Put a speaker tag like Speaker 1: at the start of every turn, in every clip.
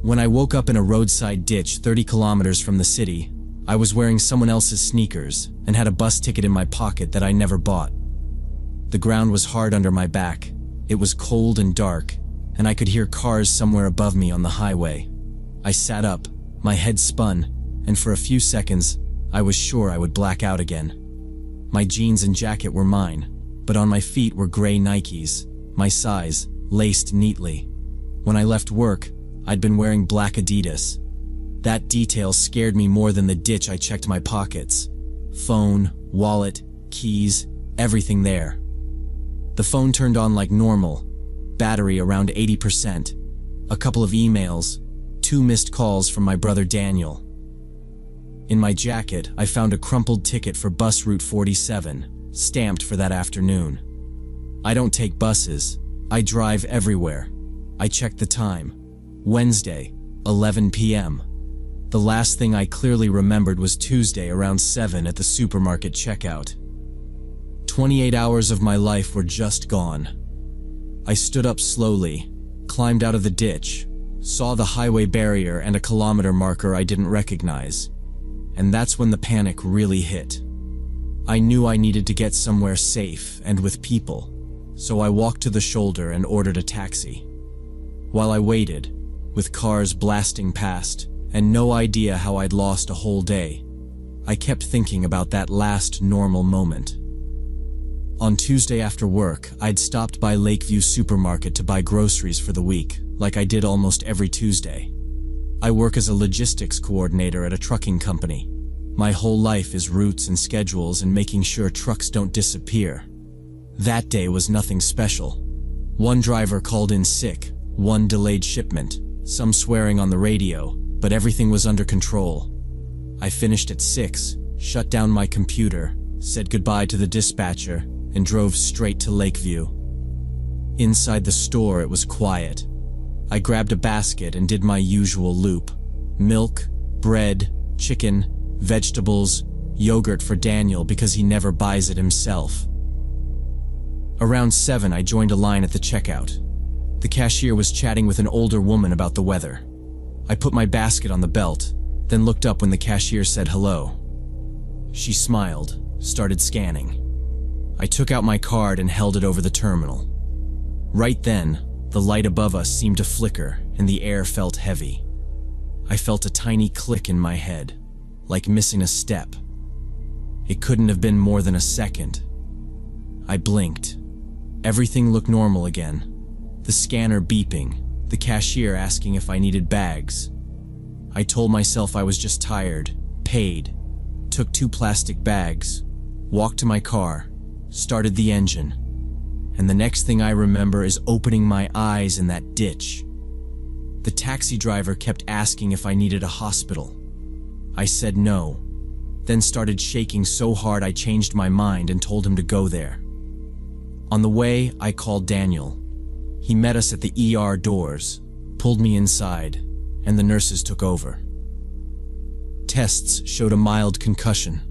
Speaker 1: When I woke up in a roadside ditch 30 kilometers from the city, I was wearing someone else's sneakers and had a bus ticket in my pocket that I never bought. The ground was hard under my back, it was cold and dark, and I could hear cars somewhere above me on the highway. I sat up, my head spun, and for a few seconds, I was sure I would black out again. My jeans and jacket were mine, but on my feet were gray Nikes, my size, laced neatly. When I left work, I'd been wearing black Adidas. That detail scared me more than the ditch. I checked my pockets. Phone, wallet, keys, everything there. The phone turned on like normal, battery around 80%, a couple of emails, 2 missed calls from my brother Daniel. In my jacket, I found a crumpled ticket for bus route 47, stamped for that afternoon. I don't take buses, I drive everywhere. I checked the time. Wednesday, 11 p.m. The last thing I clearly remembered was Tuesday around 7 at the supermarket checkout. 28 hours of my life were just gone. I stood up slowly, climbed out of the ditch, saw the highway barrier and a kilometer marker I didn't recognize. And that's when the panic really hit. I knew I needed to get somewhere safe and with people, so I walked to the shoulder and ordered a taxi. While I waited, with cars blasting past, and no idea how I'd lost a whole day, I kept thinking about that last normal moment. On Tuesday after work, I'd stopped by Lakeview Supermarket to buy groceries for the week, like I did almost every Tuesday. I work as a logistics coordinator at a trucking company. My whole life is routes and schedules and making sure trucks don't disappear. That day was nothing special. One driver called in sick, one delayed shipment, some swearing on the radio, but everything was under control. I finished at 6, shut down my computer, said goodbye to the dispatcher, and drove straight to Lakeview. Inside the store, it was quiet. I grabbed a basket and did my usual loop. Milk, bread, chicken, vegetables, yogurt for Daniel because he never buys it himself. Around 7, I joined a line at the checkout. The cashier was chatting with an older woman about the weather. I put my basket on the belt, then looked up when the cashier said hello. She smiled, started scanning. I took out my card and held it over the terminal. Right then, the light above us seemed to flicker and the air felt heavy. I felt a tiny click in my head, like missing a step. It couldn't have been more than a second. I blinked. Everything looked normal again. The scanner beeping, the cashier asking if I needed bags. I told myself I was just tired, paid, took 2 plastic bags, walked to my car, started the engine, and the next thing I remember is opening my eyes in that ditch. The taxi driver kept asking if I needed a hospital. I said no, then started shaking so hard I changed my mind and told him to go there. On the way, I called Daniel. He met us at the ER doors, pulled me inside, and the nurses took over. Tests showed a mild concussion,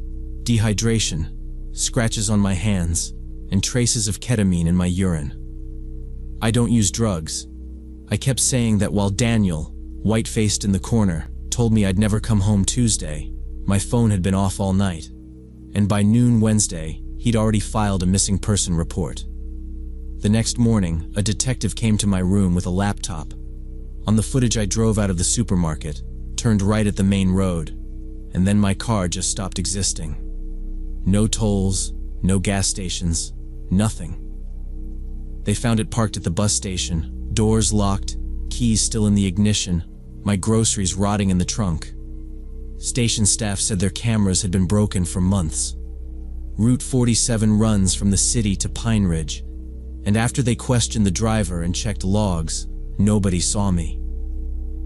Speaker 1: dehydration, scratches on my hands, and traces of ketamine in my urine. I don't use drugs. I kept saying that while Daniel, white-faced in the corner, told me I'd never come home Tuesday, my phone had been off all night, and by noon Wednesday, he'd already filed a missing person report. The next morning, a detective came to my room with a laptop. On the footage, I drove out of the supermarket, turned right at the main road, and then my car just stopped existing. No tolls, no gas stations, nothing. They found it parked at the bus station, doors locked, keys still in the ignition, my groceries rotting in the trunk. Station staff said their cameras had been broken for months. Route 47 runs from the city to Pine Ridge, and after they questioned the driver and checked logs, nobody saw me.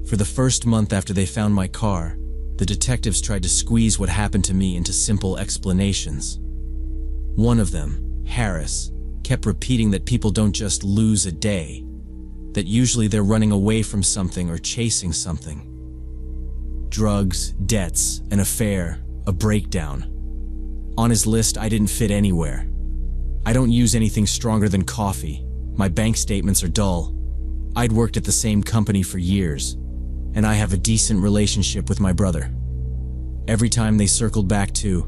Speaker 1: For the first month after they found my car, the detectives tried to squeeze what happened to me into simple explanations. One of them, Harris, kept repeating that people don't just lose a day, that usually they're running away from something or chasing something. Drugs, debts, an affair, a breakdown. On his list, I didn't fit anywhere. I don't use anything stronger than coffee. My bank statements are dull. I'd worked at the same company for years, and I have a decent relationship with my brother. Every time they circled back to,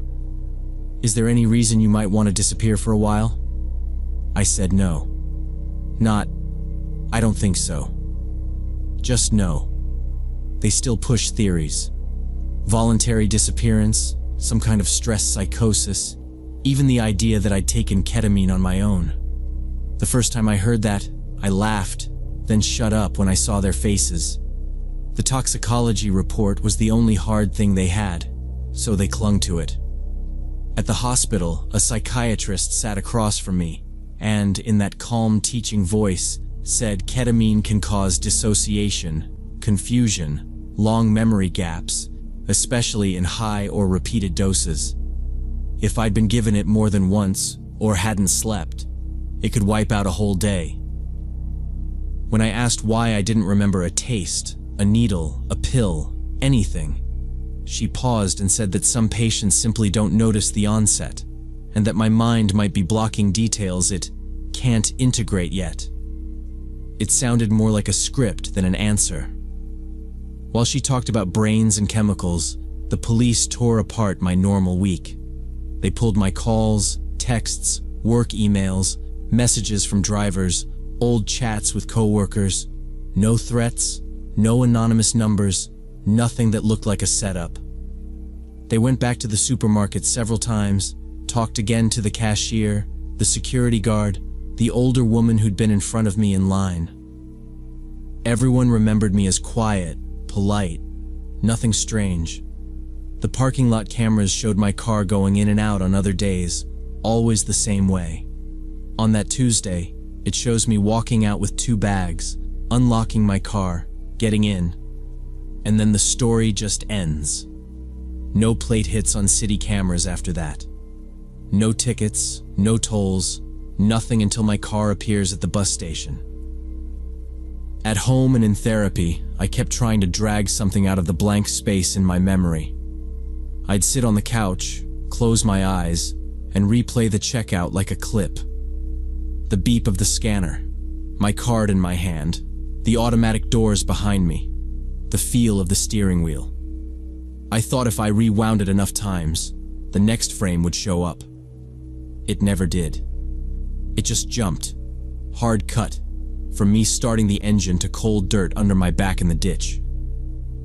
Speaker 1: "Is there any reason you might want to disappear for a while?" I said no. Not, "I don't think so." Just no. They still push theories. Voluntary disappearance, some kind of stress psychosis, even the idea that I'd taken ketamine on my own. The first time I heard that, I laughed, then shut up when I saw their faces. The toxicology report was the only hard thing they had, so they clung to it. At the hospital, a psychiatrist sat across from me, and, in that calm teaching voice, said ketamine can cause dissociation, confusion, long memory gaps, especially in high or repeated doses. If I'd been given it more than once, or hadn't slept, it could wipe out a whole day. When I asked why I didn't remember a taste, a needle, a pill, anything, she paused and said that some patients simply don't notice the onset, and that my mind might be blocking details it can't integrate yet. It sounded more like a script than an answer. While she talked about brains and chemicals, the police tore apart my normal week. They pulled my calls, texts, work emails, messages from drivers, old chats with coworkers. No threats, no anonymous numbers, nothing that looked like a setup. They went back to the supermarket several times, talked again to the cashier, the security guard, the older woman who'd been in front of me in line. Everyone remembered me as quiet, polite, nothing strange. The parking lot cameras showed my car going in and out on other days, always the same way. On that Tuesday, it shows me walking out with 2 bags, unlocking my car, getting in, and then the story just ends. No plate hits on city cameras after that. No tickets, no tolls, nothing until my car appears at the bus station. At home and in therapy, I kept trying to drag something out of the blank space in my memory. I'd sit on the couch, close my eyes, and replay the checkout like a clip. The beep of the scanner, my card in my hand, the automatic doors behind me, the feel of the steering wheel. I thought if I rewound it enough times, the next frame would show up. It never did. It just jumped, hard cut, from me starting the engine to cold dirt under my back in the ditch.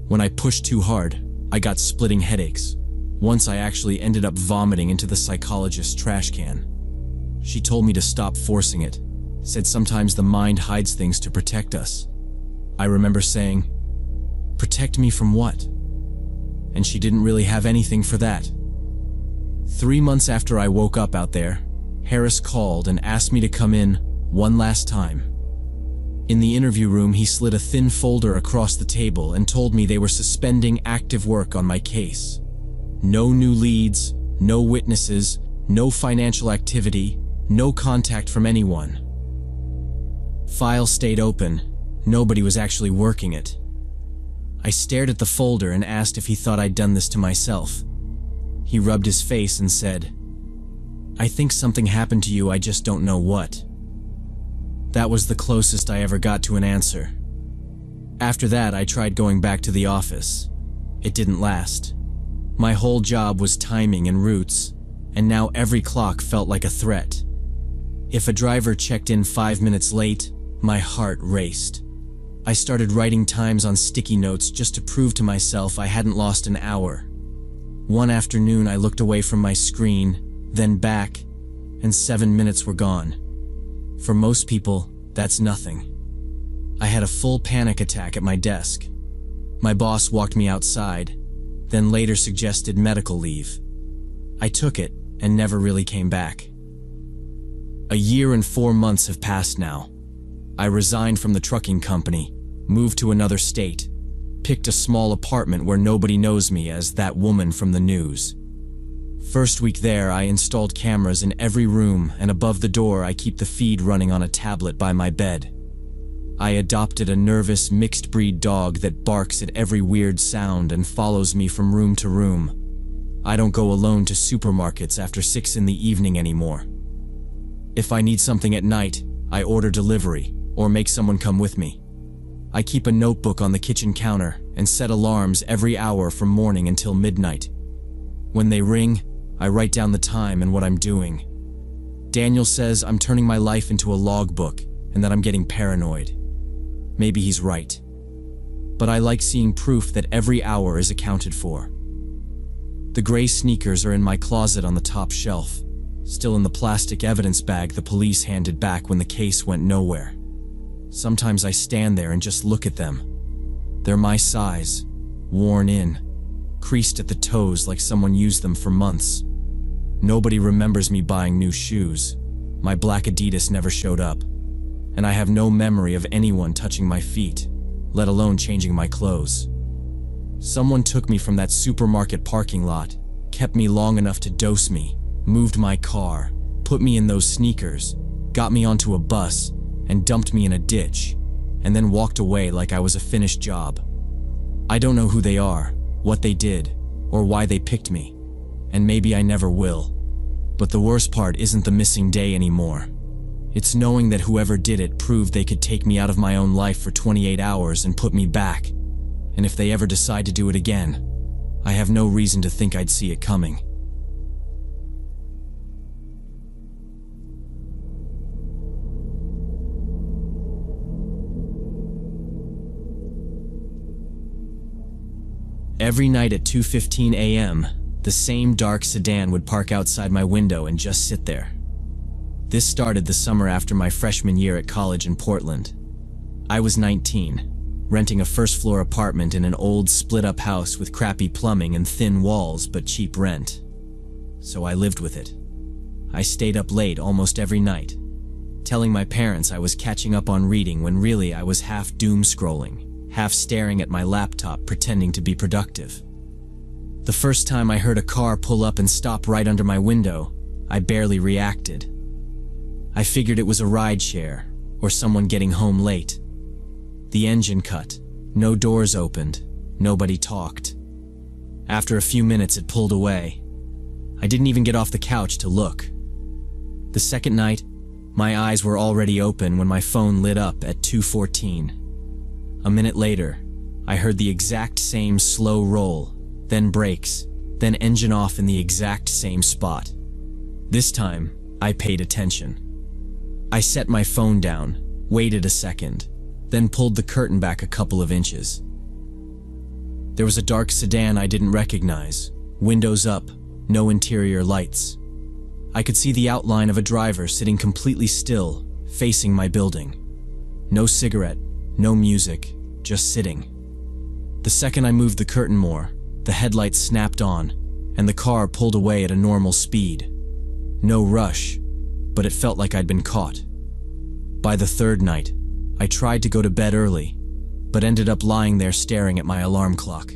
Speaker 1: When I pushed too hard, I got splitting headaches. Once I actually ended up vomiting into the psychologist's trash can. She told me to stop forcing it, said sometimes the mind hides things to protect us. I remember saying, "Protect me from what?" And she didn't really have anything for that. 3 months after I woke up out there, Harris called and asked me to come in one last time. In the interview room, he slid a thin folder across the table and told me they were suspending active work on my case. No new leads, no witnesses, no financial activity, no contact from anyone. File stayed open. Nobody was actually working it. I stared at the folder and asked if he thought I'd done this to myself. He rubbed his face and said, "I think something happened to you, I just don't know what." That was the closest I ever got to an answer. After that, I tried going back to the office. It didn't last. My whole job was timing and routes, and now every clock felt like a threat. If a driver checked in 5 minutes late, my heart raced. I started writing times on sticky notes just to prove to myself I hadn't lost an hour. One afternoon, I looked away from my screen, then back, and 7 minutes were gone. For most people, that's nothing. I had a full panic attack at my desk. My boss walked me outside, then later suggested medical leave. I took it and never really came back. A year and 4 months have passed now. I resigned from the trucking company, moved to another state, picked a small apartment where nobody knows me as that woman from the news. First week there, I installed cameras in every room, and above the door I keep the feed running on a tablet by my bed. I adopted a nervous mixed-breed dog that barks at every weird sound and follows me from room to room. I don't go alone to supermarkets after 6 in the evening anymore. If I need something at night, I order delivery or make someone come with me. I keep a notebook on the kitchen counter and set alarms every hour from morning until midnight. When they ring, I write down the time and what I'm doing. Daniel says I'm turning my life into a logbook and that I'm getting paranoid. Maybe he's right. But I like seeing proof that every hour is accounted for. The gray sneakers are in my closet on the top shelf, still in the plastic evidence bag the police handed back when the case went nowhere. Sometimes I stand there and just look at them. They're my size, worn in, creased at the toes like someone used them for months. Nobody remembers me buying new shoes. My black Adidas never showed up. And I have no memory of anyone touching my feet, let alone changing my clothes. Someone took me from that supermarket parking lot, kept me long enough to dose me, moved my car, put me in those sneakers, got me onto a bus, and dumped me in a ditch, and then walked away like I was a finished job. I don't know who they are, what they did, or why they picked me, and maybe I never will. But the worst part isn't the missing day anymore. It's knowing that whoever did it proved they could take me out of my own life for 28 hours and put me back. And if they ever decide to do it again, I have no reason to think I'd see it coming. Every night at 2:15 a.m., the same dark sedan would park outside my window and just sit there. This started the summer after my freshman year at college in Portland. I was 19, renting a first-floor apartment in an old split-up house with crappy plumbing and thin walls but cheap rent. So I lived with it. I stayed up late almost every night, telling my parents I was catching up on reading when really I was half doom-scrolling, half staring at my laptop pretending to be productive. The first time I heard a car pull up and stop right under my window, I barely reacted. I figured it was a rideshare, or someone getting home late. The engine cut, no doors opened, nobody talked. After a few minutes it pulled away. I didn't even get off the couch to look. The second night, my eyes were already open when my phone lit up at 2:14. A minute later, I heard the exact same slow roll, then brakes, then engine off in the exact same spot. This time, I paid attention. I set my phone down, waited a second, then pulled the curtain back a couple of inches. There was a dark sedan I didn't recognize, windows up, no interior lights. I could see the outline of a driver sitting completely still, facing my building. No cigarette, no music, just sitting. The second I moved the curtain more, the headlights snapped on, and the car pulled away at a normal speed. No rush, but it felt like I'd been caught. By the third night, I tried to go to bed early, but ended up lying there staring at my alarm clock.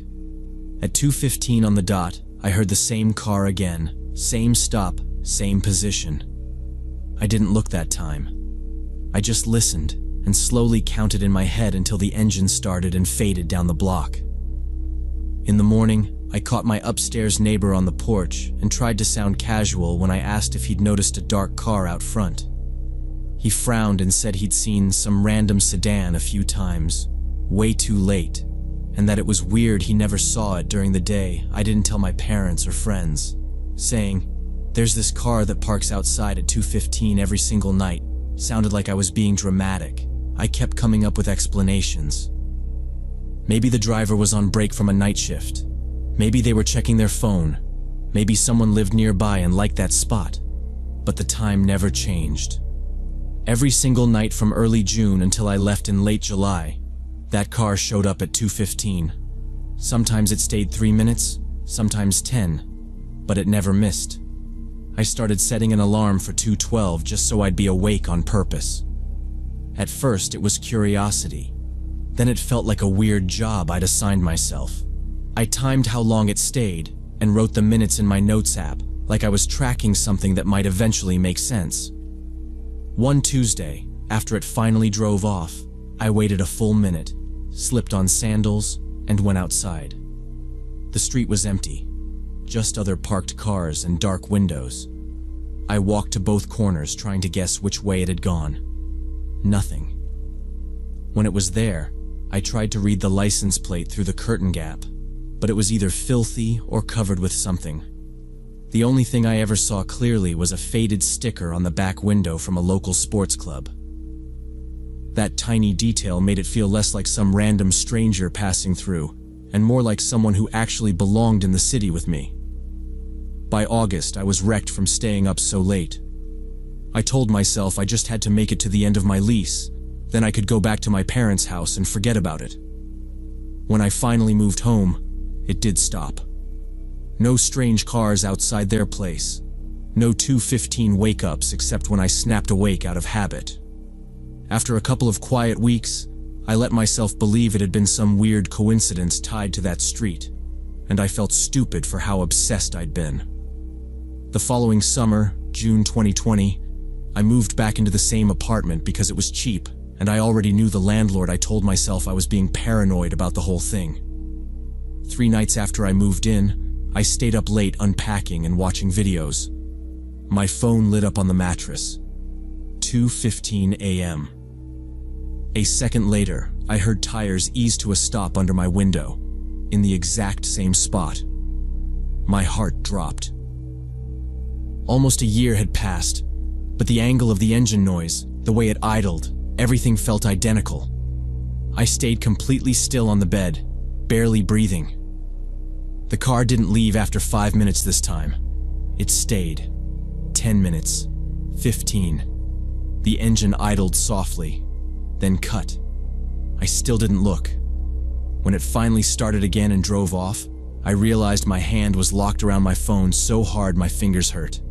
Speaker 1: At 2:15 on the dot, I heard the same car again, same stop, same position. I didn't look that time. I just listened and slowly counted in my head until the engine started and faded down the block. In the morning, I caught my upstairs neighbor on the porch and tried to sound casual when I asked if he'd noticed a dark car out front. He frowned and said he'd seen some random sedan a few times, way too late, and that it was weird he never saw it during the day. I didn't tell my parents or friends, saying, "There's this car that parks outside at 2:15 every single night." Sounded like I was being dramatic. I kept coming up with explanations. Maybe the driver was on break from a night shift. Maybe they were checking their phone. Maybe someone lived nearby and liked that spot. But the time never changed. Every single night from early June until I left in late July, that car showed up at 2:15. Sometimes it stayed 3 minutes, sometimes 10, but it never missed. I started setting an alarm for 2:12 just so I'd be awake on purpose. At first it was curiosity. Then it felt like a weird job I'd assigned myself. I timed how long it stayed and wrote the minutes in my notes app, like I was tracking something that might eventually make sense. One Tuesday, after it finally drove off, I waited a full minute, slipped on sandals, and went outside. The street was empty, just other parked cars and dark windows. I walked to both corners trying to guess which way it had gone. Nothing. When it was there, I tried to read the license plate through the curtain gap, but it was either filthy or covered with something. The only thing I ever saw clearly was a faded sticker on the back window from a local sports club. That tiny detail made it feel less like some random stranger passing through, and more like someone who actually belonged in the city with me. By August, I was wrecked from staying up so late. I told myself I just had to make it to the end of my lease, then I could go back to my parents' house and forget about it. When I finally moved home, it did stop. No strange cars outside their place. No 2:15 wake-ups except when I snapped awake out of habit. After a couple of quiet weeks, I let myself believe it had been some weird coincidence tied to that street, and I felt stupid for how obsessed I'd been. The following summer, June 2020, I moved back into the same apartment because it was cheap, and I already knew the landlord. I told myself I was being paranoid about the whole thing. 3 nights after I moved in, I stayed up late unpacking and watching videos. My phone lit up on the mattress. 2:15 a.m. A second later, I heard tires ease to a stop under my window, in the exact same spot. My heart dropped. Almost a year had passed, but the angle of the engine noise, the way it idled, everything felt identical. I stayed completely still on the bed, barely breathing. The car didn't leave after 5 minutes this time. It stayed. 10 minutes. 15. The engine idled softly, then cut. I still didn't look. When it finally started again and drove off, I realized my hand was locked around my phone so hard my fingers hurt.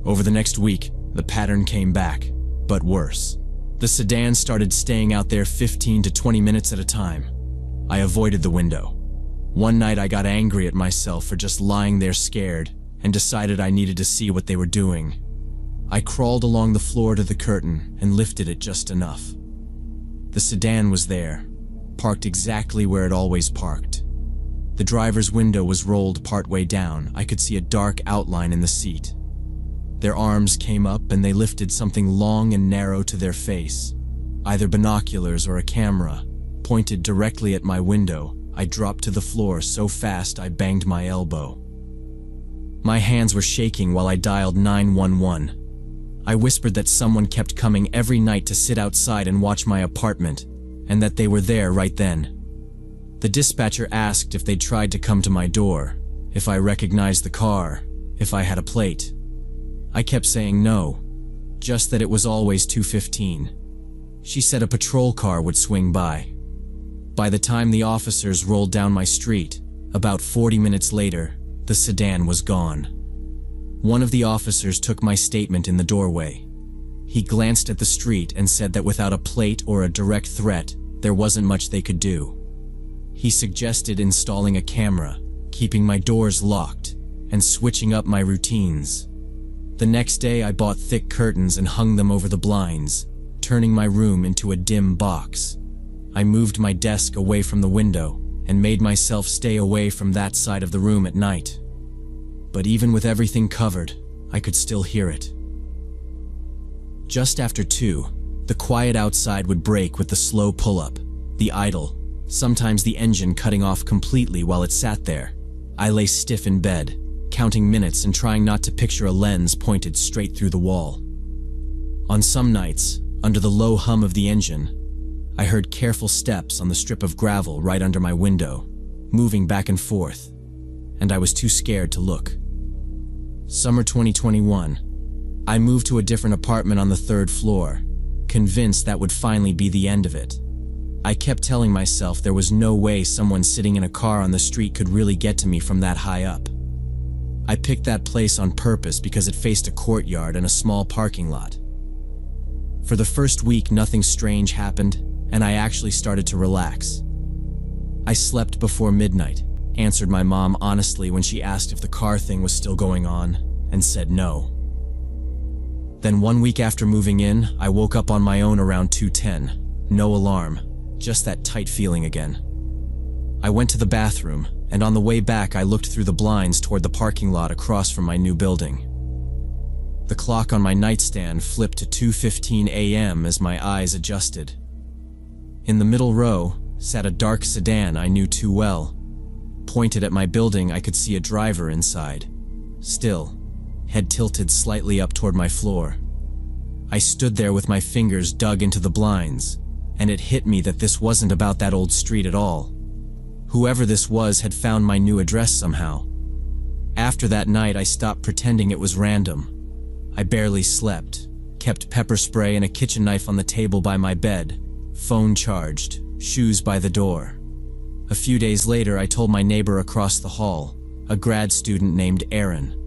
Speaker 1: Over the next week, the pattern came back, but worse. The sedan started staying out there 15 to 20 minutes at a time. I avoided the window. One night I got angry at myself for just lying there scared and decided I needed to see what they were doing. I crawled along the floor to the curtain and lifted it just enough. The sedan was there, parked exactly where it always parked. The driver's window was rolled partway down. I could see a dark outline in the seat. Their arms came up and they lifted something long and narrow to their face, either binoculars or a camera, pointed directly at my window. I dropped to the floor so fast I banged my elbow. My hands were shaking while I dialed 911. I whispered that someone kept coming every night to sit outside and watch my apartment, and that they were there right then. The dispatcher asked if they'd tried to come to my door, if I recognized the car, if I had a plate. I kept saying no, just that it was always 2:15. She said a patrol car would swing by. By the time the officers rolled down my street, about 40 minutes later, the sedan was gone. One of the officers took my statement in the doorway. He glanced at the street and said that without a plate or a direct threat, there wasn't much they could do. He suggested installing a camera, keeping my doors locked, and switching up my routines. The next day I bought thick curtains and hung them over the blinds, turning my room into a dim box. I moved my desk away from the window and made myself stay away from that side of the room at night. But even with everything covered, I could still hear it. Just after 2, the quiet outside would break with the slow pull-up, the idle, sometimes the engine cutting off completely while it sat there. I lay stiff in bed, counting minutes and trying not to picture a lens pointed straight through the wall. On some nights, under the low hum of the engine, I heard careful steps on the strip of gravel right under my window, moving back and forth, and I was too scared to look. Summer 2021. I moved to a different apartment on the 3rd floor, convinced that would finally be the end of it. I kept telling myself there was no way someone sitting in a car on the street could really get to me from that high up. I picked that place on purpose because it faced a courtyard and a small parking lot. For the first week, nothing strange happened, and I actually started to relax. I slept before midnight, answered my mom honestly when she asked if the car thing was still going on, and said no. Then 1 week after moving in, I woke up on my own around 2:10. No alarm, just that tight feeling again. I went to the bathroom, and on the way back I looked through the blinds toward the parking lot across from my new building. The clock on my nightstand flipped to 2:15 a.m. as my eyes adjusted. In the middle row, sat a dark sedan I knew too well. Pointed at my building, I could see a driver inside. Still, head tilted slightly up toward my floor. I stood there with my fingers dug into the blinds, and it hit me that this wasn't about that old street at all. Whoever this was had found my new address somehow. After that night, I stopped pretending it was random. I barely slept, kept pepper spray and a kitchen knife on the table by my bed, phone charged, shoes by the door. A few days later, I told my neighbor across the hall, a grad student named Erin.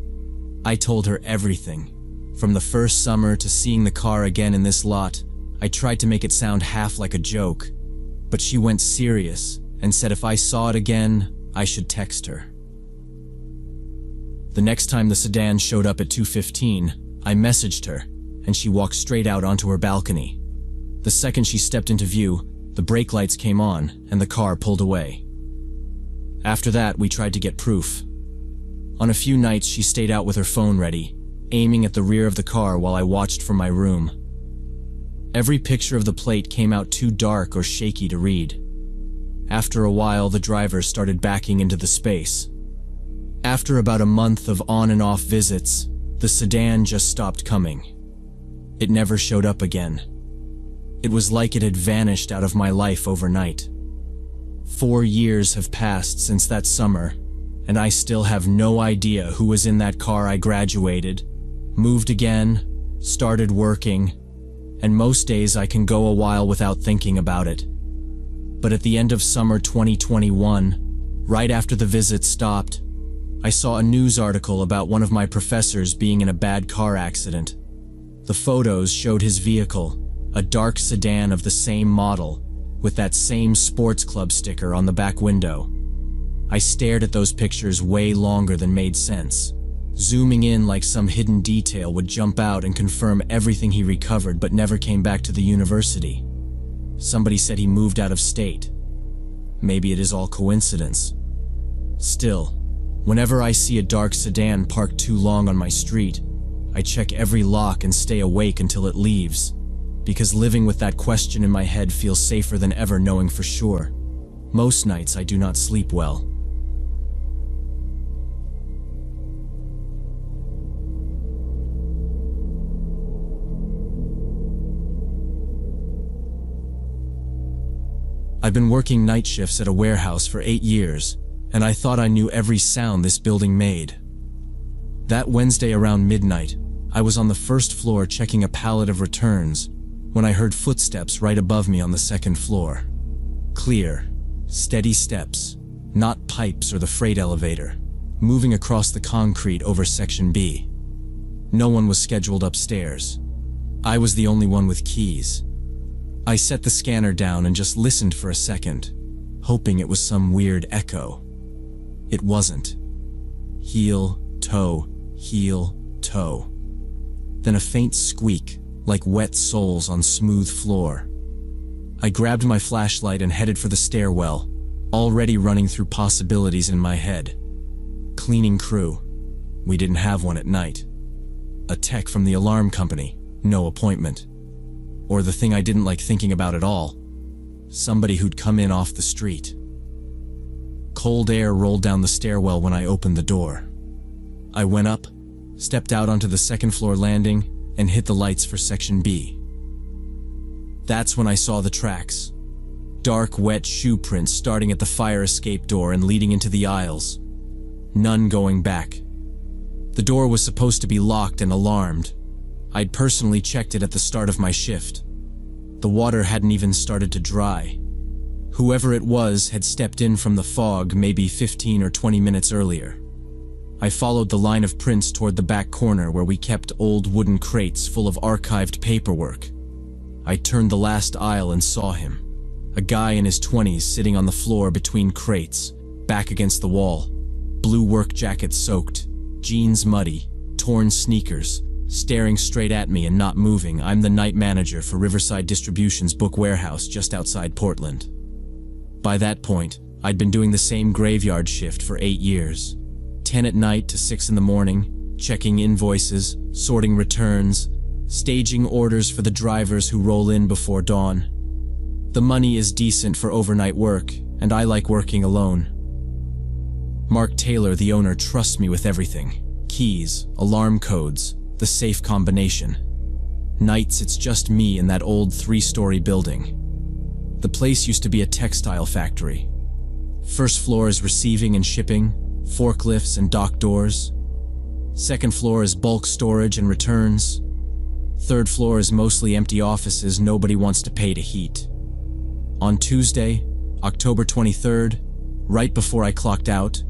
Speaker 1: I told her everything. From the first summer to seeing the car again in this lot. I tried to make it sound half like a joke, but she went serious and said if I saw it again, I should text her. The next time the sedan showed up at 2:15, I messaged her, and she walked straight out onto her balcony. The second she stepped into view, the brake lights came on and the car pulled away. After that, we tried to get proof. On a few nights, she stayed out with her phone ready, aiming at the rear of the car while I watched from my room. Every picture of the plate came out too dark or shaky to read. After a while, the driver started backing into the space. After about a month of on and off visits, the sedan just stopped coming. It never showed up again. It was like it had vanished out of my life overnight. 4 years have passed since that summer, and I still have no idea who was in that car. I graduated, moved again, started working, and most days I can go a while without thinking about it. But at the end of summer 2021, right after the visit stopped, I saw a news article about one of my professors being in a bad car accident. The photos showed his vehicle, a dark sedan of the same model, with that same sports club sticker on the back window. I stared at those pictures way longer than made sense, zooming in like some hidden detail would jump out and confirm everything he recovered but never came back to the university. Somebody said he moved out of state. Maybe it is all coincidence. Still, whenever I see a dark sedan parked too long on my street, I check every lock and stay awake until it leaves, because living with that question in my head feels safer than ever knowing for sure. Most nights I do not sleep well. I've been working night shifts at a warehouse for 8 years, and I thought I knew every sound this building made. That Wednesday around midnight, I was on the first floor checking a pallet of returns when I heard footsteps right above me on the second floor. Clear, steady steps, not pipes or the freight elevator, moving across the concrete over Section B. No one was scheduled upstairs. I was the only one with keys. I set the scanner down and just listened for a second, hoping it was some weird echo. It wasn't. Heel, toe, heel, toe. Then a faint squeak, like wet soles on smooth floor. I grabbed my flashlight and headed for the stairwell, already running through possibilities in my head. Cleaning crew. We didn't have one at night. A tech from the alarm company. No appointment. Or the thing I didn't like thinking about at all. Somebody who'd come in off the street. Cold air rolled down the stairwell when I opened the door. I went up, stepped out onto the second floor landing, and hit the lights for Section B. That's when I saw the tracks. Dark, wet shoe prints starting at the fire escape door and leading into the aisles. None going back. The door was supposed to be locked and alarmed. I'd personally checked it at the start of my shift. The water hadn't even started to dry. Whoever it was had stepped in from the fog maybe 15 or 20 minutes earlier. I followed the line of prints toward the back corner where we kept old wooden crates full of archived paperwork. I turned the last aisle and saw him. A guy in his 20s sitting on the floor between crates, back against the wall. Blue work jacket soaked, jeans muddy, torn sneakers, staring straight at me and not moving. I'm the night manager for Riverside Distribution's book warehouse just outside Portland. By that point, I'd been doing the same graveyard shift for 8 years. 10 at night to 6 in the morning, checking invoices, sorting returns, staging orders for the drivers who roll in before dawn. The money is decent for overnight work, and I like working alone. Mark Taylor, the owner, trusts me with everything. Keys, alarm codes, the safe combination. Nights, it's just me in that old 3-story building. The place used to be a textile factory. First floor is receiving and shipping, forklifts and dock doors. Second floor is bulk storage and returns. Third floor is mostly empty offices nobody wants to pay to heat. On Tuesday, October 23rd, right before I clocked out,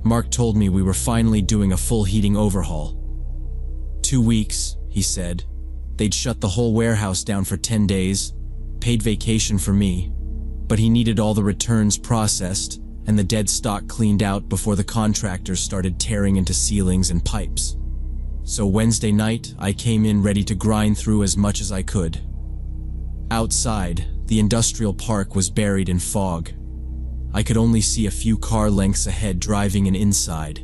Speaker 1: Mark told me we were finally doing a full heating overhaul. 2 weeks, he said. They'd shut the whole warehouse down for 10 days, paid vacation for me, but he needed all the returns processed and the dead stock cleaned out before the contractors started tearing into ceilings and pipes. So Wednesday night, I came in ready to grind through as much as I could. Outside, the industrial park was buried in fog. I could only see a few car lengths ahead driving and inside.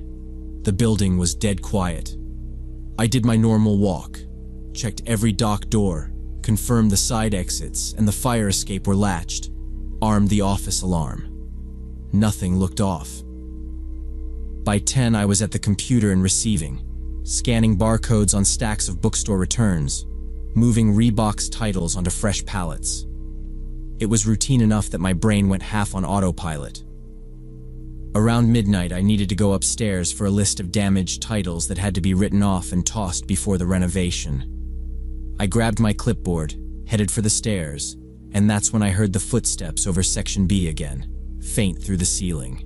Speaker 1: The building was dead quiet. I did my normal walk, checked every dock door, confirmed the side exits and the fire escape were latched, armed the office alarm. Nothing looked off. By 10, I was at the computer and receiving, scanning barcodes on stacks of bookstore returns, moving Reebok's titles onto fresh pallets. It was routine enough that my brain went half on autopilot. Around midnight, I needed to go upstairs for a list of damaged titles that had to be written off and tossed before the renovation. I grabbed my clipboard, headed for the stairs, and that's when I heard the footsteps over Section B again, faint through the ceiling.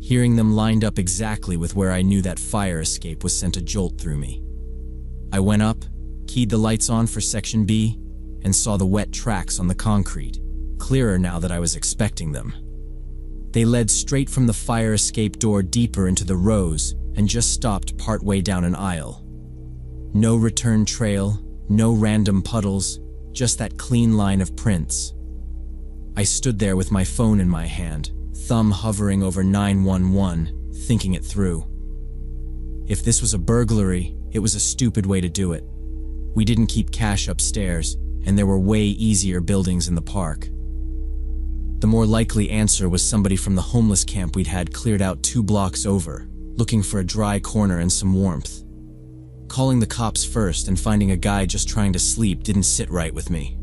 Speaker 1: Hearing them lined up exactly with where I knew that fire escape was sent a jolt through me. I went up, keyed the lights on for Section B, and saw the wet tracks on the concrete, clearer now that I was expecting them. They led straight from the fire escape door deeper into the rows and just stopped partway down an aisle. No return trail, no random puddles, just that clean line of prints. I stood there with my phone in my hand, thumb hovering over 911, thinking it through. If this was a burglary, it was a stupid way to do it. We didn't keep cash upstairs, and there were way easier buildings in the park. The more likely answer was somebody from the homeless camp we'd had cleared out 2 blocks over, looking for a dry corner and some warmth. Calling the cops first and finding a guy just trying to sleep didn't sit right with me.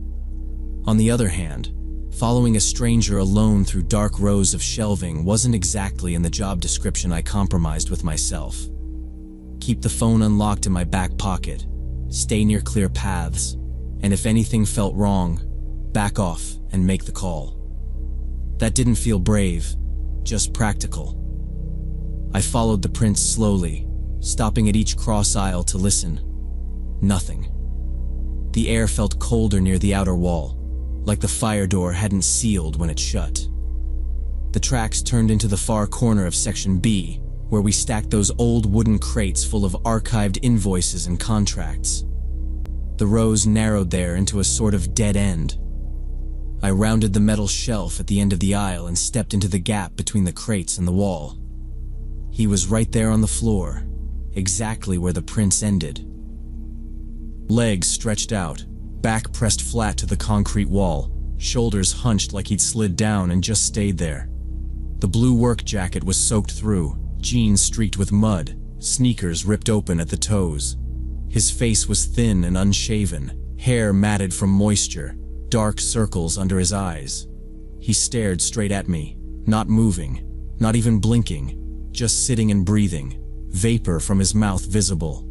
Speaker 1: On the other hand, following a stranger alone through dark rows of shelving wasn't exactly in the job description I compromised with myself. Keep the phone unlocked in my back pocket, stay near clear paths, and if anything felt wrong, back off and make the call. That didn't feel brave, just practical. I followed the prints slowly, stopping at each cross aisle to listen. Nothing. The air felt colder near the outer wall, like the fire door hadn't sealed when it shut. The tracks turned into the far corner of Section B, where we stacked those old wooden crates full of archived invoices and contracts. The rows narrowed there into a sort of dead end. I rounded the metal shelf at the end of the aisle and stepped into the gap between the crates and the wall. He was right there on the floor, exactly where the prints ended. Legs stretched out, back pressed flat to the concrete wall, shoulders hunched like he'd slid down and just stayed there. The blue work jacket was soaked through, jeans streaked with mud, sneakers ripped open at the toes. His face was thin and unshaven, hair matted from moisture, dark circles under his eyes. He stared straight at me, not moving, not even blinking, just sitting and breathing, vapor from his mouth visible.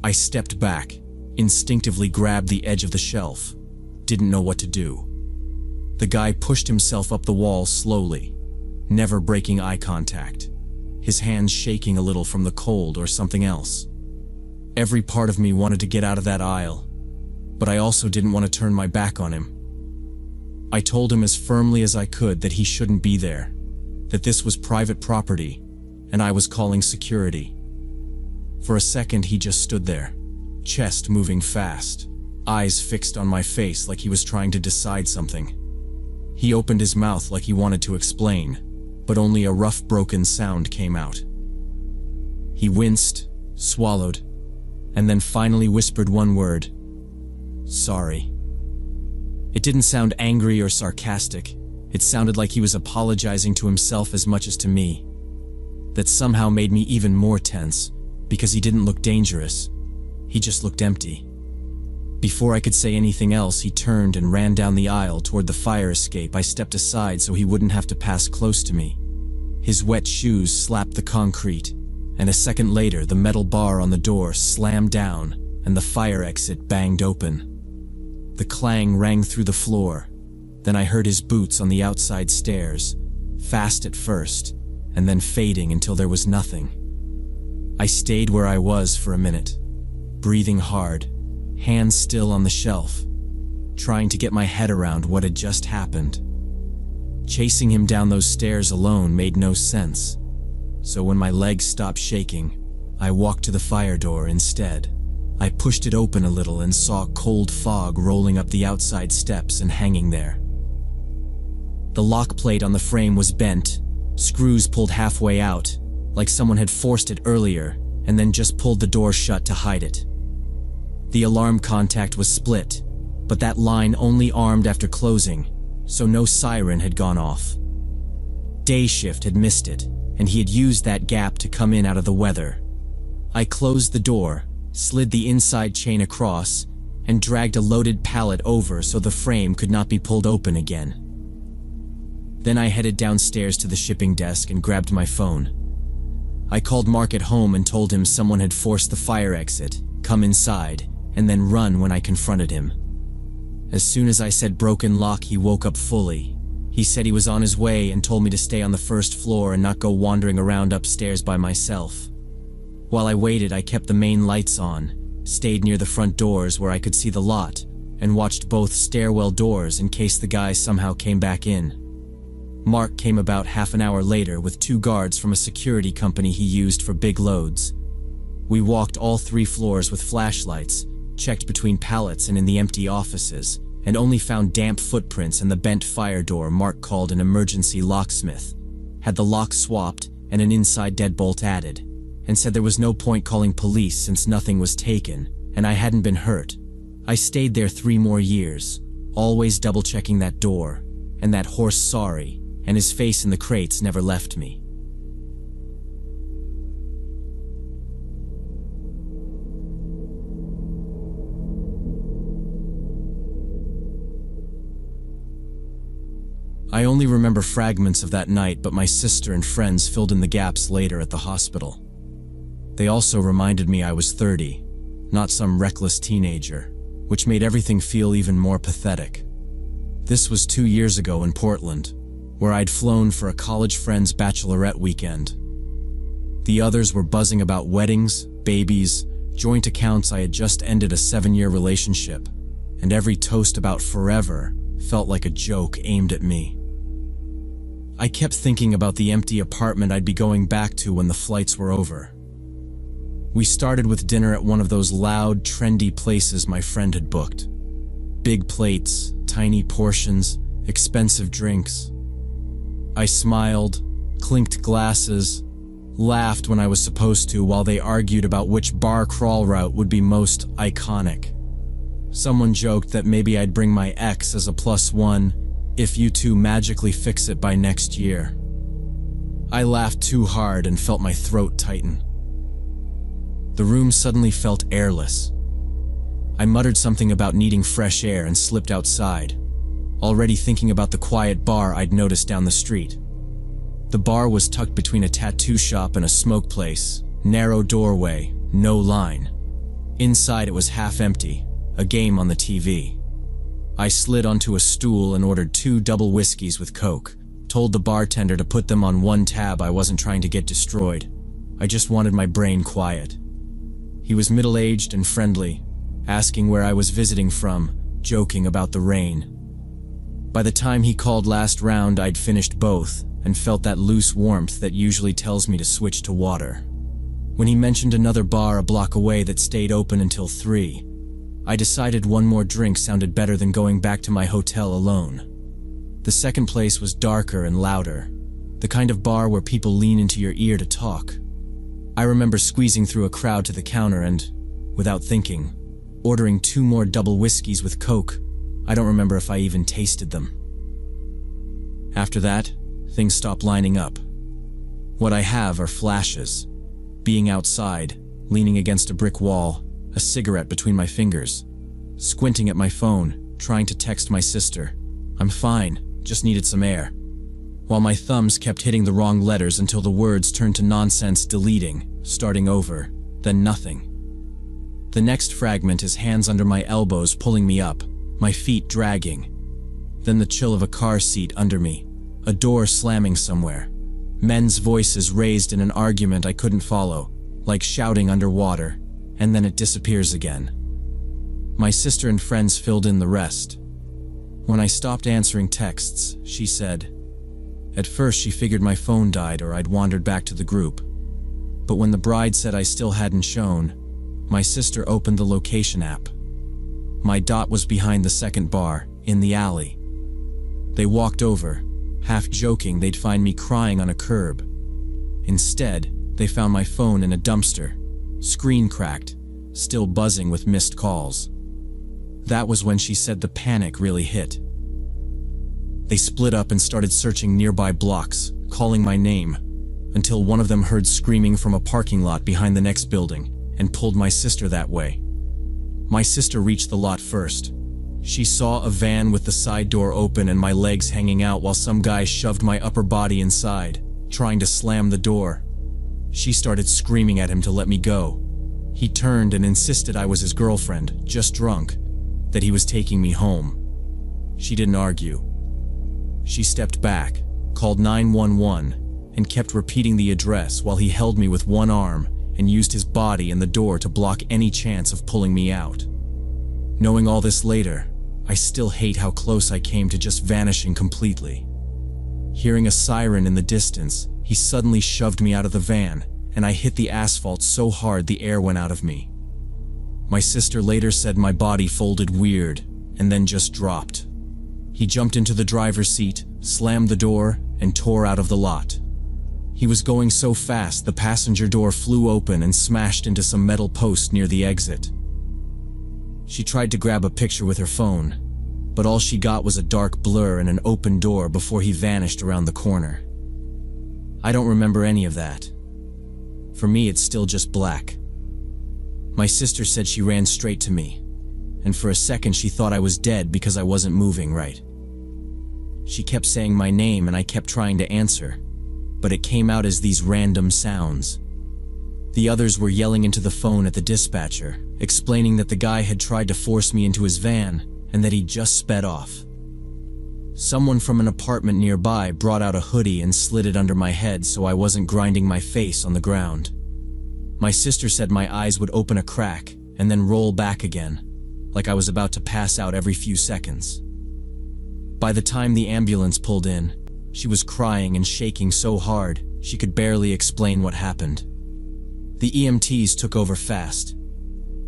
Speaker 1: I stepped back, instinctively grabbed the edge of the shelf, didn't know what to do. The guy pushed himself up the wall slowly, never breaking eye contact, his hands shaking a little from the cold or something else. Every part of me wanted to get out of that aisle, but I also didn't want to turn my back on him. I told him as firmly as I could that he shouldn't be there, that this was private property, and I was calling security. For a second, he just stood there, chest moving fast, eyes fixed on my face like he was trying to decide something. He opened his mouth like he wanted to explain, but only a rough, broken sound came out. He winced, swallowed, and then finally whispered one word: "Sorry." It didn't sound angry or sarcastic. It sounded like he was apologizing to himself as much as to me. That somehow made me even more tense, because he didn't look dangerous. He just looked empty. Before I could say anything else, he turned and ran down the aisle toward the fire escape. I stepped aside so he wouldn't have to pass close to me. His wet shoes slapped the concrete, and a second later the metal bar on the door slammed down and the fire exit banged open. The clang rang through the floor. Then I heard his boots on the outside stairs, fast at first, and then fading until there was nothing. I stayed where I was for a minute, breathing hard, hands still on the shelf, trying to get my head around what had just happened. Chasing him down those stairs alone made no sense, so when my legs stopped shaking, I walked to the fire door instead. I pushed it open a little and saw cold fog rolling up the outside steps and hanging there. The lock plate on the frame was bent, screws pulled halfway out, like someone had forced it earlier and then just pulled the door shut to hide it. The alarm contact was split, but that line only armed after closing, so no siren had gone off. Day shift had missed it, and he had used that gap to come in out of the weather. I closed the door, slid the inside chain across, and dragged a loaded pallet over so the frame could not be pulled open again. Then I headed downstairs to the shipping desk and grabbed my phone. I called Mark at home and told him someone had forced the fire exit, come inside, and then run when I confronted him. As soon as I said broken lock, he woke up fully. He said he was on his way and told me to stay on the first floor and not go wandering around upstairs by myself. While I waited, I kept the main lights on, stayed near the front doors where I could see the lot, and watched both stairwell doors in case the guy somehow came back in. Mark came about half an hour later with 2 guards from a security company he used for big loads. We walked all 3 floors with flashlights, checked between pallets and in the empty offices, and only found damp footprints and the bent fire door Mark called an emergency locksmith, had the lock swapped and an inside deadbolt added, and said there was no point calling police since nothing was taken, and I hadn't been hurt. I stayed there 3 more years, always double-checking that door, and that horse sorry, and his face in the crates never left me. I only remember fragments of that night, but my sister and friends filled in the gaps later at the hospital. They also reminded me I was 30, not some reckless teenager, which made everything feel even more pathetic. This was 2 years ago in Portland, where I'd flown for a college friend's bachelorette weekend. The others were buzzing about weddings, babies, joint accounts. I had just ended a 7-year relationship, and every toast about forever felt like a joke aimed at me. I kept thinking about the empty apartment I'd be going back to when the flights were over. We started with dinner at one of those loud, trendy places my friend had booked. Big plates, tiny portions, expensive drinks. I smiled, clinked glasses, laughed when I was supposed to while they argued about which bar crawl route would be most iconic. Someone joked that maybe I'd bring my ex as a +1 if you two magically fix it by next year. I laughed too hard and felt my throat tighten. The room suddenly felt airless. I muttered something about needing fresh air and slipped outside, already thinking about the quiet bar I'd noticed down the street. The bar was tucked between a tattoo shop and a smoke place, narrow doorway, no line. Inside it was half empty, a game on the TV. I slid onto a stool and ordered 2 double whiskeys with Coke, told the bartender to put them on 1 tab. I wasn't trying to get destroyed. I just wanted my brain quiet. He was middle-aged and friendly, asking where I was visiting from, joking about the rain. By the time he called last round, I'd finished both and felt that loose warmth that usually tells me to switch to water. When he mentioned another bar a block away that stayed open until 3, I decided one more drink sounded better than going back to my hotel alone. The second place was darker and louder, the kind of bar where people lean into your ear to talk. I remember squeezing through a crowd to the counter and, without thinking, ordering 2 more double whiskeys with Coke. I don't remember if I even tasted them. After that, things stopped lining up. What I have are flashes. Being outside, leaning against a brick wall, a cigarette between my fingers, squinting at my phone, trying to text my sister. I'm fine, just needed some air. While my thumbs kept hitting the wrong letters until the words turned to nonsense, deleting, starting over, then nothing. The next fragment is hands under my elbows pulling me up, my feet dragging. Then the chill of a car seat under me, a door slamming somewhere. Men's voices raised in an argument I couldn't follow, like shouting underwater, and then it disappears again. My sister and friends filled in the rest. When I stopped answering texts, she said, at first she figured my phone died or I'd wandered back to the group. But when the bride said I still hadn't shown, my sister opened the location app. My dot was behind the second bar, in the alley. They walked over, half joking they'd find me crying on a curb. Instead, they found my phone in a dumpster, screen cracked, still buzzing with missed calls. That was when she said the panic really hit. They split up and started searching nearby blocks, calling my name, until one of them heard screaming from a parking lot behind the next building and pulled my sister that way. My sister reached the lot first. She saw a van with the side door open and my legs hanging out while some guy shoved my upper body inside, trying to slam the door. She started screaming at him to let me go. He turned and insisted I was his girlfriend, just drunk, that he was taking me home. She didn't argue. She stepped back, called 911, and kept repeating the address while he held me with one arm and used his body and the door to block any chance of pulling me out. Knowing all this later, I still hate how close I came to just vanishing completely. Hearing a siren in the distance, he suddenly shoved me out of the van, and I hit the asphalt so hard the air went out of me. My sister later said my body folded weird, and then just dropped. He jumped into the driver's seat, slammed the door, and tore out of the lot. He was going so fast the passenger door flew open and smashed into some metal post near the exit. She tried to grab a picture with her phone, but all she got was a dark blur and an open door before he vanished around the corner. I don't remember any of that. For me, it's still just black. My sister said she ran straight to me, and for a second she thought I was dead because I wasn't moving right. She kept saying my name and I kept trying to answer, but it came out as these random sounds. The others were yelling into the phone at the dispatcher, explaining that the guy had tried to force me into his van and that he'd just sped off. Someone from an apartment nearby brought out a hoodie and slid it under my head so I wasn't grinding my face on the ground. My sister said my eyes would open a crack and then roll back again, like I was about to pass out every few seconds. By the time the ambulance pulled in, she was crying and shaking so hard she could barely explain what happened. The EMTs took over fast.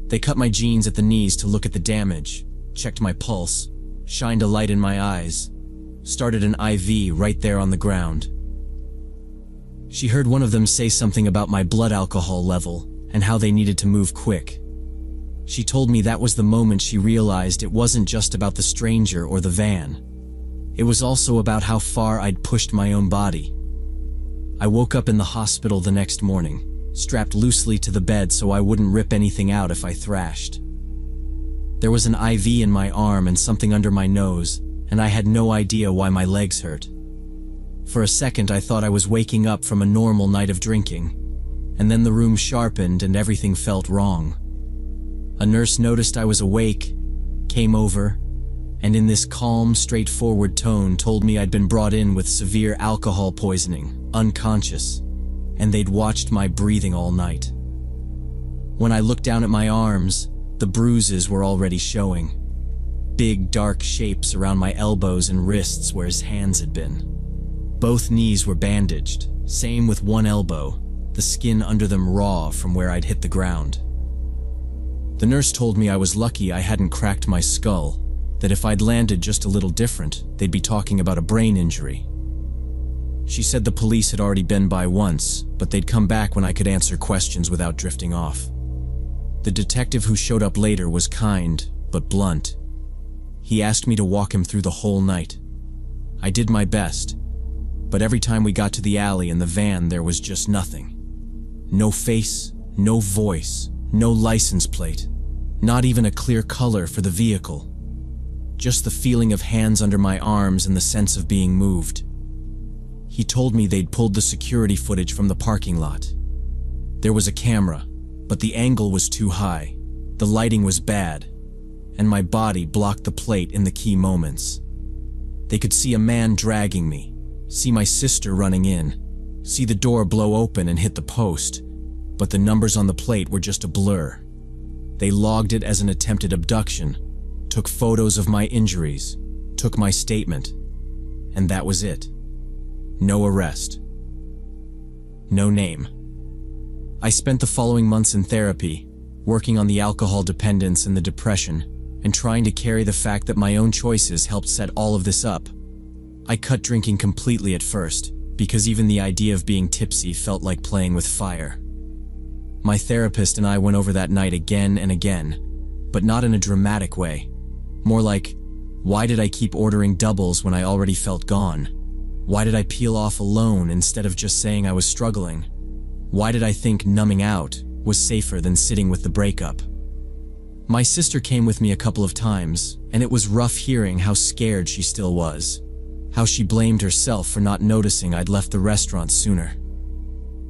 Speaker 1: They cut my jeans at the knees to look at the damage, checked my pulse, shined a light in my eyes, started an IV right there on the ground. She heard one of them say something about my blood alcohol level and how they needed to move quick. She told me that was the moment she realized it wasn't just about the stranger or the van. It was also about how far I'd pushed my own body. I woke up in the hospital the next morning, strapped loosely to the bed so I wouldn't rip anything out if I thrashed. There was an IV in my arm and something under my nose, and I had no idea why my legs hurt. For a second I thought I was waking up from a normal night of drinking, and then the room sharpened and everything felt wrong. A nurse noticed I was awake, came over, and in this calm, straightforward tone told me I'd been brought in with severe alcohol poisoning, unconscious, and they'd watched my breathing all night. When I looked down at my arms, the bruises were already showing. Big, dark shapes around my elbows and wrists where his hands had been. Both knees were bandaged, same with one elbow, the skin under them raw from where I'd hit the ground. The nurse told me I was lucky I hadn't cracked my skull, that if I'd landed just a little different, they'd be talking about a brain injury. She said the police had already been by once, but they'd come back when I could answer questions without drifting off. The detective who showed up later was kind, but blunt. He asked me to walk him through the whole night. I did my best, but every time we got to the alley and the van, there was just nothing. No face, no voice, no license plate, not even a clear color for the vehicle. Just the feeling of hands under my arms and the sense of being moved. He told me they'd pulled the security footage from the parking lot. There was a camera, but the angle was too high, the lighting was bad, and my body blocked the plate in the key moments. They could see a man dragging me, see my sister running in, see the door blow open and hit the post, but the numbers on the plate were just a blur. They logged it as an attempted abduction, took photos of my injuries, took my statement, and that was it. No arrest. No name. I spent the following months in therapy, working on the alcohol dependence and the depression, and trying to carry the fact that my own choices helped set all of this up. I cut drinking completely at first, because even the idea of being tipsy felt like playing with fire. My therapist and I went over that night again and again, but not in a dramatic way. More like, why did I keep ordering doubles when I already felt gone? Why did I peel off alone instead of just saying I was struggling? Why did I think numbing out was safer than sitting with the breakup? My sister came with me a couple of times, and it was rough hearing how scared she still was, how she blamed herself for not noticing I'd left the restaurant sooner.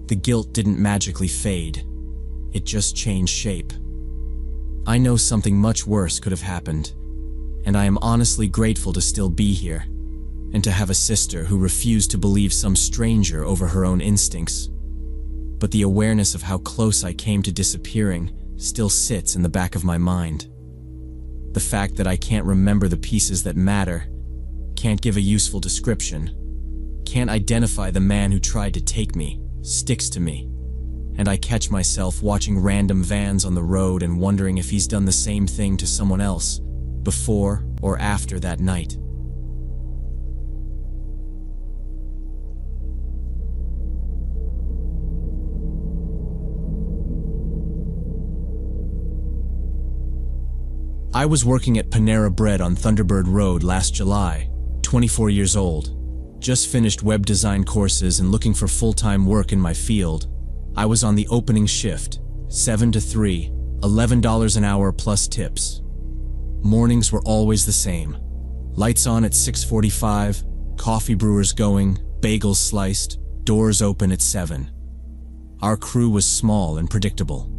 Speaker 1: The guilt didn't magically fade. It just changed shape. I know something much worse could have happened, and I am honestly grateful to still be here, and to have a sister who refused to believe some stranger over her own instincts. But the awareness of how close I came to disappearing still sits in the back of my mind. The fact that I can't remember the pieces that matter, can't give a useful description, can't identify the man who tried to take me, sticks to me. And I catch myself watching random vans on the road and wondering if he's done the same thing to someone else, before or after that night. I was working at Panera Bread on Thunderbird Road last July, 24 years old. Just finished web design courses and looking for full-time work in my field. I was on the opening shift, 7 to 3, $11 an hour plus tips. Mornings were always the same. Lights on at 6:45, coffee brewers going, bagels sliced, doors open at 7. Our crew was small and predictable.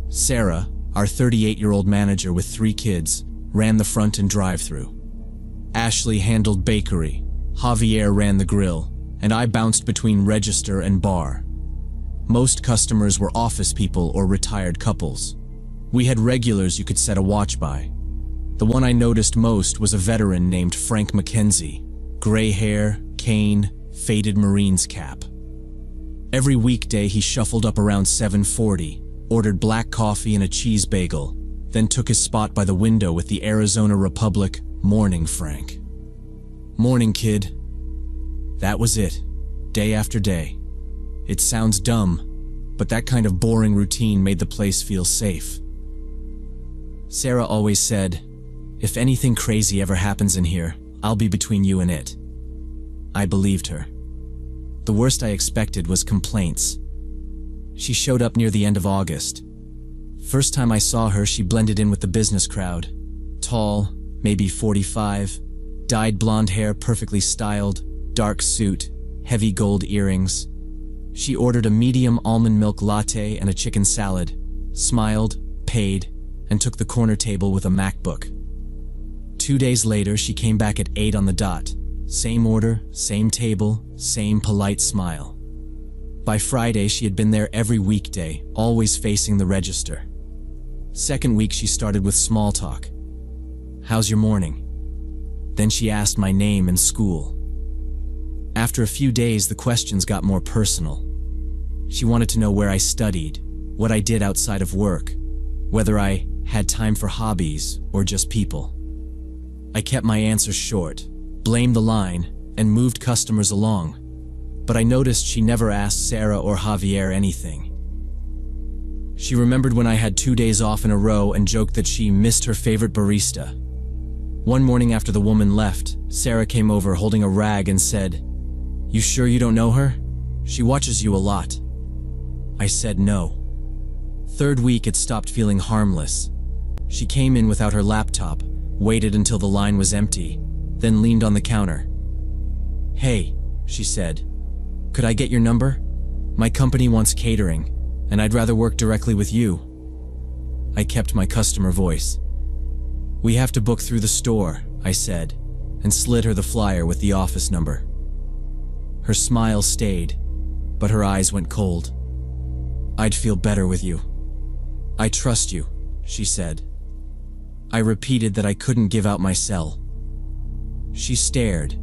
Speaker 1: Sarah, our 38-year-old manager with 3 kids, ran the front and drive-thru. Ashley handled bakery, Javier ran the grill, and I bounced between register and bar. Most customers were office people or retired couples. We had regulars you could set a watch by. The one I noticed most was a veteran named Frank McKenzie, gray hair, cane, faded Marine's cap. Every weekday he shuffled up around 7:40, ordered black coffee and a cheese bagel, then took his spot by the window with the Arizona Republic, "Morning, Frank." "Morning, kid." That was it, day after day. It sounds dumb, but that kind of boring routine made the place feel safe. Sarah always said, "If anything crazy ever happens in here, I'll be between you and it." I believed her. The worst I expected was complaints. She showed up near the end of August. First time I saw her, she blended in with the business crowd. Tall, maybe 45, dyed blonde hair perfectly styled, dark suit, heavy gold earrings. She ordered a medium almond milk latte and a chicken salad, smiled, paid, and took the corner table with a MacBook. 2 days later, she came back at 8 on the dot. Same order, same table, same polite smile. By Friday, she had been there every weekday, always facing the register. Second week, she started with small talk. "How's your morning?" Then she asked my name and school. After a few days, the questions got more personal. She wanted to know where I studied, what I did outside of work, whether I had time for hobbies or just people. I kept my answers short, blamed the line, and moved customers along. But I noticed she never asked Sarah or Javier anything. She remembered when I had 2 days off in a row and joked that she missed her favorite barista. One morning after the woman left, Sarah came over holding a rag and said, "You sure you don't know her? She watches you a lot." I said no. Third week, it stopped feeling harmless. She came in without her laptop, waited until the line was empty, then leaned on the counter. "Hey," she said, "could I get your number? My company wants catering, and I'd rather work directly with you." I kept my customer voice. "We have to book through the store," I said, and slid her the flyer with the office number. Her smile stayed, but her eyes went cold. "I'd feel better with you." "I trust you," she said. I repeated that I couldn't give out my cell. She stared,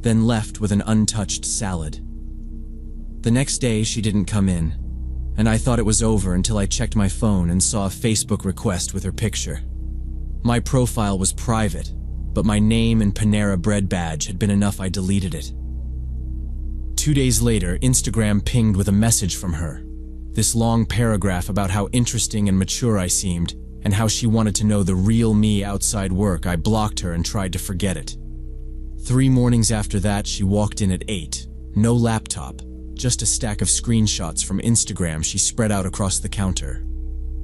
Speaker 1: then left with an untouched salad. The next day, she didn't come in, and I thought it was over until I checked my phone and saw a Facebook request with her picture. My profile was private, but my name and Panera Bread badge had been enough I deleted it. 2 days later, Instagram pinged with a message from her. This long paragraph about how interesting and mature I seemed, and how she wanted to know the real me outside work. I blocked her and tried to forget it. 3 mornings after that, she walked in at 8. No laptop, just a stack of screenshots from Instagram she spread out across the counter.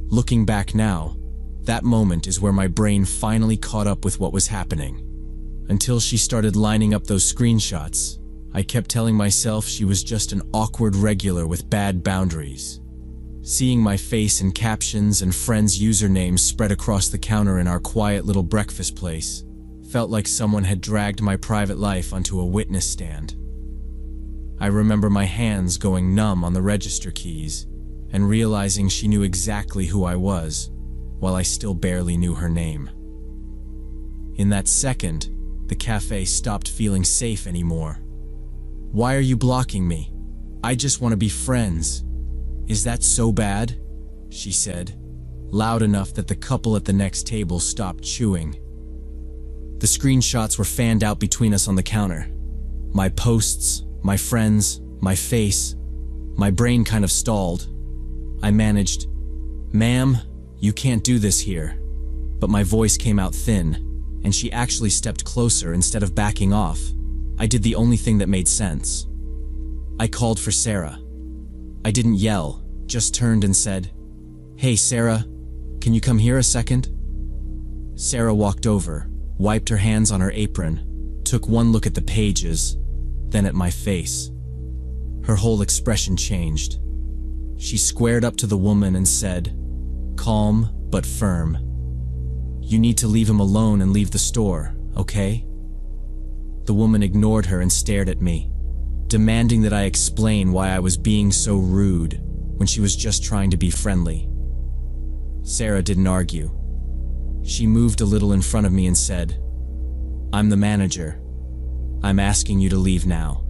Speaker 1: Looking back now, that moment is where my brain finally caught up with what was happening. Until she started lining up those screenshots, I kept telling myself she was just an awkward regular with bad boundaries. Seeing my face in captions and friends' usernames spread across the counter in our quiet little breakfast place felt like someone had dragged my private life onto a witness stand. I remember my hands going numb on the register keys and realizing she knew exactly who I was, while I still barely knew her name. In that second, the cafe stopped feeling safe anymore. "Why are you blocking me? I just want to be friends." "Is that so bad?" she said, loud enough that the couple at the next table stopped chewing. The screenshots were fanned out between us on the counter. My posts, my friends, my face. My brain kind of stalled. I managed, "Ma'am, you can't do this here." But my voice came out thin, and she actually stepped closer instead of backing off. I did the only thing that made sense. I called for Sarah. I didn't yell, just turned and said, "Hey Sarah, can you come here a second?" Sarah walked over, wiped her hands on her apron, took one look at the pages, then at my face. Her whole expression changed. She squared up to the woman and said, calm but firm, "You need to leave him alone and leave the store, okay?" The woman ignored her and stared at me, demanding that I explain why I was being so rude when she was just trying to be friendly. Sarah didn't argue. She moved a little in front of me and said, "I'm the manager. I'm asking you to leave now.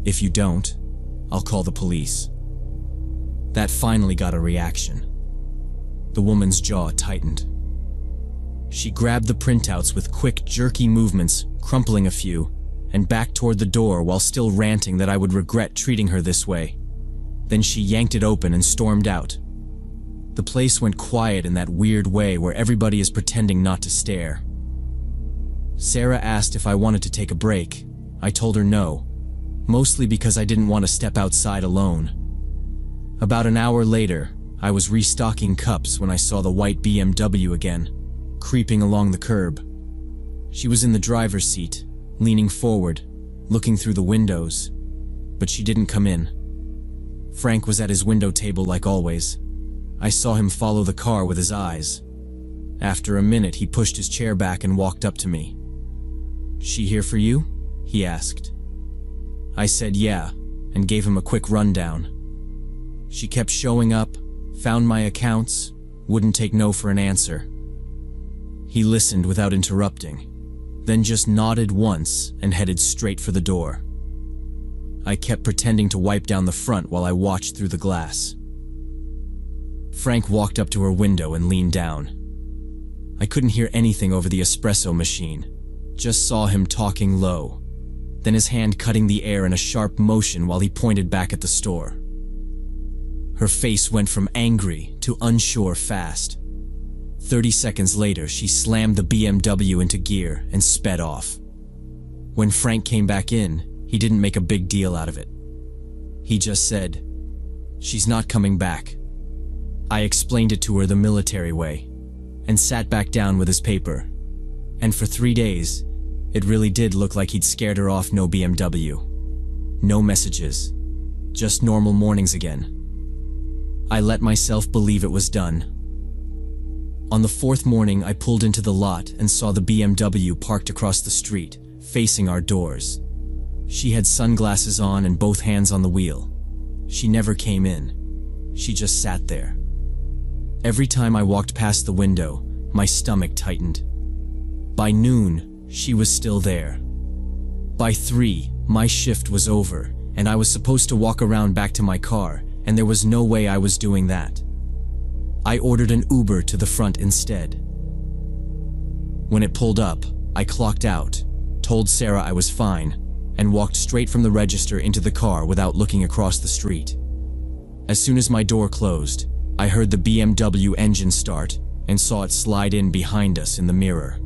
Speaker 1: If you don't, I'll call the police." That finally got a reaction. The woman's jaw tightened. She grabbed the printouts with quick, jerky movements, crumpling a few, and backed toward the door while still ranting that I would regret treating her this way. Then she yanked it open and stormed out. The place went quiet in that weird way where everybody is pretending not to stare. Sarah asked if I wanted to take a break. I told her no, mostly because I didn't want to step outside alone. About an hour later, I was restocking cups when I saw the white BMW again, creeping along the curb. She was in the driver's seat, leaning forward, looking through the windows, but she didn't come in. Frank was at his window table like always. I saw him follow the car with his eyes. After a minute, he pushed his chair back and walked up to me. "She here for you?" he asked. I said yeah, and gave him a quick rundown. She kept showing up, found my accounts, wouldn't take no for an answer. He listened without interrupting, then just nodded once and headed straight for the door. I kept pretending to wipe down the front while I watched through the glass. Frank walked up to her window and leaned down. I couldn't hear anything over the espresso machine, just saw him talking low, then his hand cutting the air in a sharp motion while he pointed back at the store. Her face went from angry to unsure fast. 30 seconds later, she slammed the BMW into gear and sped off. When Frank came back in, he didn't make a big deal out of it. He just said, "She's not coming back." I explained it to her the military way and sat back down with his paper. And for 3 days, it really did look like he'd scared her off. No BMW. No messages. Just normal mornings again. I let myself believe it was done. On the 4th morning, I pulled into the lot and saw the BMW parked across the street, facing our doors. She had sunglasses on and both hands on the wheel. She never came in. She just sat there. Every time I walked past the window, my stomach tightened. By noon, she was still there. By 3, my shift was over, and I was supposed to walk around back to my car, and there was no way I was doing that. I ordered an Uber to the front instead. When it pulled up, I clocked out, told Sarah I was fine, and walked straight from the register into the car without looking across the street. As soon as my door closed, I heard the BMW engine start and saw it slide in behind us in the mirror.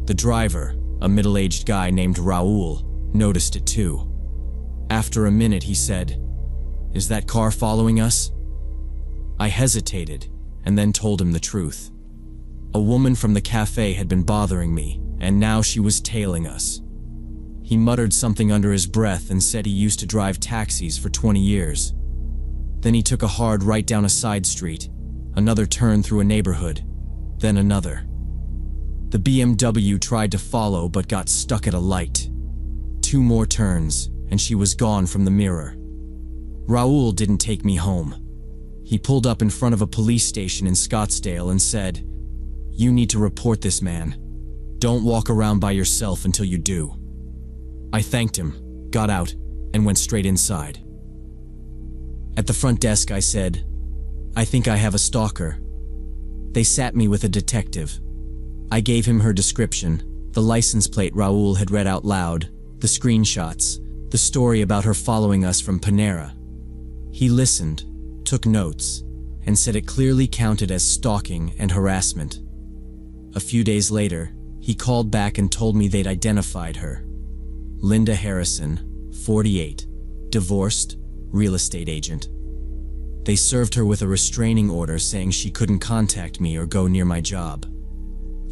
Speaker 1: The driver, a middle-aged guy named Raul, noticed it too. After a minute, he said, "Is that car following us?" I hesitated and then told him the truth. A woman from the cafe had been bothering me, and now she was tailing us. He muttered something under his breath and said he used to drive taxis for 20 years. Then he took a hard right down a side street, another turn through a neighborhood, then another. The BMW tried to follow but got stuck at a light. 2 more turns, and she was gone from the mirror. Raul didn't take me home. He pulled up in front of a police station in Scottsdale and said, "You need to report this man. Don't walk around by yourself until you do." I thanked him, got out, and went straight inside. At the front desk, I said, "I think I have a stalker." They sat me with a detective. I gave him her description, the license plate Raul had read out loud, the screenshots, the story about her following us from Panera. He listened, took notes, and said it clearly counted as stalking and harassment. A few days later, he called back and told me they'd identified her. Linda Harrison, 48, divorced, real estate agent. They served her with a restraining order saying she couldn't contact me or go near my job.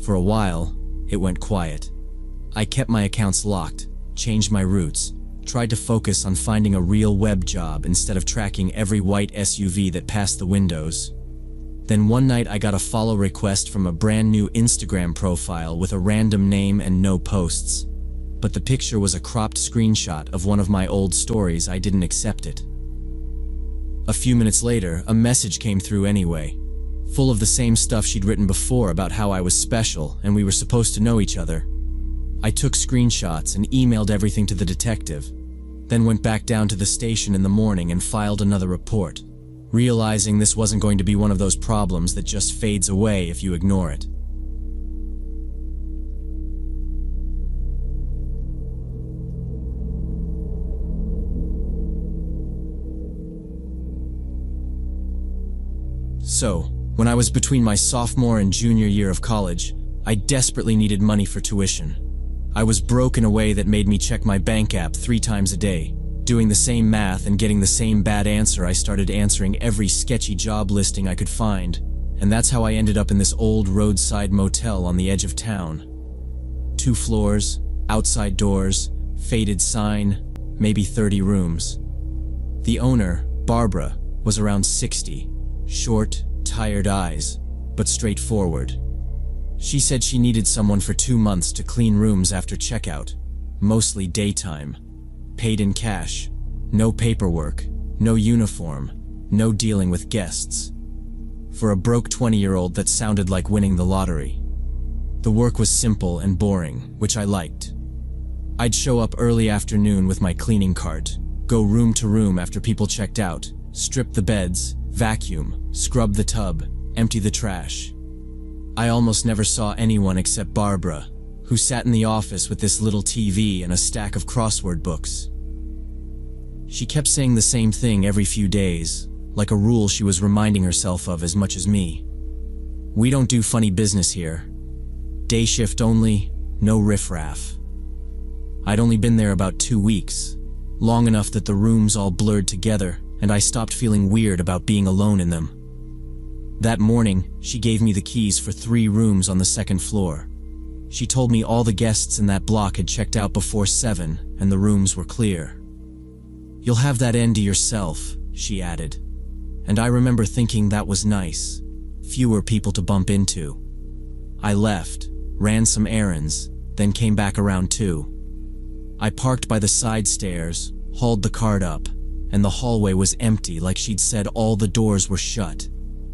Speaker 1: For a while, it went quiet. I kept my accounts locked, changed my routes, tried to focus on finding a real web job instead of tracking every white SUV that passed the windows. Then one night I got a follow request from a brand new Instagram profile with a random name and no posts. But the picture was a cropped screenshot of one of my old stories. I didn't accept it. A few minutes later, a message came through anyway, full of the same stuff she'd written before about how I was special and we were supposed to know each other. I took screenshots and emailed everything to the detective, then went back down to the station in the morning and filed another report, realizing this wasn't going to be one of those problems that just fades away if you ignore it. So, when I was between my sophomore and junior year of college, I desperately needed money for tuition. I was broke in a way that made me check my bank app 3 times a day. Doing the same math and getting the same bad answer, I started answering every sketchy job listing I could find, and that's how I ended up in this old roadside motel on the edge of town. 2 floors, outside doors, faded sign, maybe 30 rooms. The owner, Barbara, was around 60, short, tired eyes, but straightforward. She said she needed someone for 2 months to clean rooms after checkout, mostly daytime. Paid in cash, no paperwork, no uniform, no dealing with guests. For a broke 20-year-old, that sounded like winning the lottery. The work was simple and boring, which I liked. I'd show up early afternoon with my cleaning cart, go room to room after people checked out, strip the beds, vacuum, scrub the tub, empty the trash. I almost never saw anyone except Barbara, who sat in the office with this little TV and a stack of crossword books. She kept saying the same thing every few days, like a rule she was reminding herself of as much as me. We don't do funny business here. Day shift only, no riffraff. I'd only been there about 2 weeks, long enough that the rooms all blurred together and I stopped feeling weird about being alone in them. That morning, she gave me the keys for 3 rooms on the 2nd floor. She told me all the guests in that block had checked out before 7 and the rooms were clear. "You'll have that end to yourself," she added. And I remember thinking that was nice. Fewer people to bump into. I left, ran some errands, then came back around 2. I parked by the side stairs, hauled the cart up, and the hallway was empty like she'd said all the doors were shut.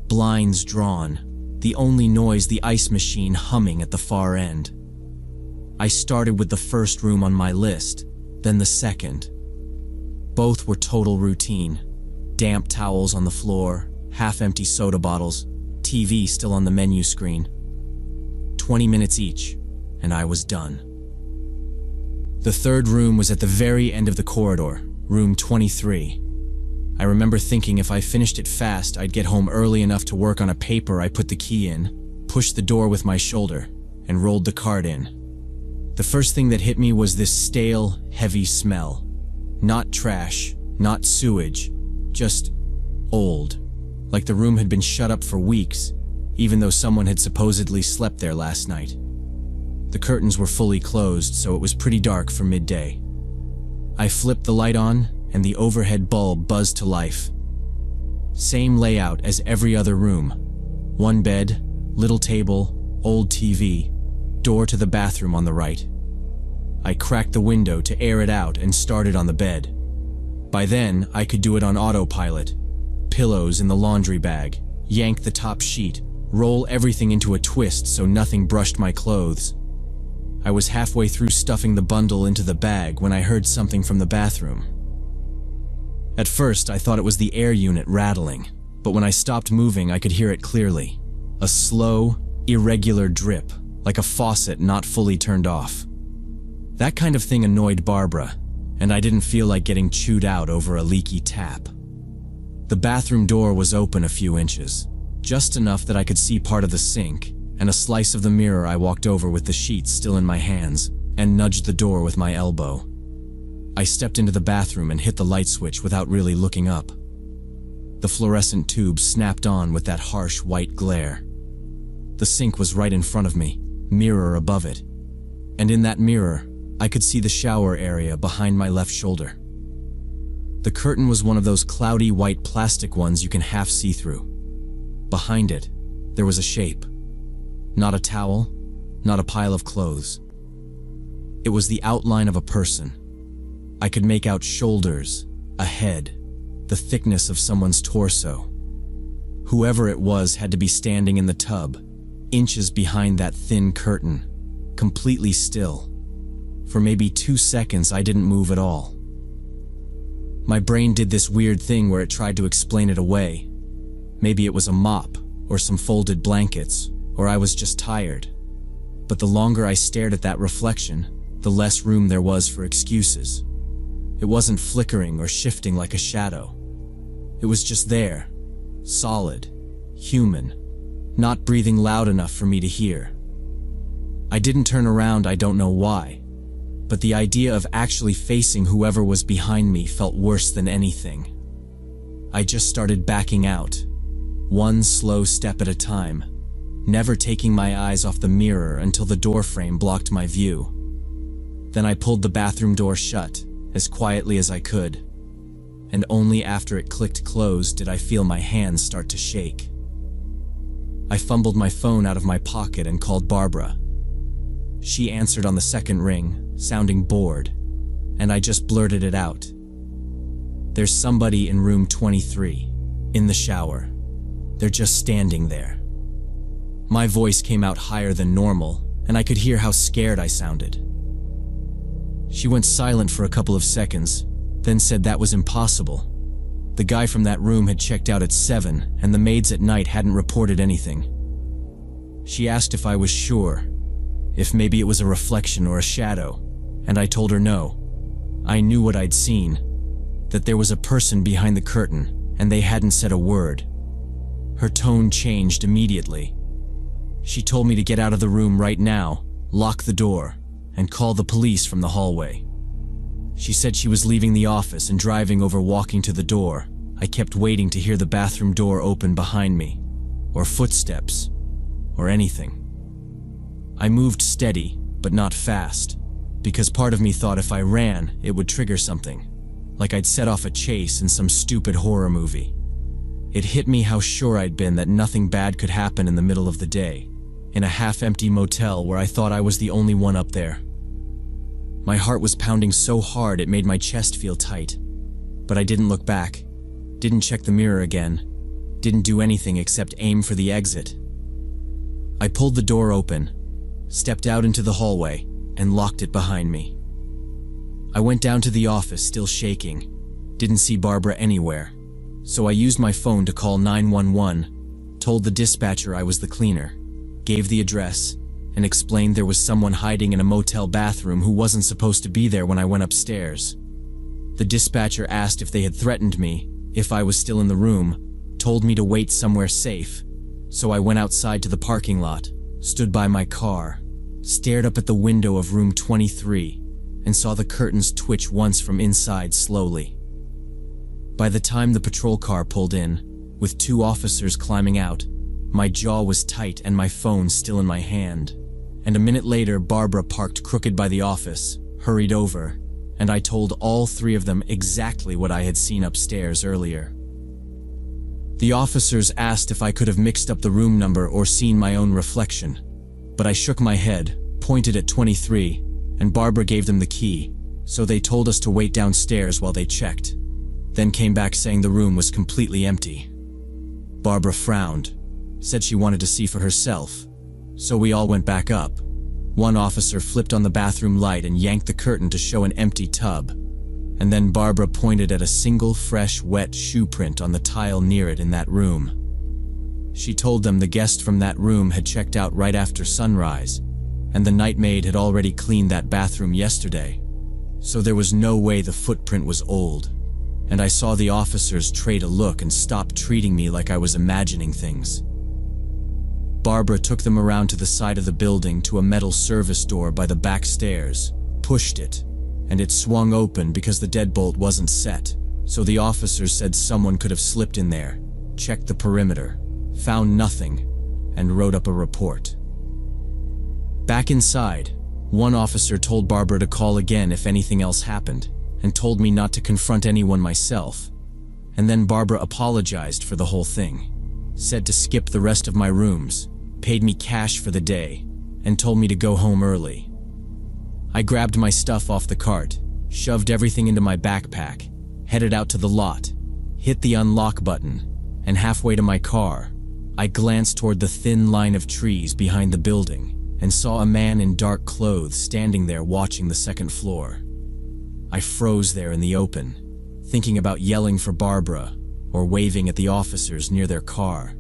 Speaker 1: Blinds drawn, the only noise the ice machine humming at the far end. I started with the first room on my list, then the second. Both were total routine. Damp towels on the floor, half-empty soda bottles, TV still on the menu screen. 20 minutes each, and I was done. The third room was at the very end of the corridor, room 23. I remember thinking if I finished it fast, I'd get home early enough to work on a paper I put the key in, pushed the door with my shoulder, and rolled the cart in. The first thing that hit me was this stale, heavy smell. Not trash, not sewage, just old. Like the room had been shut up for weeks, even though someone had supposedly slept there last night. The curtains were fully closed, so it was pretty dark for midday. I flipped the light on, and the overhead bulb buzzed to life. Same layout as every other room. 1 bed, little table, old TV, door to the bathroom on the right. I cracked the window to air it out and started on the bed. By then, I could do it on autopilot. Pillows in the laundry bag, yank the top sheet, roll everything into a twist so nothing brushed my clothes. I was halfway through stuffing the bundle into the bag when I heard something from the bathroom. At first, I thought it was the air unit rattling, but when I stopped moving, I could hear it clearly. A slow, irregular drip, like a faucet not fully turned off. That kind of thing annoyed Barbara, and I didn't feel like getting chewed out over a leaky tap. The bathroom door was open a few inches, just enough that I could see part of the sink, and a slice of the mirror. I walked over with the sheets still in my hands, and nudged the door with my elbow. I stepped into the bathroom and hit the light switch without really looking up. The fluorescent tube snapped on with that harsh white glare. The sink was right in front of me, mirror above it. And in that mirror, I could see the shower area behind my left shoulder. The curtain was one of those cloudy white plastic ones you can half see through. Behind it, there was a shape. Not a towel, not a pile of clothes. It was the outline of a person. I could make out shoulders, a head, the thickness of someone's torso. Whoever it was had to be standing in the tub, inches behind that thin curtain, completely still. For maybe 2 seconds, I didn't move at all. My brain did this weird thing where it tried to explain it away. Maybe it was a mop, or some folded blankets, or I was just tired. But the longer I stared at that reflection, the less room there was for excuses. It wasn't flickering or shifting like a shadow. It was just there, solid, human, not breathing loud enough for me to hear. I didn't turn around, I don't know why, but the idea of actually facing whoever was behind me felt worse than anything. I just started backing out, one slow step at a time, never taking my eyes off the mirror until the door frame blocked my view. Then I pulled the bathroom door shut, as quietly as I could, and only after it clicked closed did I feel my hands start to shake. I fumbled my phone out of my pocket and called Barbara. She answered on the second ring, sounding bored, and I just blurted it out. "There's somebody in room 23, in the shower. They're just standing there." My voice came out higher than normal, and I could hear how scared I sounded. She went silent for a couple of seconds, then said that was impossible. The guy from that room had checked out at 7, and the maids at night hadn't reported anything. She asked if I was sure, if maybe it was a reflection or a shadow, and I told her no. I knew what I'd seen, that there was a person behind the curtain, and they hadn't said a word. Her tone changed immediately. She told me to get out of the room right now, lock the door, and call the police from the hallway. She said she was leaving the office and driving over, walking to the door. I kept waiting to hear the bathroom door open behind me, or footsteps, or anything. I moved steady, but not fast, because part of me thought if I ran, it would trigger something, like I'd set off a chase in some stupid horror movie. It hit me how sure I'd been that nothing bad could happen in the middle of the day, in a half-empty motel where I thought I was the only one up there. My heart was pounding so hard it made my chest feel tight, but I didn't look back, didn't check the mirror again, didn't do anything except aim for the exit. I pulled the door open, stepped out into the hallway, and locked it behind me. I went down to the office still shaking, didn't see Barbara anywhere, so I used my phone to call 911, told the dispatcher I was the cleaner, gave the address, and explained there was someone hiding in a motel bathroom who wasn't supposed to be there when I went upstairs. The dispatcher asked if they had threatened me, if I was still in the room, told me to wait somewhere safe, so I went outside to the parking lot, stood by my car, stared up at the window of room 23, and saw the curtains twitch once from inside slowly. By the time the patrol car pulled in, with 2 officers climbing out, my jaw was tight and my phone still in my hand. And a minute later, Barbara parked crooked by the office, hurried over, and I told all 3 of them exactly what I had seen upstairs earlier. The officers asked if I could have mixed up the room number or seen my own reflection, but I shook my head, pointed at 23, and Barbara gave them the key, so they told us to wait downstairs while they checked, then came back saying the room was completely empty. Barbara frowned, said she wanted to see for herself, so we all went back up. One officer flipped on the bathroom light and yanked the curtain to show an empty tub, and then Barbara pointed at a single fresh, wet shoe print on the tile near it in that room. She told them the guest from that room had checked out right after sunrise, and the night maid had already cleaned that bathroom yesterday, so there was no way the footprint was old, and I saw the officers trade a look and stop treating me like I was imagining things. Barbara took them around to the side of the building to a metal service door by the back stairs, pushed it, and it swung open because the deadbolt wasn't set, so the officers said someone could have slipped in there, checked the perimeter, found nothing, and wrote up a report. Back inside, one officer told Barbara to call again if anything else happened, and told me not to confront anyone myself, and then Barbara apologized for the whole thing, said to skip the rest of my rooms, paid me cash for the day, and told me to go home early. I grabbed my stuff off the cart, shoved everything into my backpack, headed out to the lot, hit the unlock button, and halfway to my car, I glanced toward the thin line of trees behind the building and saw a man in dark clothes standing there watching the second floor. I froze there in the open, thinking about yelling for Barbara or waving at the officers near their car,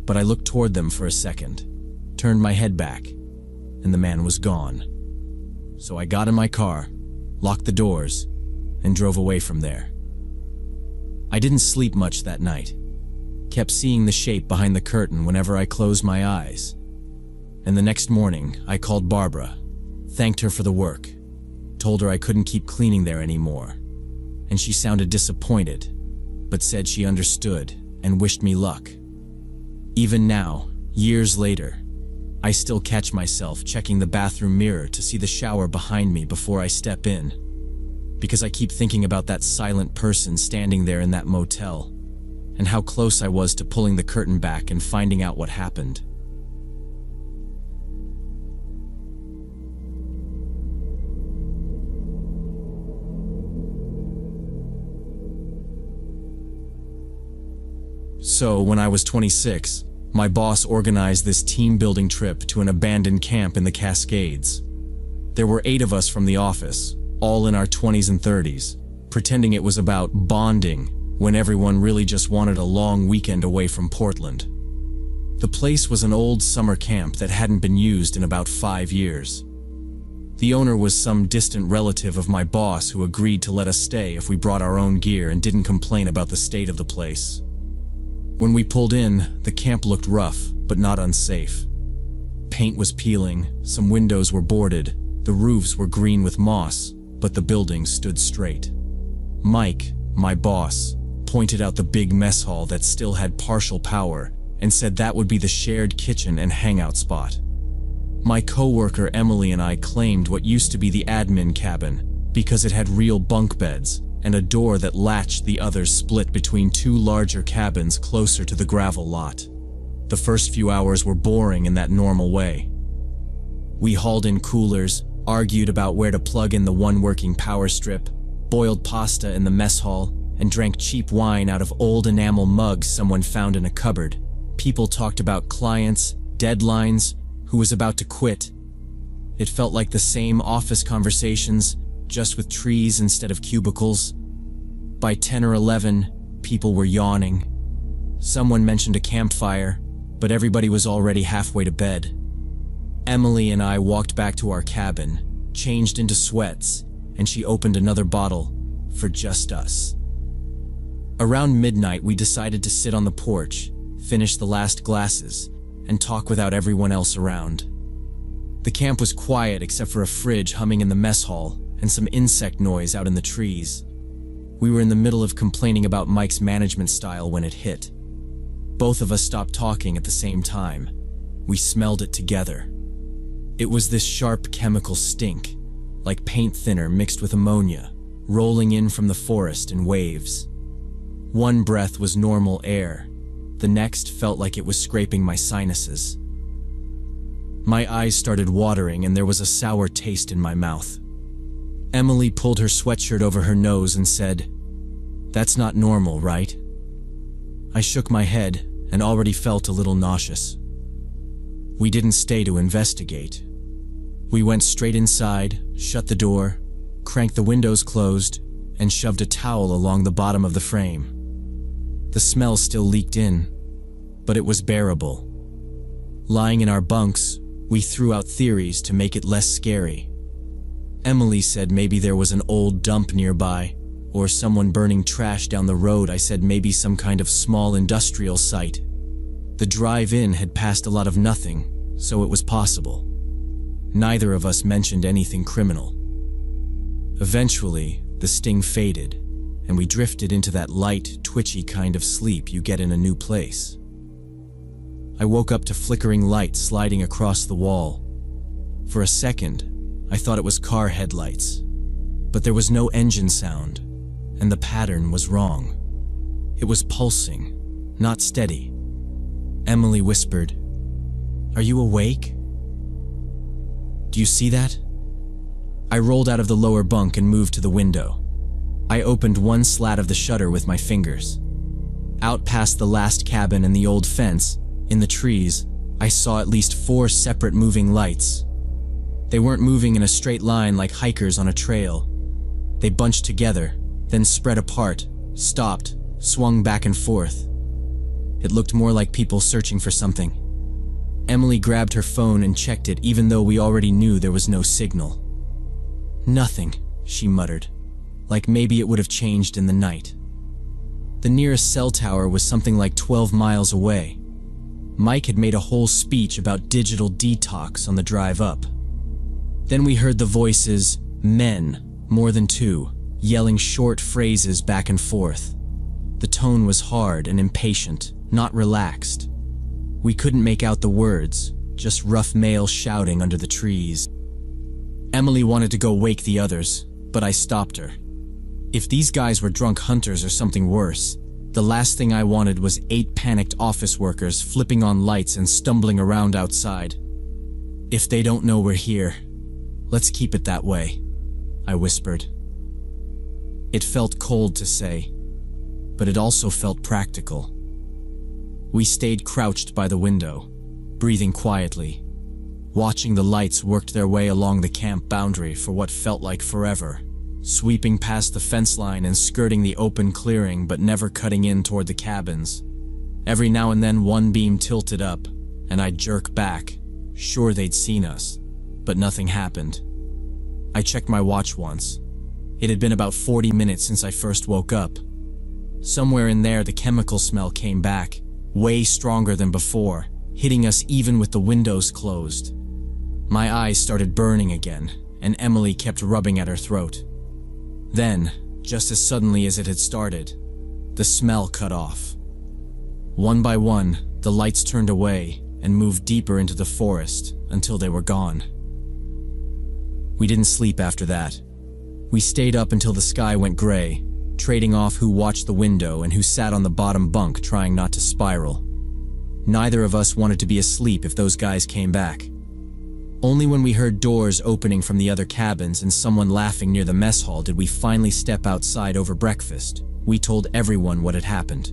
Speaker 1: but I looked toward them for a second, turned my head back, and the man was gone. So I got in my car, locked the doors, and drove away from there. I didn't sleep much that night, kept seeing the shape behind the curtain whenever I closed my eyes, and the next morning I called Barbara, thanked her for the work, told her I couldn't keep cleaning there anymore, and she sounded disappointed, but said she understood and wished me luck. Even now, years later, I still catch myself checking the bathroom mirror to see the shower behind me before I step in, because I keep thinking about that silent person standing there in that motel, and how close I was to pulling the curtain back and finding out what happened. So, when I was 26, my boss organized this team-building trip to an abandoned camp in the Cascades. There were 8 of us from the office, all in our 20s and 30s, pretending it was about bonding when everyone really just wanted a long weekend away from Portland. The place was an old summer camp that hadn't been used in about 5 years. The owner was some distant relative of my boss who agreed to let us stay if we brought our own gear and didn't complain about the state of the place. When we pulled in, the camp looked rough, but not unsafe. paint was peeling, some windows were boarded, the roofs were green with moss, but the building stood straight. Mike, my boss, pointed out the big mess hall that still had partial power and said that would be the shared kitchen and hangout spot. My coworker Emily and I claimed what used to be the admin cabin because it had real bunk beds and a door that latched the others split between two larger cabins closer to the gravel lot. The first few hours were boring in that normal way. We hauled in coolers, argued about where to plug in the one working power strip, boiled pasta in the mess hall, and drank cheap wine out of old enamel mugs someone found in a cupboard. People talked about clients, deadlines, who was about to quit. It felt like the same office conversations, just with trees instead of cubicles. By 10 or 11, people were yawning. Someone mentioned a campfire, but everybody was already halfway to bed. Emily and I walked back to our cabin, changed into sweats, and she opened another bottle for just us. Around midnight, we decided to sit on the porch, finish the last glasses, and talk without everyone else around. The camp was quiet except for a fridge humming in the mess hall and some insect noise out in the trees. We were in the middle of complaining about Mike's management style when it hit. Both of us stopped talking at the same time. We smelled it together. It was this sharp chemical stink, like paint thinner mixed with ammonia, rolling in from the forest in waves. One breath was normal air. The next felt like it was scraping my sinuses. My eyes started watering and there was a sour taste in my mouth. Emily pulled her sweatshirt over her nose and said, "That's not normal, right?" I shook my head and already felt a little nauseous. We didn't stay to investigate. We went straight inside, shut the door, cranked the windows closed, and shoved a towel along the bottom of the frame. The smell still leaked in, but it was bearable. Lying in our bunks, we threw out theories to make it less scary. Emily said maybe there was an old dump nearby, or someone burning trash down the road. I said maybe some kind of small industrial site. The drive-in had passed a lot of nothing, so it was possible. Neither of us mentioned anything criminal. Eventually, the sting faded, and we drifted into that light, twitchy kind of sleep you get in a new place. I woke up to flickering light sliding across the wall. For a second, I thought it was car headlights, but there was no engine sound, and the pattern was wrong. It was pulsing, not steady. Emily whispered, "Are you awake? Do you see that?" I rolled out of the lower bunk and moved to the window. I opened one slat of the shutter with my fingers. Out past the last cabin and the old fence, in the trees, I saw at least 4 separate moving lights. They weren't moving in a straight line like hikers on a trail. They bunched together, then spread apart, stopped, swung back and forth. It looked more like people searching for something. Emily grabbed her phone and checked it even though we already knew there was no signal. "Nothing," she muttered, like maybe it would have changed in the night. The nearest cell tower was something like 12 miles away. Mike had made a whole speech about digital detox on the drive up. Then we heard the voices, men, more than 2, yelling short phrases back and forth. The tone was hard and impatient, not relaxed. We couldn't make out the words, just rough male shouting under the trees. Emily wanted to go wake the others, but I stopped her. If these guys were drunk hunters or something worse, the last thing I wanted was 8 panicked office workers flipping on lights and stumbling around outside. "If they don't know we're here, let's keep it that way," I whispered. It felt cold to say, but it also felt practical. We stayed crouched by the window, breathing quietly, watching the lights work their way along the camp boundary for what felt like forever, sweeping past the fence line and skirting the open clearing but never cutting in toward the cabins. Every now and then one beam tilted up, and I'd jerk back, sure they'd seen us, but nothing happened. I checked my watch once. It had been about 40 minutes since I first woke up. Somewhere in there the chemical smell came back, way stronger than before, hitting us even with the windows closed. My eyes started burning again, and Emily kept rubbing at her throat. Then, just as suddenly as it had started, the smell cut off. One by one, the lights turned away and moved deeper into the forest until they were gone. We didn't sleep after that. We stayed up until the sky went gray, trading off who watched the window and who sat on the bottom bunk trying not to spiral. Neither of us wanted to be asleep if those guys came back. Only when we heard doors opening from the other cabins and someone laughing near the mess hall did we finally step outside over breakfast. We told everyone what had happened.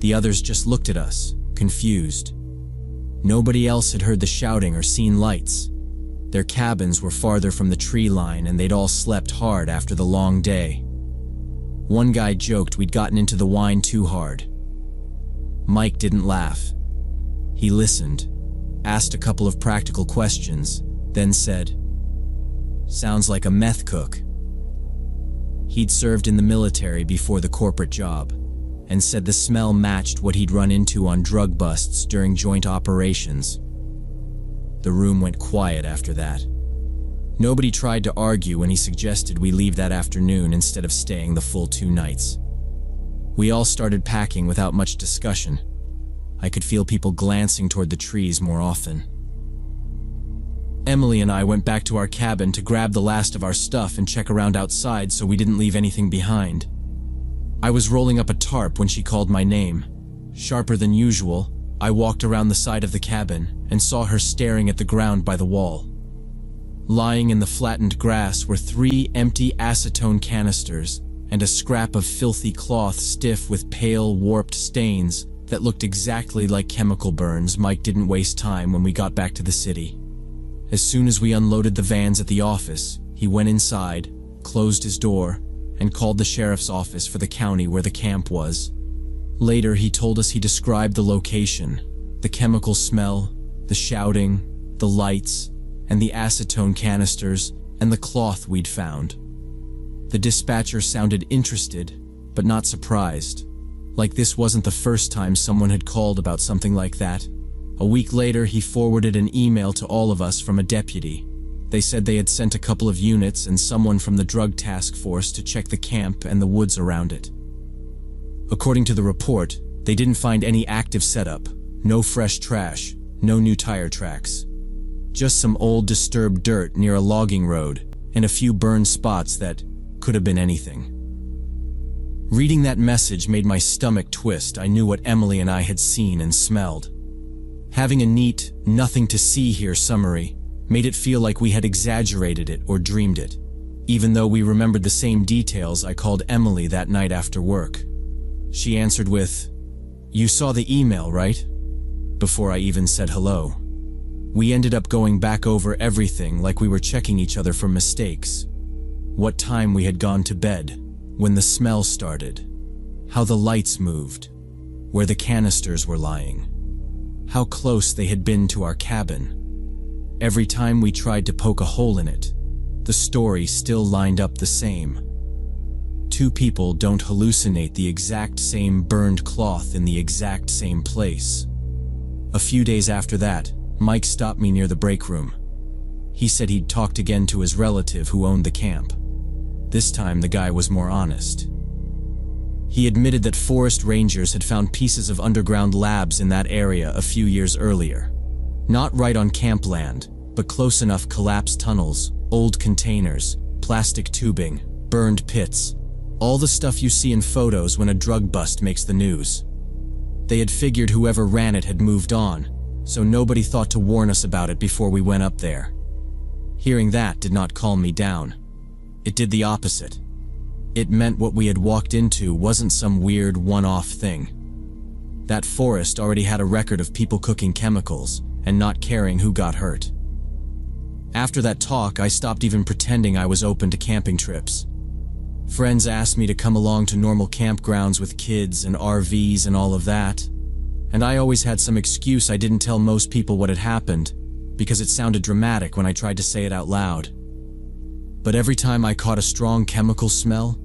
Speaker 1: The others just looked at us, confused. Nobody else had heard the shouting or seen lights. Their cabins were farther from the tree line and they'd all slept hard after the long day. One guy joked we'd gotten into the wine too hard. Mike didn't laugh. He listened, asked a couple of practical questions, then said, "Sounds like a meth cook." He'd served in the military before the corporate job, and said the smell matched what he'd run into on drug busts during joint operations. The room went quiet after that. Nobody tried to argue when he suggested we leave that afternoon instead of staying the full 2 nights. We all started packing without much discussion. I could feel people glancing toward the trees more often. Emily and I went back to our cabin to grab the last of our stuff and check around outside so we didn't leave anything behind. I was rolling up a tarp when she called my name. Sharper than usual, I walked around the side of the cabin and saw her staring at the ground by the wall. Lying in the flattened grass were 3 empty acetone canisters and a scrap of filthy cloth stiff with pale, warped stains that looked exactly like chemical burns. Mike didn't waste time when we got back to the city. As soon as we unloaded the vans at the office, he went inside, closed his door, and called the sheriff's office for the county where the camp was. Later, he told us he described the location, the chemical smell, the shouting, the lights, and the acetone canisters, and the cloth we'd found. The dispatcher sounded interested, but not surprised. Like this wasn't the first time someone had called about something like that. A week later, he forwarded an email to all of us from a deputy. They said they had sent a couple of units and someone from the drug task force to check the camp and the woods around it. According to the report, they didn't find any active setup, no fresh trash, no new tire tracks. Just some old disturbed dirt near a logging road and a few burned spots that could have been anything. Reading that message made my stomach twist. I knew what Emily and I had seen and smelled. Having a neat, nothing to see here summary made it feel like we had exaggerated it or dreamed it. Even though we remembered the same details, I called Emily that night after work. She answered with, "You saw the email, right?" Before I even said hello. We ended up going back over everything like we were checking each other for mistakes. What time we had gone to bed, when the smell started, how the lights moved, where the canisters were lying, how close they had been to our cabin. Every time we tried to poke a hole in it, the story still lined up the same. 2 people don't hallucinate the exact same burned cloth in the exact same place. A few days after that, Mike stopped me near the break room. He said he'd talked again to his relative who owned the camp. This time the guy was more honest. He admitted that forest rangers had found pieces of underground labs in that area a few years earlier. Not right on camp land, but close enough. Collapsed tunnels, old containers, plastic tubing, burned pits. All the stuff you see in photos when a drug bust makes the news. They had figured whoever ran it had moved on, so nobody thought to warn us about it before we went up there. Hearing that did not calm me down. It did the opposite. It meant what we had walked into wasn't some weird one-off thing. That forest already had a record of people cooking chemicals and not caring who got hurt. After that talk, I stopped even pretending I was open to camping trips. Friends asked me to come along to normal campgrounds with kids and RVs and all of that, and I always had some excuse. I didn't tell most people what had happened because it sounded dramatic when I tried to say it out loud. But every time I caught a strong chemical smell,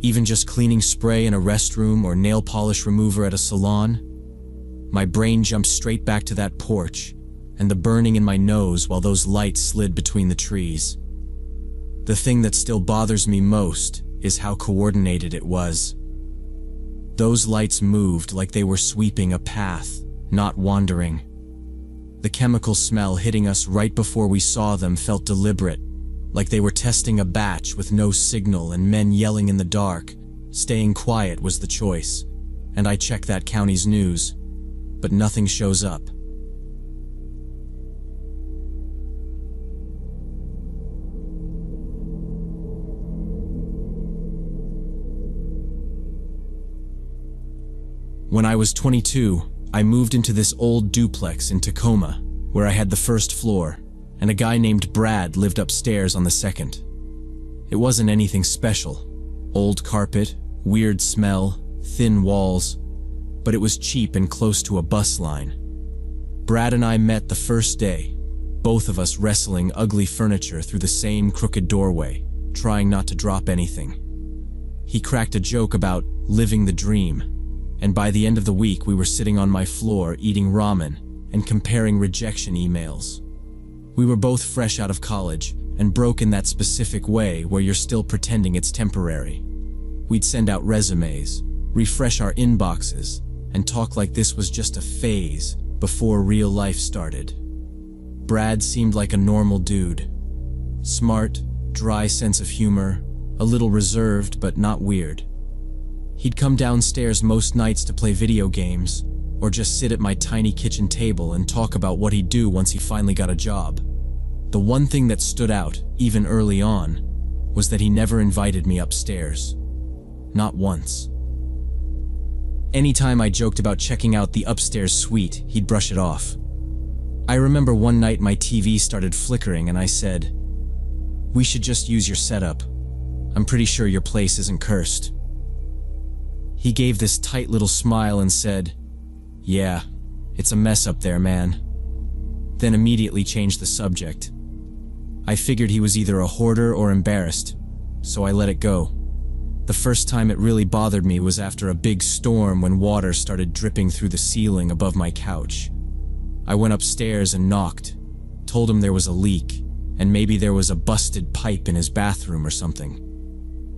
Speaker 1: even just cleaning spray in a restroom or nail polish remover at a salon, My brain jumped straight back to that porch, and the burning in my nose while those lights slid between the trees. The thing that still bothers me most is how coordinated it was. Those lights moved like they were sweeping a path, not wandering. The chemical smell hitting us right before we saw them felt deliberate, like they were testing a batch with no signal and men yelling in the dark. Staying quiet was the choice, and I check that county's news, but nothing shows up. When I was 22, I moved into this old duplex in Tacoma, where I had the first floor, and a guy named Brad lived upstairs on the second. It wasn't anything special. Old carpet, weird smell, thin walls, but it was cheap and close to a bus line. Brad and I met the first day, both of us wrestling ugly furniture through the same crooked doorway, trying not to drop anything. He cracked a joke about living the dream, and by the end of the week we were sitting on my floor eating ramen and comparing rejection emails. We were both fresh out of college and broke in that specific way where you're still pretending it's temporary. We'd send out resumes, refresh our inboxes, and talk like this was just a phase before real life started. Brad seemed like a normal dude. Smart, dry sense of humor, a little reserved but not weird. He'd come downstairs most nights to play video games, or just sit at my tiny kitchen table and talk about what he'd do once he finally got a job. The one thing that stood out, even early on, was that he never invited me upstairs. Not once. Anytime I joked about checking out the upstairs suite, he'd brush it off. I remember one night my TV started flickering and I said, "We should just use your setup. I'm pretty sure your place isn't cursed." He gave this tight little smile and said, "Yeah, it's a mess up there, man." Then immediately changed the subject. I figured he was either a hoarder or embarrassed, so I let it go. The first time it really bothered me was after a big storm when water started dripping through the ceiling above my couch. I went upstairs and knocked, told him there was a leak, and maybe there was a busted pipe in his bathroom or something.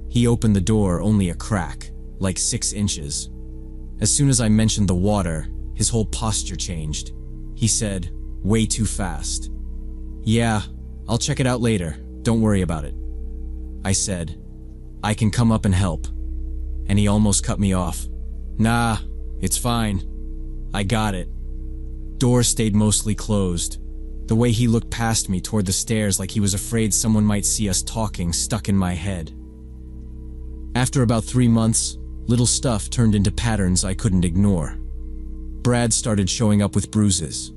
Speaker 1: He opened the door only a crack, like 6 inches. As soon as I mentioned the water, his whole posture changed. He said, way too fast, "Yeah, I'll check it out later, don't worry about it." I said, "I can come up and help." And he almost cut me off. "Nah, it's fine. I got it." Door stayed mostly closed. The way he looked past me toward the stairs like he was afraid someone might see us talking stuck in my head. After about 3 months, little stuff turned into patterns I couldn't ignore. Brad started showing up with bruises.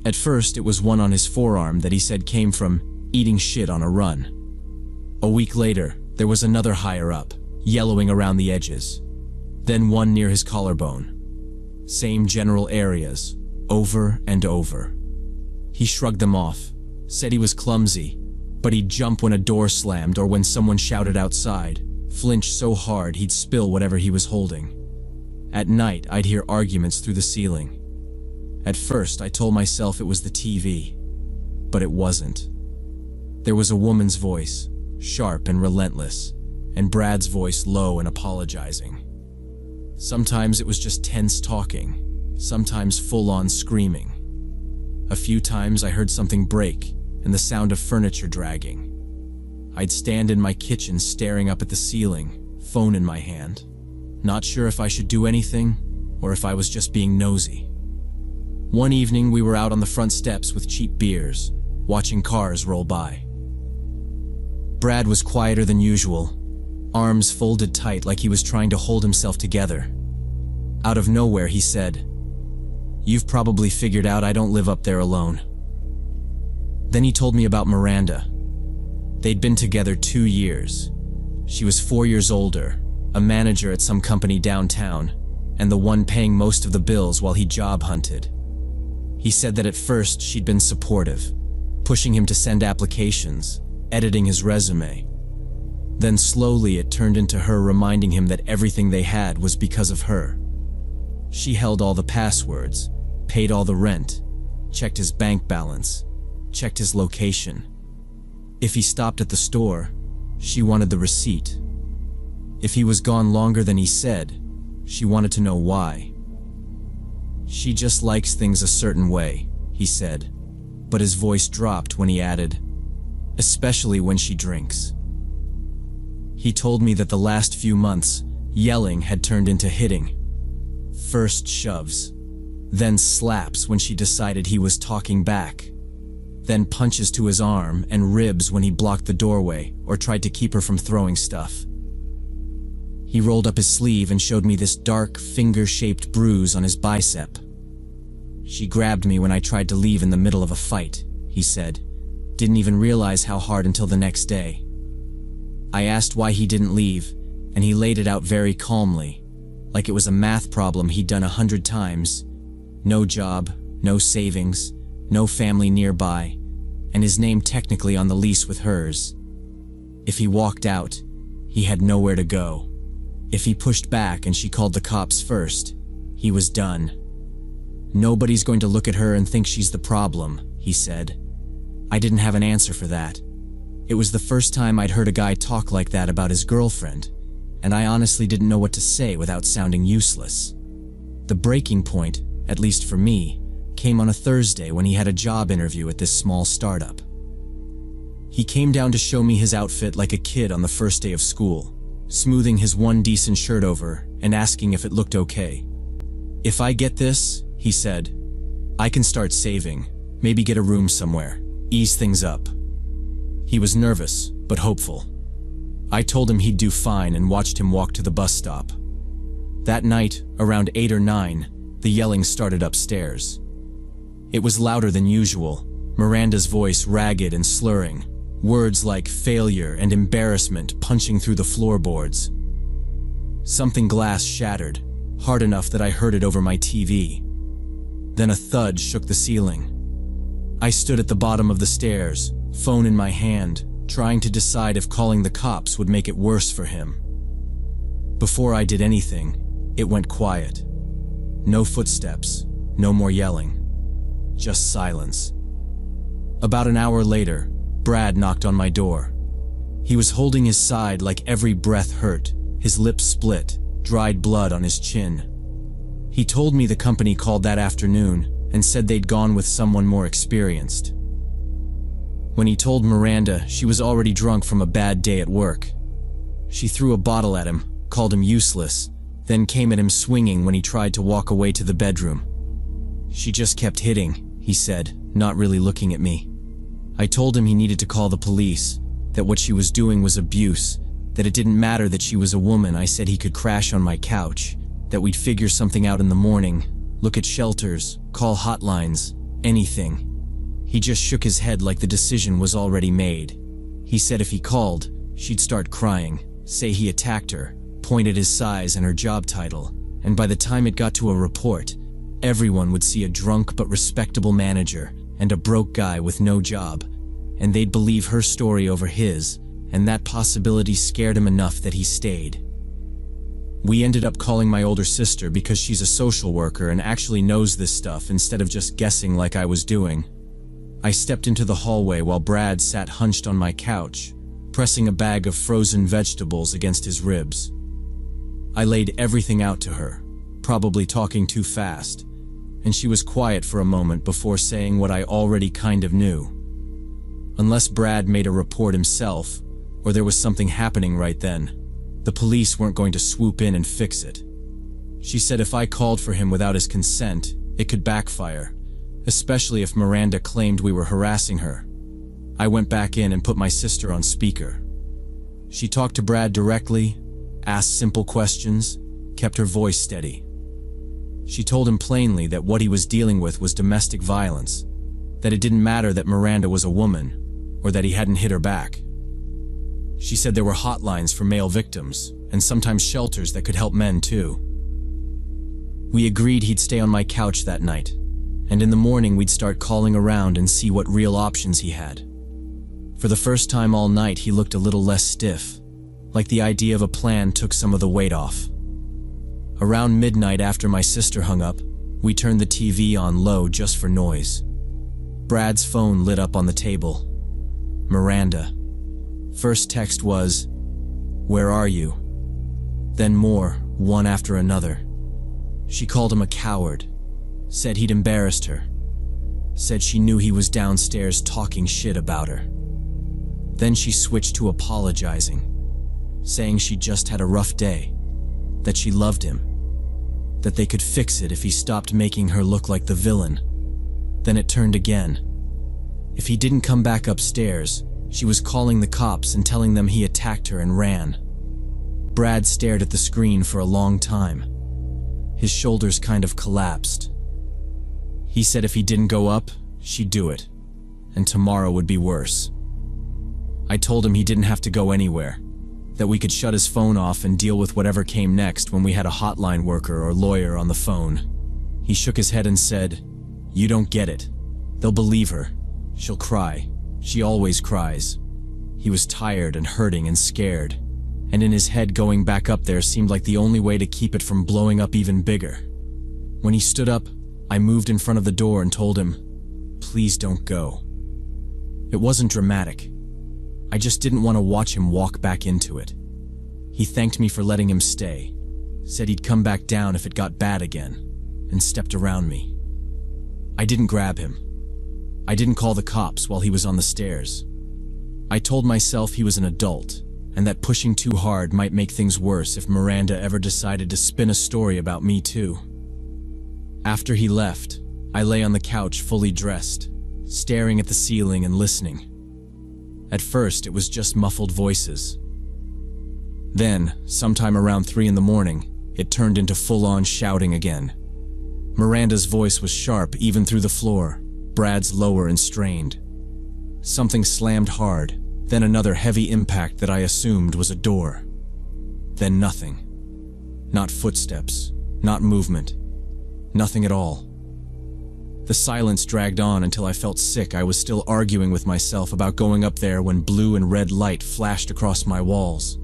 Speaker 1: At first, it was one on his forearm that he said came from eating shit on a run. A week later, there was another higher up, yellowing around the edges. Then one near his collarbone. Same general areas, over and over. He shrugged them off, said he was clumsy, but he'd jump when a door slammed or when someone shouted outside, flinch so hard he'd spill whatever he was holding. At night, I'd hear arguments through the ceiling. At first, I told myself it was the TV, but it wasn't. There was a woman's voice, sharp and relentless, and Brad's voice low and apologizing. Sometimes it was just tense talking, sometimes full-on screaming. A few times I heard something break and the sound of furniture dragging. I'd stand in my kitchen staring up at the ceiling, phone in my hand, not sure if I should do anything or if I was just being nosy. One evening we were out on the front steps with cheap beers, watching cars roll by. Brad was quieter than usual, arms folded tight like he was trying to hold himself together. Out of nowhere he said, "You've probably figured out I don't live up there alone." Then he told me about Miranda. They'd been together 2 years. She was 4 years older, a manager at some company downtown, and the one paying most of the bills while he job hunted. He said that at first she'd been supportive, pushing him to send applications, editing his resume. Then slowly it turned into her reminding him that everything they had was because of her. She held all the passwords, paid all the rent, checked his bank balance, checked his location. If he stopped at the store, she wanted the receipt. If he was gone longer than he said, she wanted to know why. She just likes things a certain way, he said, but his voice dropped when he added, especially when she drinks. He told me that the last few months, yelling had turned into hitting. First shoves, then slaps when she decided he was talking back, then punches to his arm and ribs when he blocked the doorway or tried to keep her from throwing stuff. He rolled up his sleeve and showed me this dark, finger-shaped bruise on his bicep. She grabbed me when I tried to leave in the middle of a fight, he said. Didn't even realize how hard until the next day. I asked why he didn't leave, and he laid it out very calmly, like it was a math problem he'd done 100 times. No job, no savings, no family nearby, and his name technically on the lease with hers. If he walked out, he had nowhere to go. If he pushed back and she called the cops first, he was done. Nobody's going to look at her and think she's the problem, he said. I didn't have an answer for that. It was the first time I'd heard a guy talk like that about his girlfriend, and I honestly didn't know what to say without sounding useless. The breaking point, at least for me, came on a Thursday when he had a job interview at this small startup. He came down to show me his outfit like a kid on the first day of school, smoothing his one decent shirt over and asking if it looked okay. If I get this, he said, I can start saving, maybe get a room somewhere, ease things up. He was nervous, but hopeful. I told him he'd do fine and watched him walk to the bus stop. That night, around 8 or 9, the yelling started upstairs. It was louder than usual, Miranda's voice ragged and slurring, words like failure and embarrassment punching through the floorboards. Something glass shattered, hard enough that I heard it over my TV. Then a thud shook the ceiling. I stood at the bottom of the stairs, phone in my hand, trying to decide if calling the cops would make it worse for him. Before I did anything, it went quiet. No footsteps, no more yelling. Just silence. About an hour later, Brad knocked on my door. He was holding his side like every breath hurt, his lips split, dried blood on his chin. He told me the company called that afternoon and said they'd gone with someone more experienced. When he told Miranda, she was already drunk from a bad day at work. She threw a bottle at him, called him useless, then came at him swinging when he tried to walk away to the bedroom. She just kept hitting, he said, not really looking at me. I told him he needed to call the police, that what she was doing was abuse, that it didn't matter that she was a woman. I said he could crash on my couch, that we'd figure something out in the morning, look at shelters, call hotlines, anything. He just shook his head like the decision was already made. He said if he called, she'd start crying, say he attacked her, point at his size and her job title, and by the time it got to a report, everyone would see a drunk but respectable manager and a broke guy with no job, and they'd believe her story over his, and that possibility scared him enough that he stayed. We ended up calling my older sister because she's a social worker and actually knows this stuff instead of just guessing like I was doing. I stepped into the hallway while Brad sat hunched on my couch, pressing a bag of frozen vegetables against his ribs. I laid everything out to her, probably talking too fast, and she was quiet for a moment before saying what I already kind of knew. Unless Brad made a report himself, or there was something happening right then, the police weren't going to swoop in and fix it. She said if I called for him without his consent, it could backfire, especially if Miranda claimed we were harassing her. I went back in and put my sister on speaker. She talked to Brad directly, asked simple questions, kept her voice steady. She told him plainly that what he was dealing with was domestic violence, that it didn't matter that Miranda was a woman, or that he hadn't hit her back. She said there were hotlines for male victims, and sometimes shelters that could help men too. We agreed he'd stay on my couch that night, and in the morning we'd start calling around and see what real options he had. For the first time all night he looked a little less stiff, like the idea of a plan took some of the weight off. Around midnight, after my sister hung up, we turned the TV on low just for noise. Brad's phone lit up on the table. Miranda. First text was, "Where are you?" Then more, one after another. She called him a coward, said he'd embarrassed her, said she knew he was downstairs talking shit about her. Then she switched to apologizing, saying she just had a rough day, that she loved him, that they could fix it if he stopped making her look like the villain. Then it turned again. If he didn't come back upstairs, she was calling the cops and telling them he attacked her and ran. Brad stared at the screen for a long time. His shoulders kind of collapsed. He said if he didn't go up, she'd do it, and tomorrow would be worse. I told him he didn't have to go anywhere, that we could shut his phone off and deal with whatever came next when we had a hotline worker or lawyer on the phone. He shook his head and said, "You don't get it. They'll believe her. She'll cry. She always cries." He was tired and hurting and scared, and in his head going back up there seemed like the only way to keep it from blowing up even bigger. When he stood up, I moved in front of the door and told him, "Please don't go." It wasn't dramatic. I just didn't want to watch him walk back into it. He thanked me for letting him stay, said he'd come back down if it got bad again, and stepped around me. I didn't grab him. I didn't call the cops while he was on the stairs. I told myself he was an adult, and that pushing too hard might make things worse if Miranda ever decided to spin a story about me too. After he left, I lay on the couch fully dressed, staring at the ceiling and listening. At first, it was just muffled voices. Then, sometime around 3 in the morning, it turned into full-on shouting again. Miranda's voice was sharp even through the floor, Brad's lower and strained. Something slammed hard, then another heavy impact that I assumed was a door. Then nothing. Not footsteps, not movement, nothing at all. The silence dragged on until I felt sick. I was still arguing with myself about going up there when blue and red light flashed across my walls.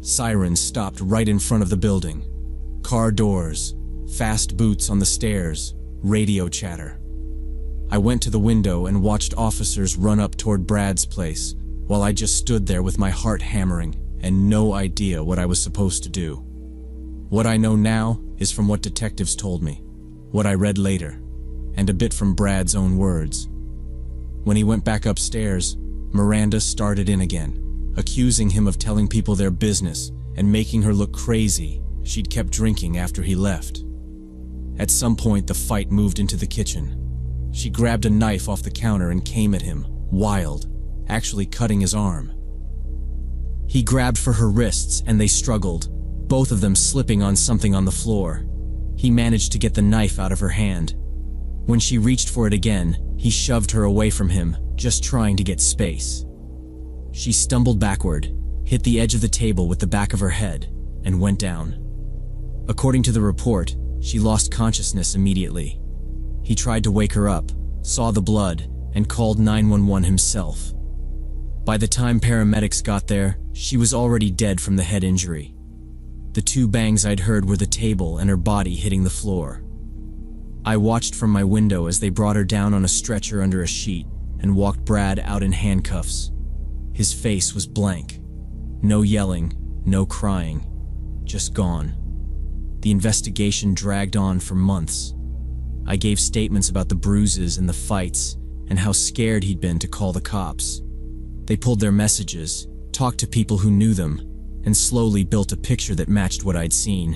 Speaker 1: Sirens stopped right in front of the building. Car doors, fast boots on the stairs, radio chatter. I went to the window and watched officers run up toward Brad's place, while I just stood there with my heart hammering and no idea what I was supposed to do. What I know now is from what detectives told me, what I read later, and a bit from Brad's own words. When he went back upstairs, Miranda started in again, accusing him of telling people their business and making her look crazy. She'd kept drinking after he left. At some point, the fight moved into the kitchen. She grabbed a knife off the counter and came at him, wild, actually cutting his arm. He grabbed for her wrists and they struggled, both of them slipping on something on the floor. He managed to get the knife out of her hand. When she reached for it again, he shoved her away from him, just trying to get space. She stumbled backward, hit the edge of the table with the back of her head, and went down. According to the report, she lost consciousness immediately. He tried to wake her up, saw the blood, and called 911 himself. By the time paramedics got there, she was already dead from the head injury. The 2 bangs I'd heard were the table and her body hitting the floor. I watched from my window as they brought her down on a stretcher under a sheet and walked Brad out in handcuffs. His face was blank. No yelling, no crying, just gone. The investigation dragged on for months. I gave statements about the bruises and the fights and how scared he'd been to call the cops. They pulled their messages, talked to people who knew them, and slowly built a picture that matched what I'd seen.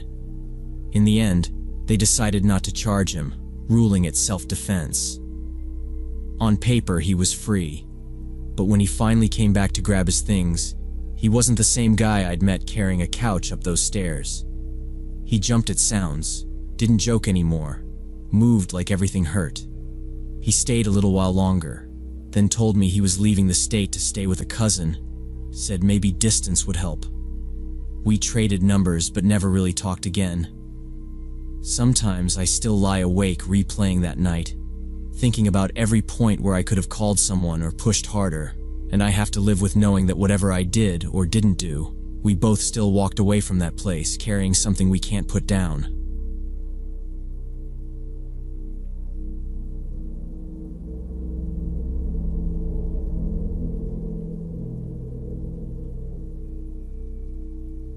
Speaker 1: In the end, they decided not to charge him, ruling it self-defense. On paper, he was free, but when he finally came back to grab his things, he wasn't the same guy I'd met carrying a couch up those stairs. He jumped at sounds, didn't joke anymore, moved like everything hurt. He stayed a little while longer, then told me he was leaving the state to stay with a cousin, said maybe distance would help. We traded numbers but never really talked again. Sometimes I still lie awake replaying that night, thinking about every point where I could have called someone or pushed harder, and I have to live with knowing that whatever I did or didn't do We both still walked away from that place, carrying something we can't put down.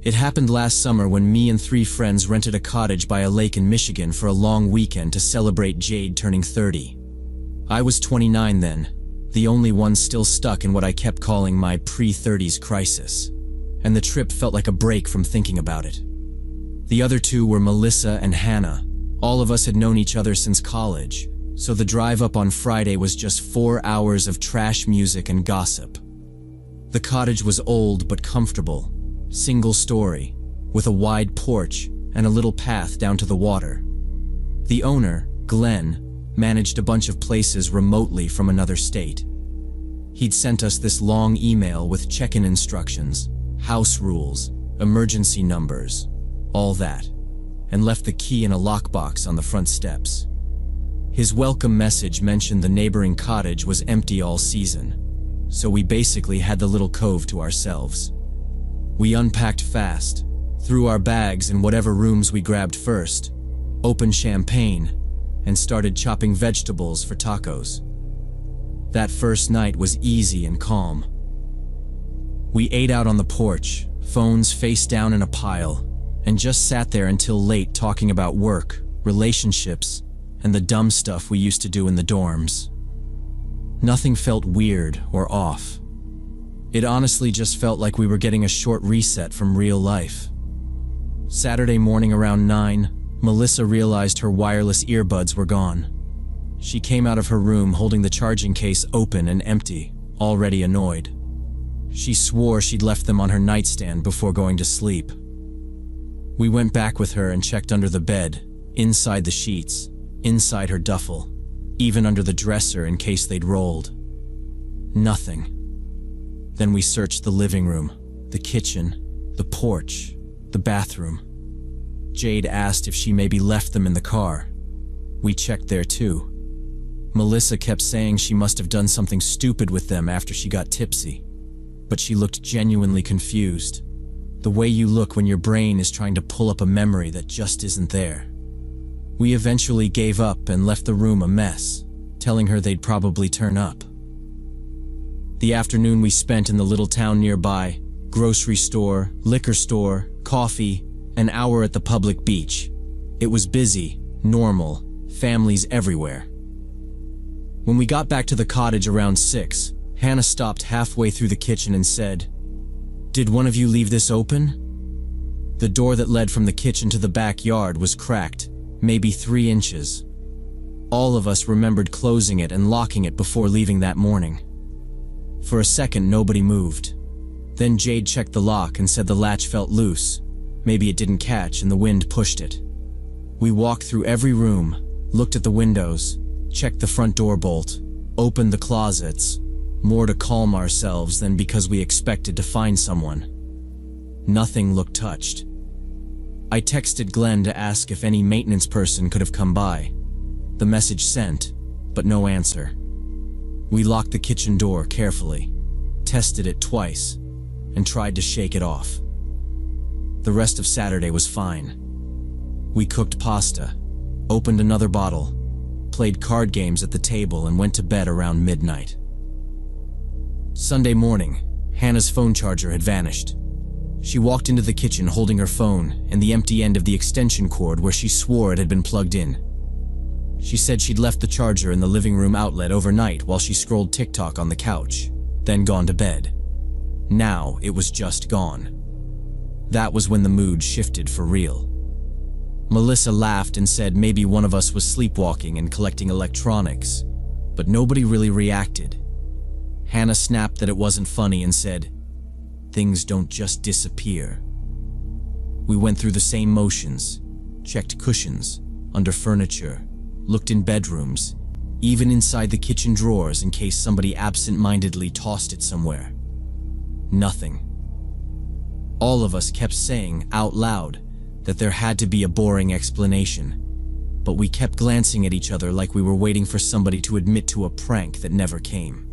Speaker 1: It happened last summer when me and 3 friends rented a cottage by a lake in Michigan for a long weekend to celebrate Jade turning 30. I was 29 then, the only one still stuck in what I kept calling my pre-30s crisis, and the trip felt like a break from thinking about it. The other 2 were Melissa and Hannah. All of us had known each other since college, so the drive up on Friday was just 4 hours of trash music and gossip. The cottage was old but comfortable. Single story, with a wide porch and a little path down to the water. The owner, Glenn, managed a bunch of places remotely from another state. He'd sent us this long email with check-in instructions, house rules, emergency numbers, all that, and left the key in a lockbox on the front steps. His welcome message mentioned the neighboring cottage was empty all season, so we basically had the little cove to ourselves. We unpacked fast, threw our bags in whatever rooms we grabbed first, opened champagne, and started chopping vegetables for tacos. That first night was easy and calm. We ate out on the porch, phones face down in a pile, and just sat there until late talking about work, relationships, and the dumb stuff we used to do in the dorms. Nothing felt weird or off. It honestly just felt like we were getting a short reset from real life. Saturday morning around 9, Melissa realized her wireless earbuds were gone. She came out of her room holding the charging case open and empty, already annoyed. She swore she'd left them on her nightstand before going to sleep. We went back with her and checked under the bed, inside the sheets, inside her duffel, even under the dresser in case they'd rolled. Nothing. Then we searched the living room, the kitchen, the porch, the bathroom. Jade asked if she maybe left them in the car. We checked there too. Melissa kept saying she must have done something stupid with them after she got tipsy, but she looked genuinely confused. The way you look when your brain is trying to pull up a memory that just isn't there. We eventually gave up and left the room a mess, telling her they'd probably turn up. The afternoon we spent in the little town nearby, grocery store, liquor store, coffee, an hour at the public beach. It was busy, normal, families everywhere. When we got back to the cottage around 6, Hannah stopped halfway through the kitchen and said, "Did one of you leave this open?" The door that led from the kitchen to the backyard was cracked, maybe 3 inches. All of us remembered closing it and locking it before leaving that morning. For a second, nobody moved. Then Jade checked the lock and said the latch felt loose. Maybe it didn't catch and the wind pushed it. We walked through every room, looked at the windows, checked the front door bolt, opened the closets, more to calm ourselves than because we expected to find someone. Nothing looked touched. I texted Glenn to ask if any maintenance person could have come by. The message sent, but no answer. We locked the kitchen door carefully, tested it twice, and tried to shake it off. The rest of Saturday was fine. We cooked pasta, opened another bottle, played card games at the table, and went to bed around midnight. Sunday morning, Hannah's phone charger had vanished. She walked into the kitchen holding her phone and the empty end of the extension cord where she swore it had been plugged in. She said she'd left the charger in the living room outlet overnight while she scrolled TikTok on the couch, then gone to bed. Now it was just gone. That was when the mood shifted for real. Melissa laughed and said maybe one of us was sleepwalking and collecting electronics, but nobody really reacted. Hannah snapped that it wasn't funny and said, "Things don't just disappear." We went through the same motions, checked cushions, under furniture, looked in bedrooms, even inside the kitchen drawers in case somebody absent-mindedly tossed it somewhere. Nothing. All of us kept saying out loud that there had to be a boring explanation, but we kept glancing at each other like we were waiting for somebody to admit to a prank that never came.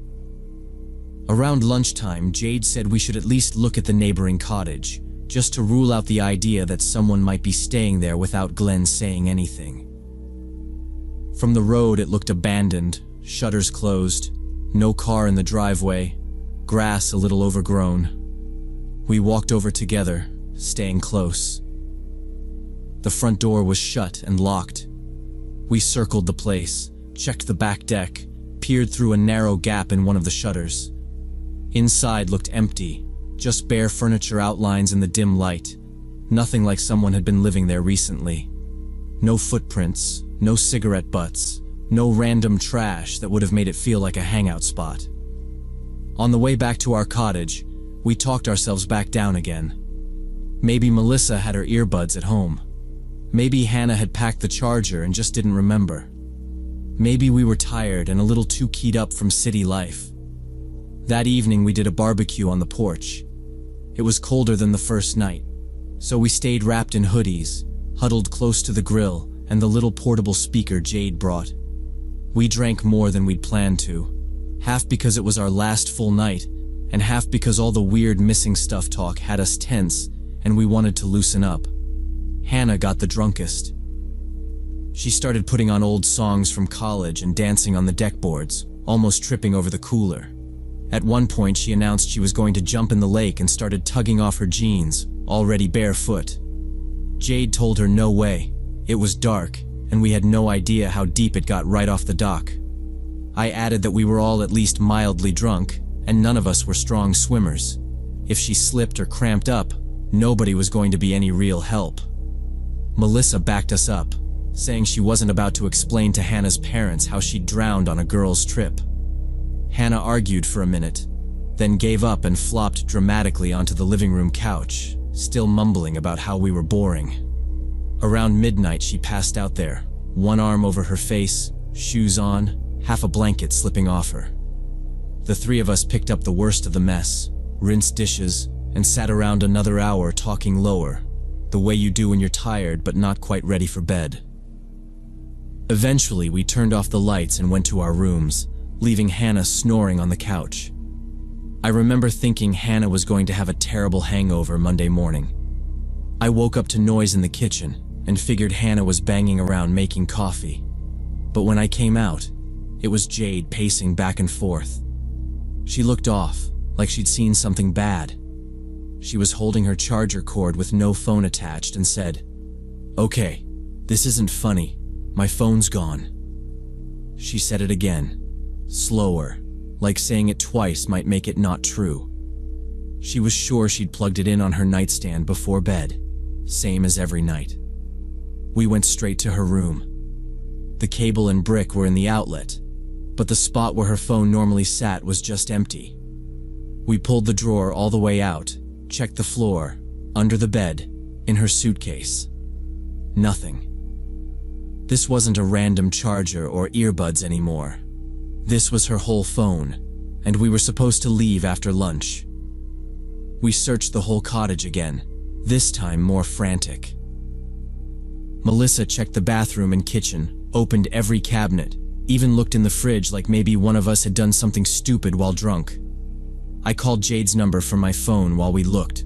Speaker 1: Around lunchtime, Jade said we should at least look at the neighboring cottage, just to rule out the idea that someone might be staying there without Glenn saying anything. From the road, it looked abandoned, shutters closed, no car in the driveway, grass a little overgrown. We walked over together, staying close. The front door was shut and locked. We circled the place, checked the back deck, peered through a narrow gap in one of the shutters. Inside looked empty, just bare furniture outlines in the dim light. Nothing like someone had been living there recently. No footprints, no cigarette butts, no random trash that would have made it feel like a hangout spot. On the way back to our cottage, we talked ourselves back down again. Maybe Melissa had her earbuds at home. Maybe Hannah had packed the charger and just didn't remember. Maybe we were tired and a little too keyed up from city life. That evening we did a barbecue on the porch. It was colder than the first night, so we stayed wrapped in hoodies, huddled close to the grill and the little portable speaker Jade brought. We drank more than we'd planned to, half because it was our last full night, and half because all the weird missing stuff talk had us tense and we wanted to loosen up. Hannah got the drunkest. She started putting on old songs from college and dancing on the deck boards, almost tripping over the cooler. At one point, she announced she was going to jump in the lake and started tugging off her jeans, already barefoot. Jade told her no way. It was dark, and we had no idea how deep it got right off the dock. I added that we were all at least mildly drunk, and none of us were strong swimmers. If she slipped or cramped up, nobody was going to be any real help. Melissa backed us up, saying she wasn't about to explain to Hannah's parents how she'd drowned on a girls' trip. Hannah argued for a minute, then gave up and flopped dramatically onto the living room couch, still mumbling about how we were boring. Around midnight, she passed out there, one arm over her face, shoes on, half a blanket slipping off her. The three of us picked up the worst of the mess, rinsed dishes, and sat around another hour talking lower, the way you do when you're tired but not quite ready for bed. Eventually, we turned off the lights and went to our rooms, leaving Hannah snoring on the couch. I remember thinking Hannah was going to have a terrible hangover Monday morning. I woke up to noise in the kitchen and figured Hannah was banging around making coffee. But when I came out, it was Jade pacing back and forth. She looked off, like she'd seen something bad. She was holding her charger cord with no phone attached and said, "Okay, this isn't funny. My phone's gone." She said it again, slower, like saying it twice might make it not true. She was sure she'd plugged it in on her nightstand before bed, same as every night. We went straight to her room. The cable and brick were in the outlet, but the spot where her phone normally sat was just empty. We pulled the drawer all the way out, checked the floor, under the bed, in her suitcase. Nothing. This wasn't a random charger or earbuds anymore. This was her whole phone, and we were supposed to leave after lunch. We searched the whole cottage again, this time more frantic. Melissa checked the bathroom and kitchen, opened every cabinet, even looked in the fridge like maybe one of us had done something stupid while drunk. I called Jade's number from my phone while we looked.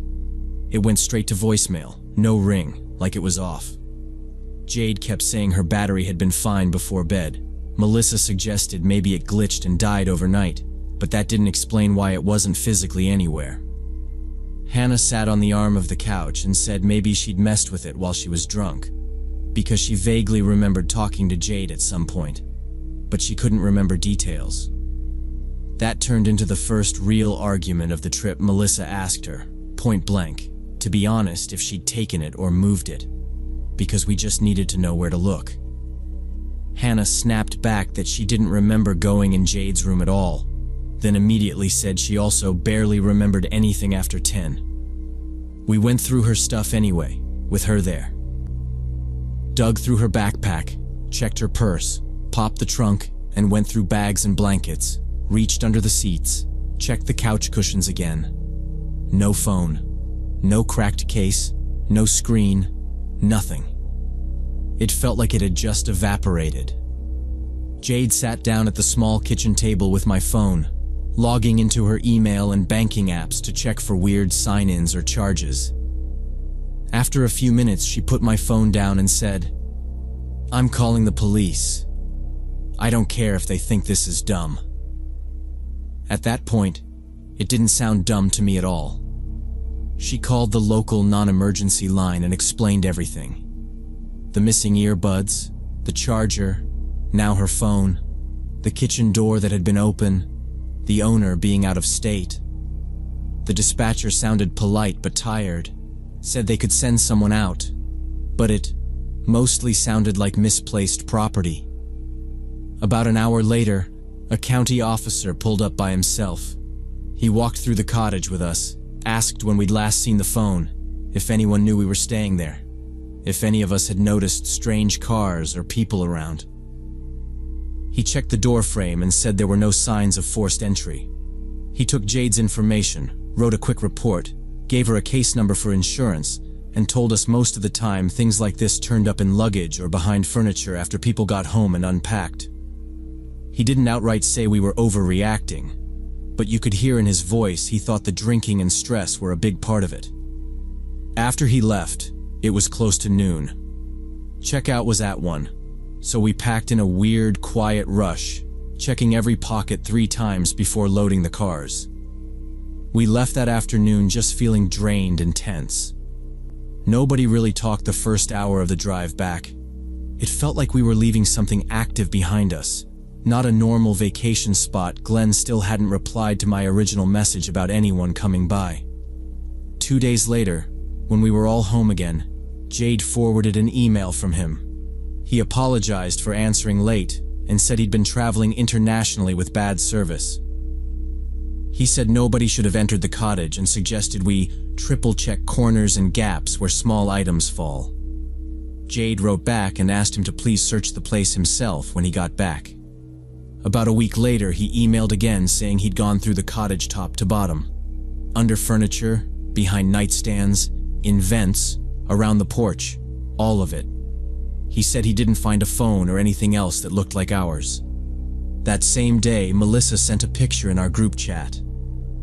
Speaker 1: It went straight to voicemail, no ring, like it was off. Jade kept saying her battery had been fine before bed. Melissa suggested maybe it glitched and died overnight, but that didn't explain why it wasn't physically anywhere. Hannah sat on the arm of the couch and said maybe she'd messed with it while she was drunk, because she vaguely remembered talking to Jade at some point, but she couldn't remember details. That turned into the first real argument of the trip. Melissa asked her, point blank, to be honest if she'd taken it or moved it, because we just needed to know where to look. Hannah snapped back that she didn't remember going in Jade's room at all, then immediately said she also barely remembered anything after 10. We went through her stuff anyway, with her there. Dug through her backpack, checked her purse, popped the trunk, and went through bags and blankets, reached under the seats, checked the couch cushions again. No phone, no cracked case, no screen, nothing. It felt like it had just evaporated. Jade sat down at the small kitchen table with my phone, logging into her email and banking apps to check for weird sign-ins or charges. After a few minutes, she put my phone down and said, "I'm calling the police. I don't care if they think this is dumb." At that point, it didn't sound dumb to me at all. She called the local non-emergency line and explained everything. The missing earbuds, the charger, now her phone, the kitchen door that had been open, the owner being out of state. The dispatcher sounded polite but tired, said they could send someone out, but it mostly sounded like misplaced property. About an hour later, a county officer pulled up by himself. He walked through the cottage with us, asked when we'd last seen the phone, if anyone knew we were staying there, if any of us had noticed strange cars or people around. He checked the door frame and said there were no signs of forced entry. He took Jade's information, wrote a quick report, gave her a case number for insurance, and told us most of the time things like this turned up in luggage or behind furniture after people got home and unpacked. He didn't outright say we were overreacting, but you could hear in his voice he thought the drinking and stress were a big part of it. After he left, it was close to noon. Checkout was at 1, so we packed in a weird, quiet rush, checking every pocket 3 times before loading the cars. We left that afternoon just feeling drained and tense. Nobody really talked the first hour of the drive back. It felt like we were leaving something active behind us, not a normal vacation spot. Glenn still hadn't replied to my original message about anyone coming by. 2 days later, when we were all home again, Jade forwarded an email from him. He apologized for answering late and said he'd been traveling internationally with bad service. He said nobody should have entered the cottage and suggested we triple-check corners and gaps where small items fall. Jade wrote back and asked him to please search the place himself when he got back. About a week later, he emailed again saying he'd gone through the cottage top to bottom. Under furniture, behind nightstands, in vents, around the porch, all of it. He said he didn't find a phone or anything else that looked like ours. That same day, Melissa sent a picture in our group chat.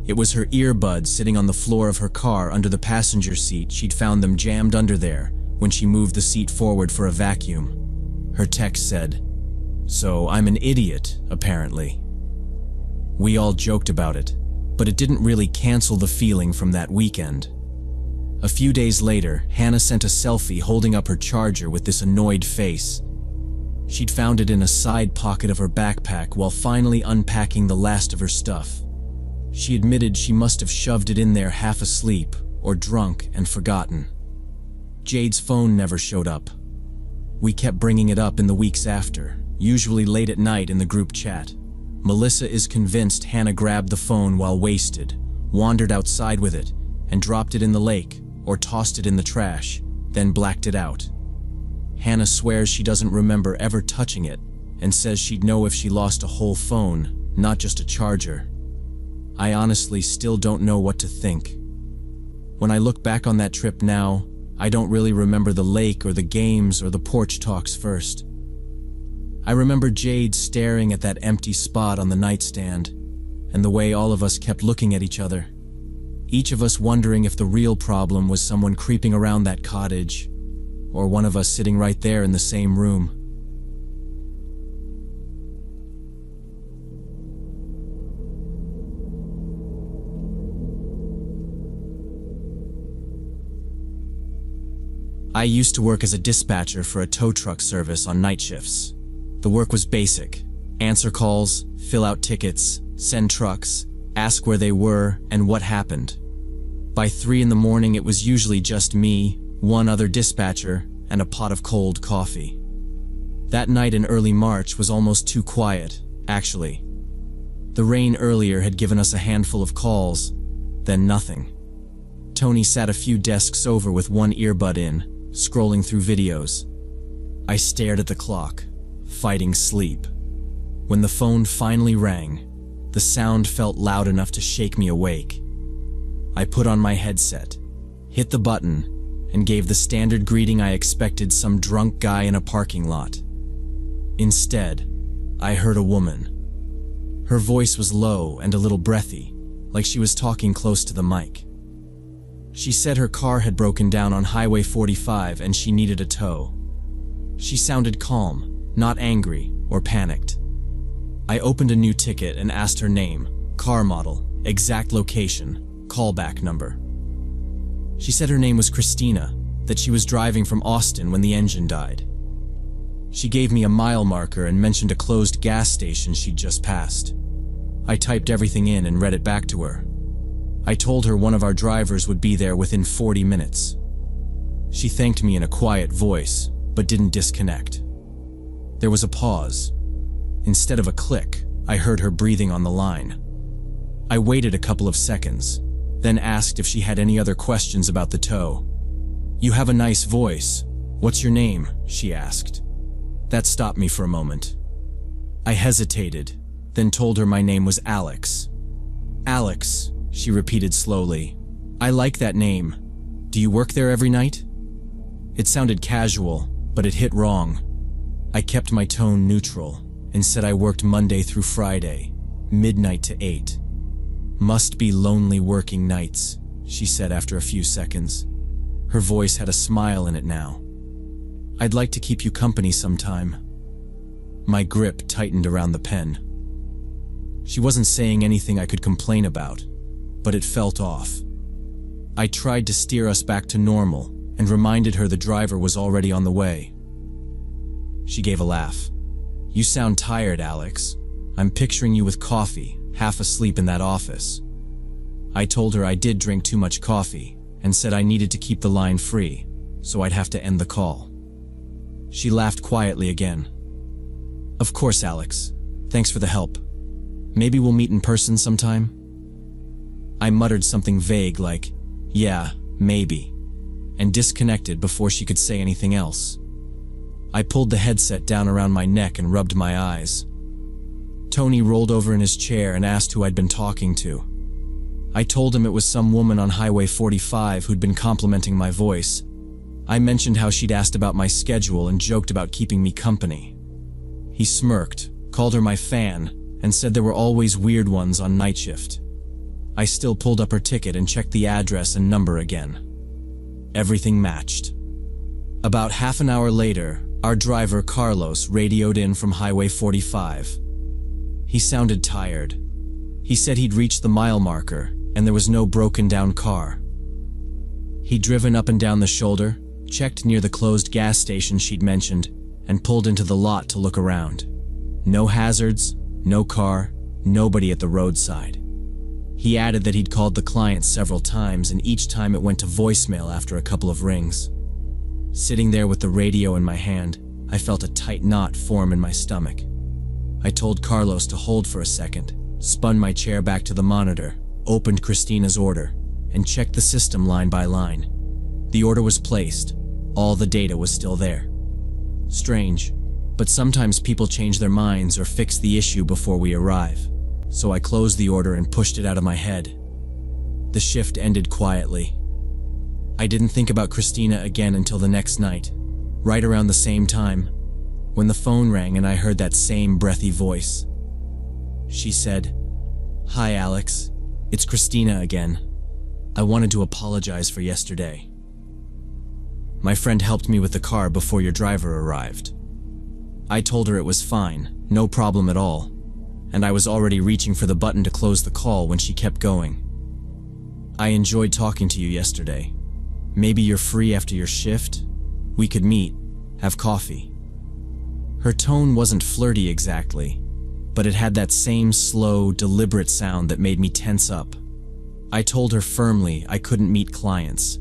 Speaker 1: It was her earbuds sitting on the floor of her car under the passenger seat. She'd found them jammed under there when she moved the seat forward for a vacuum. Her text said, "So I'm an idiot, apparently." We all joked about it, but it didn't really cancel the feeling from that weekend. A few days later, Hannah sent a selfie holding up her charger with this annoyed face. She'd found it in a side pocket of her backpack while finally unpacking the last of her stuff. She admitted she must have shoved it in there half asleep or drunk and forgotten. Jade's phone never showed up. We kept bringing it up in the weeks after, usually late at night in the group chat. Melissa is convinced Hannah grabbed the phone while wasted, wandered outside with it, and dropped it in the lake or tossed it in the trash, then blacked it out. Hannah swears she doesn't remember ever touching it and says she'd know if she lost a whole phone, not just a charger. I honestly still don't know what to think. When I look back on that trip now, I don't really remember the lake or the games or the porch talks first. I remember Jade staring at that empty spot on the nightstand and the way all of us kept looking at each other, each of us wondering if the real problem was someone creeping around that cottage or one of us sitting right there in the same room. I used to work as a dispatcher for a tow truck service on night shifts. The work was basic: answer calls, fill out tickets, send trucks, ask where they were and what happened. By 3 in the morning, it was usually just me, one other dispatcher, and a pot of cold coffee. That night in early March was almost too quiet, actually. The rain earlier had given us a handful of calls, then nothing. Tony sat a few desks over with one earbud in, scrolling through videos. I stared at the clock, fighting sleep. When the phone finally rang, the sound felt loud enough to shake me awake. I put on my headset, hit the button, and gave the standard greeting I expected some drunk guy in a parking lot. Instead, I heard a woman. Her voice was low and a little breathy, like she was talking close to the mic. She said her car had broken down on Highway 45 and she needed a tow. She sounded calm, not angry or panicked. I opened a new ticket and asked her name, car model, exact location, callback number. She said her name was Christina, that she was driving from Austin when the engine died. She gave me a mile marker and mentioned a closed gas station she'd just passed. I typed everything in and read it back to her. I told her one of our drivers would be there within 40 minutes. She thanked me in a quiet voice, but didn't disconnect. There was a pause. Instead of a click, I heard her breathing on the line. I waited a couple of seconds, then asked if she had any other questions about the tow. "You have a nice voice. What's your name?" she asked. That stopped me for a moment. I hesitated, then told her my name was Alex. "Alex," she repeated slowly. "I like that name. Do you work there every night?" It sounded casual, but it hit wrong. I kept my tone neutral and said I worked Monday through Friday, midnight to 8. "Must be lonely working nights," she said after a few seconds. Her voice had a smile in it now. "I'd like to keep you company sometime." My grip tightened around the pen. She wasn't saying anything I could complain about, but it felt off. I tried to steer us back to normal and reminded her the driver was already on the way. She gave a laugh. "You sound tired, Alex. I'm picturing you with coffee, half asleep in that office." I told her I did drink too much coffee and said I needed to keep the line free, so I'd have to end the call. She laughed quietly again. "Of course, Alex. Thanks for the help. Maybe we'll meet in person sometime?" I muttered something vague like, "Yeah, maybe," and disconnected before she could say anything else. I pulled the headset down around my neck and rubbed my eyes. Tony rolled over in his chair and asked who I'd been talking to. I told him it was some woman on Highway 45 who'd been complimenting my voice. I mentioned how she'd asked about my schedule and joked about keeping me company. He smirked, called her my fan, and said there were always weird ones on night shift. I still pulled up her ticket and checked the address and number again. Everything matched. About half an hour later, our driver Carlos radioed in from Highway 45. He sounded tired. He said he'd reached the mile marker and there was no broken down car. He'd driven up and down the shoulder, checked near the closed gas station she'd mentioned, and pulled into the lot to look around. No hazards, no car, nobody at the roadside. He added that he'd called the client several times and each time it went to voicemail after a couple of rings. Sitting there with the radio in my hand, I felt a tight knot form in my stomach. I told Carlos to hold for a second, spun my chair back to the monitor, opened Christina's order, and checked the system line by line. The order was placed. All the data was still there. Strange, but sometimes people change their minds or fix the issue before we arrive. So I closed the order and pushed it out of my head. The shift ended quietly. I didn't think about Christina again until the next night, right around the same time, when the phone rang and I heard that same breathy voice. She said, "Hi, Alex. It's Christina again. I wanted to apologize for yesterday. My friend helped me with the car before your driver arrived." I told her it was fine, no problem at all, and I was already reaching for the button to close the call when she kept going. "I enjoyed talking to you yesterday. Maybe you're free after your shift? We could meet, have coffee." Her tone wasn't flirty exactly, but it had that same slow, deliberate sound that made me tense up. I told her firmly I couldn't meet clients,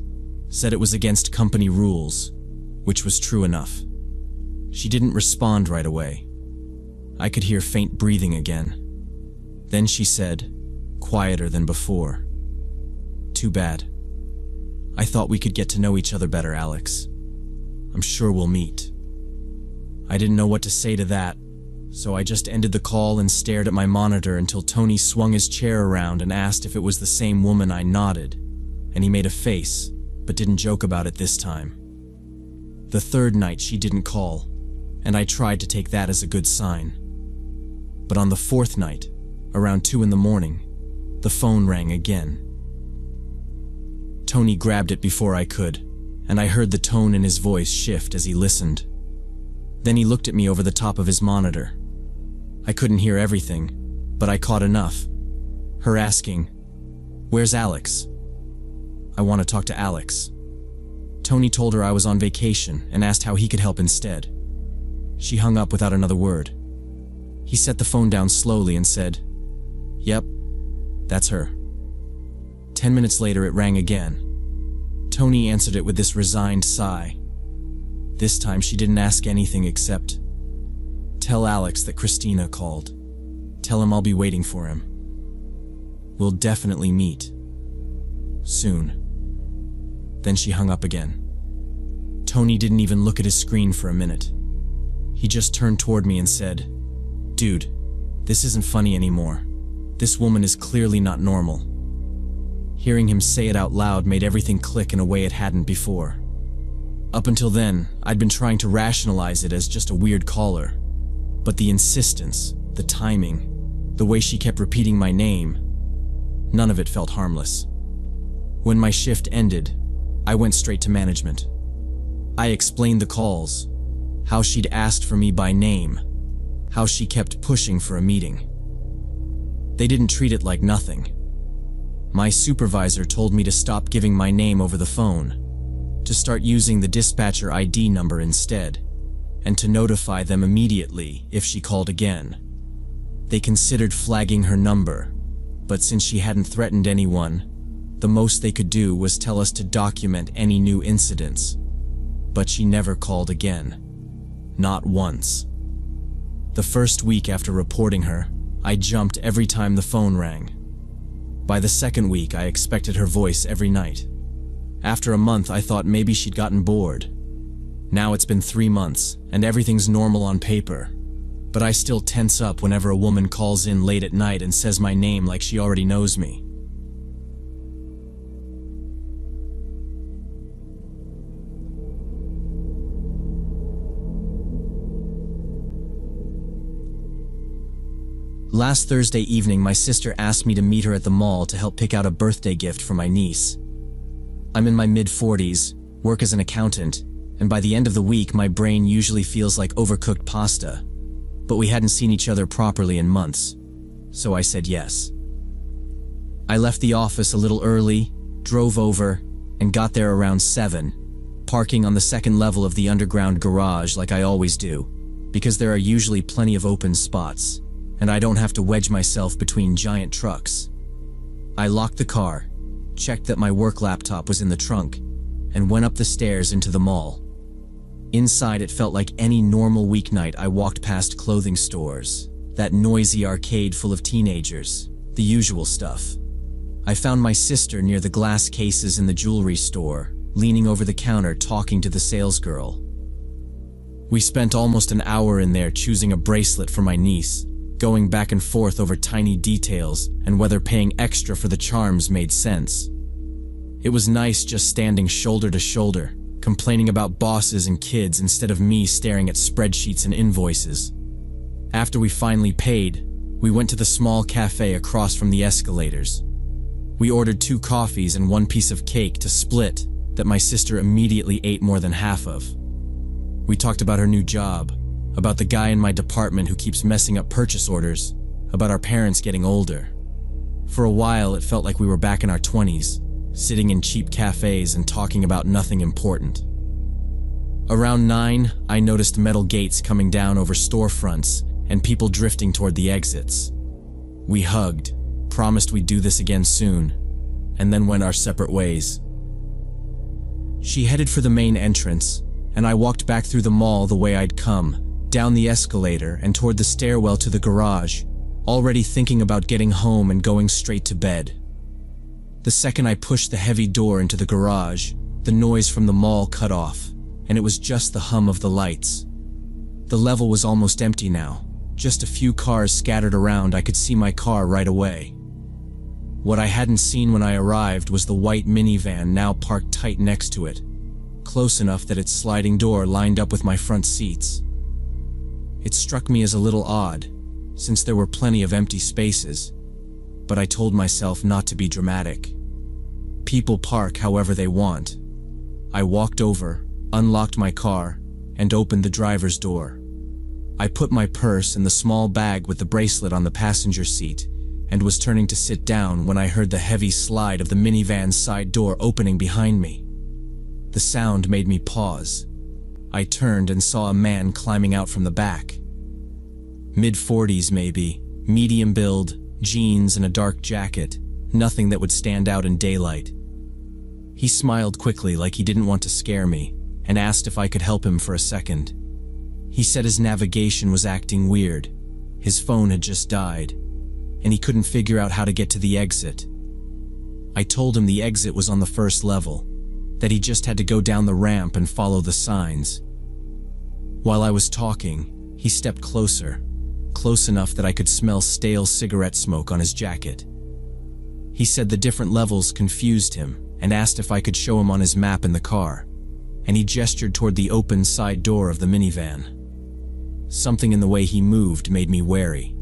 Speaker 1: said it was against company rules, which was true enough. She didn't respond right away. I could hear faint breathing again. Then she said, quieter than before, "Too bad. I thought we could get to know each other better, Alex. I'm sure we'll meet." I didn't know what to say to that, so I just ended the call and stared at my monitor until Tony swung his chair around and asked if it was the same woman. I nodded, and he made a face, but didn't joke about it this time. The third night she didn't call, and I tried to take that as a good sign. But on the fourth night, around 2 in the morning, the phone rang again. Tony grabbed it before I could, and I heard the tone in his voice shift as he listened. Then he looked at me over the top of his monitor. I couldn't hear everything, but I caught enough. Her asking, "Where's Alex?" "I want to talk to Alex." Tony told her I was on vacation and asked how he could help instead. She hung up without another word. He set the phone down slowly and said, "Yep, that's her." 10 minutes later it rang again. Tony answered it with this resigned sigh. This time she didn't ask anything except, "Tell Alex that Christina called. Tell him I'll be waiting for him. We'll definitely meet. Soon." Then she hung up again. Tony didn't even look at his screen for a minute. He just turned toward me and said, "Dude, this isn't funny anymore. This woman is clearly not normal." Hearing him say it out loud made everything click in a way it hadn't before. Up until then, I'd been trying to rationalize it as just a weird caller. But the insistence, the timing, the way she kept repeating my name, none of it felt harmless. When my shift ended, I went straight to management. I explained the calls, how she'd asked for me by name, how she kept pushing for a meeting. They didn't treat it like nothing. My supervisor told me to stop giving my name over the phone, to start using the dispatcher ID number instead, and to notify them immediately if she called again. They considered flagging her number, but since she hadn't threatened anyone, the most they could do was tell us to document any new incidents. But she never called again. Not once. The first week after reporting her, I jumped every time the phone rang. By the second week, I expected her voice every night. After a month, I thought maybe she'd gotten bored. Now it's been 3 months, and everything's normal on paper. But I still tense up whenever a woman calls in late at night and says my name like she already knows me. Last Thursday evening, my sister asked me to meet her at the mall to help pick out a birthday gift for my niece. I'm in my mid-40s, work as an accountant, and by the end of the week, my brain usually feels like overcooked pasta. But we hadn't seen each other properly in months, so I said yes. I left the office a little early, drove over, and got there around 7, parking on the second level of the underground garage like I always do, because there are usually plenty of open spots, and I don't have to wedge myself between giant trucks. I locked the car, checked that my work laptop was in the trunk, and went up the stairs into the mall. Inside, it felt like any normal weeknight. I walked past clothing stores, that noisy arcade full of teenagers, the usual stuff. I found my sister near the glass cases in the jewelry store, leaning over the counter talking to the salesgirl. We spent almost an hour in there choosing a bracelet for my niece, going back and forth over tiny details and whether paying extra for the charms made sense. It was nice just standing shoulder to shoulder, complaining about bosses and kids instead of me staring at spreadsheets and invoices. After we finally paid, we went to the small cafe across from the escalators. We ordered 2 coffees and 1 piece of cake to split that my sister immediately ate more than half of. We talked about her new job, about the guy in my department who keeps messing up purchase orders, about our parents getting older. For a while, it felt like we were back in our 20s, sitting in cheap cafes and talking about nothing important. Around 9, I noticed metal gates coming down over storefronts and people drifting toward the exits. We hugged, promised we'd do this again soon, and then went our separate ways. She headed for the main entrance, and I walked back through the mall the way I'd come, down the escalator and toward the stairwell to the garage, already thinking about getting home and going straight to bed. The second I pushed the heavy door into the garage, the noise from the mall cut off, and it was just the hum of the lights. The level was almost empty now, just a few cars scattered around. I could see my car right away. What I hadn't seen when I arrived was the white minivan now parked tight next to it, close enough that its sliding door lined up with my front seats. It struck me as a little odd, since there were plenty of empty spaces, but I told myself not to be dramatic. People park however they want. I walked over, unlocked my car, and opened the driver's door. I put my purse and the small bag with the bracelet on the passenger seat and was turning to sit down when I heard the heavy slide of the minivan's side door opening behind me. The sound made me pause. I turned and saw a man climbing out from the back. Mid-40s maybe, medium build, jeans and a dark jacket, nothing that would stand out in daylight. He smiled quickly like he didn't want to scare me and asked if I could help him for a second. He said his navigation was acting weird. His phone had just died, and he couldn't figure out how to get to the exit. I told him the exit was on the first level, that he just had to go down the ramp and follow the signs. While I was talking, he stepped closer, close enough that I could smell stale cigarette smoke on his jacket. He said the different levels confused him and asked if I could show him on his map in the car, and he gestured toward the open side door of the minivan. Something in the way he moved made me wary.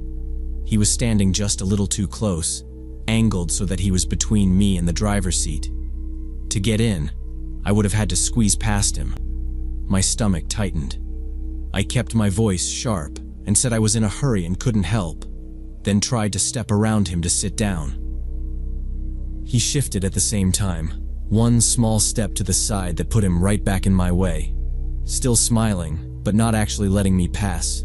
Speaker 1: He was standing just a little too close, angled so that he was between me and the driver's seat. To get in, I would have had to squeeze past him. My stomach tightened. I kept my voice sharp and said I was in a hurry and couldn't help, then tried to step around him to sit down. He shifted at the same time, one small step to the side that put him right back in my way, still smiling, but not actually letting me pass.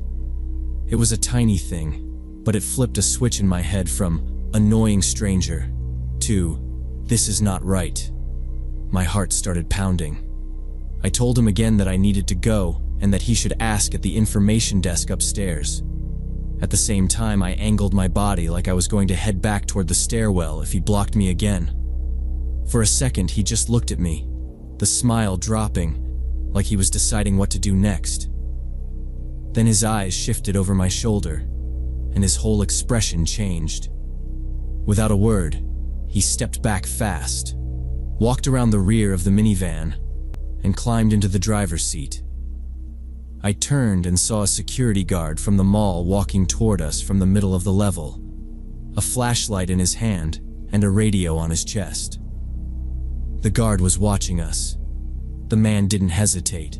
Speaker 1: It was a tiny thing, but it flipped a switch in my head from annoying stranger to this is not right. My heart started pounding. I told him again that I needed to go and that he should ask at the information desk upstairs. At the same time, I angled my body like I was going to head back toward the stairwell if he blocked me again. For a second, he just looked at me, the smile dropping, like he was deciding what to do next. Then his eyes shifted over my shoulder, and his whole expression changed. Without a word, he stepped back fast, walked around the rear of the minivan, and climbed into the driver's seat. I turned and saw a security guard from the mall walking toward us from the middle of the level, a flashlight in his hand and a radio on his chest. The guard was watching us. The man didn't hesitate.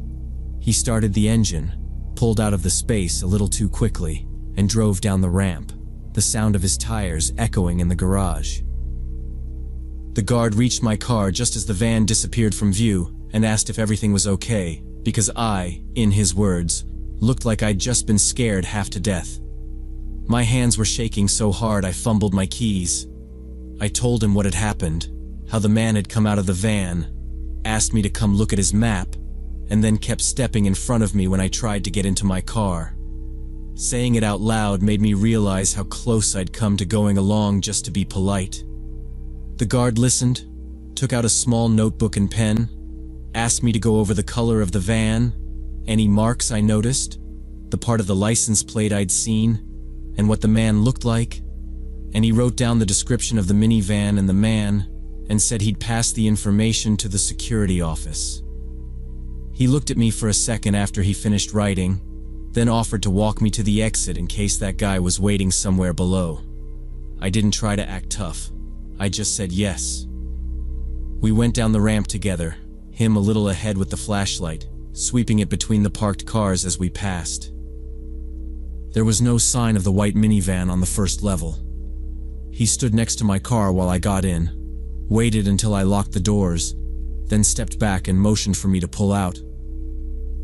Speaker 1: He started the engine, pulled out of the space a little too quickly, and drove down the ramp, the sound of his tires echoing in the garage. The guard reached my car just as the van disappeared from view and asked if everything was okay, because I, in his words, looked like I'd just been scared half to death. My hands were shaking so hard I fumbled my keys. I told him what had happened, how the man had come out of the van, asked me to come look at his map, and then kept stepping in front of me when I tried to get into my car. Saying it out loud made me realize how close I'd come to going along just to be polite. The guard listened, took out a small notebook and pen, asked me to go over the color of the van, any marks I noticed, the part of the license plate I'd seen, and what the man looked like, and he wrote down the description of the minivan and the man, and said he'd pass the information to the security office. He looked at me for a second after he finished writing, then offered to walk me to the exit in case that guy was waiting somewhere below. I didn't try to act tough. I just said yes. We went down the ramp together, him a little ahead with the flashlight, sweeping it between the parked cars as we passed. There was no sign of the white minivan on the first level. He stood next to my car while I got in, waited until I locked the doors, then stepped back and motioned for me to pull out.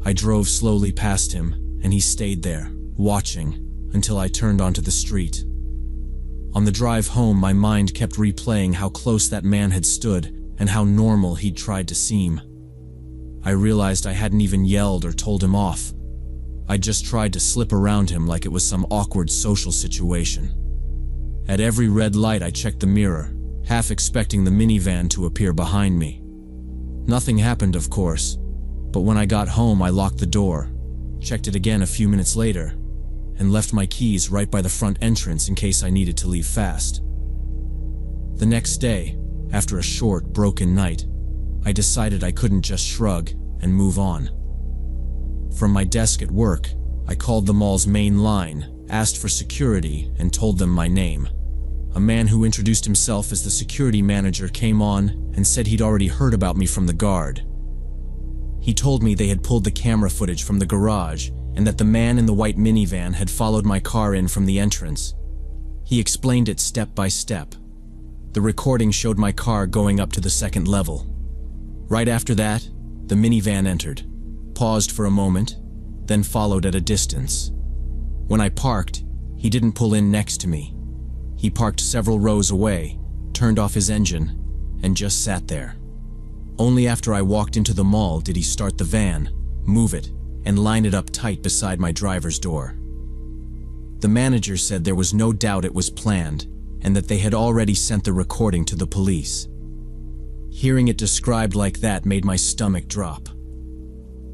Speaker 1: I drove slowly past him, and he stayed there, watching, until I turned onto the street. On the drive home, my mind kept replaying how close that man had stood and how normal he'd tried to seem. I realized I hadn't even yelled or told him off. I just tried to slip around him like it was some awkward social situation. At every red light, I checked the mirror, half expecting the minivan to appear behind me. Nothing happened, of course, but when I got home, I locked the door, checked it again a few minutes later, and left my keys right by the front entrance in case I needed to leave fast. The next day, after a short, broken night, I decided I couldn't just shrug and move on. From my desk at work, I called the mall's main line, asked for security, and told them my name. A man who introduced himself as the security manager came on and said he'd already heard about me from the guard. He told me they had pulled the camera footage from the garage and that the man in the white minivan had followed my car in from the entrance. He explained it step by step. The recording showed my car going up to the second level. Right after that, the minivan entered, paused for a moment, then followed at a distance. When I parked, he didn't pull in next to me. He parked several rows away, turned off his engine, and just sat there. Only after I walked into the mall did he start the van, move it, and line it up tight beside my driver's door. The manager said there was no doubt it was planned, and that they had already sent the recording to the police. Hearing it described like that made my stomach drop.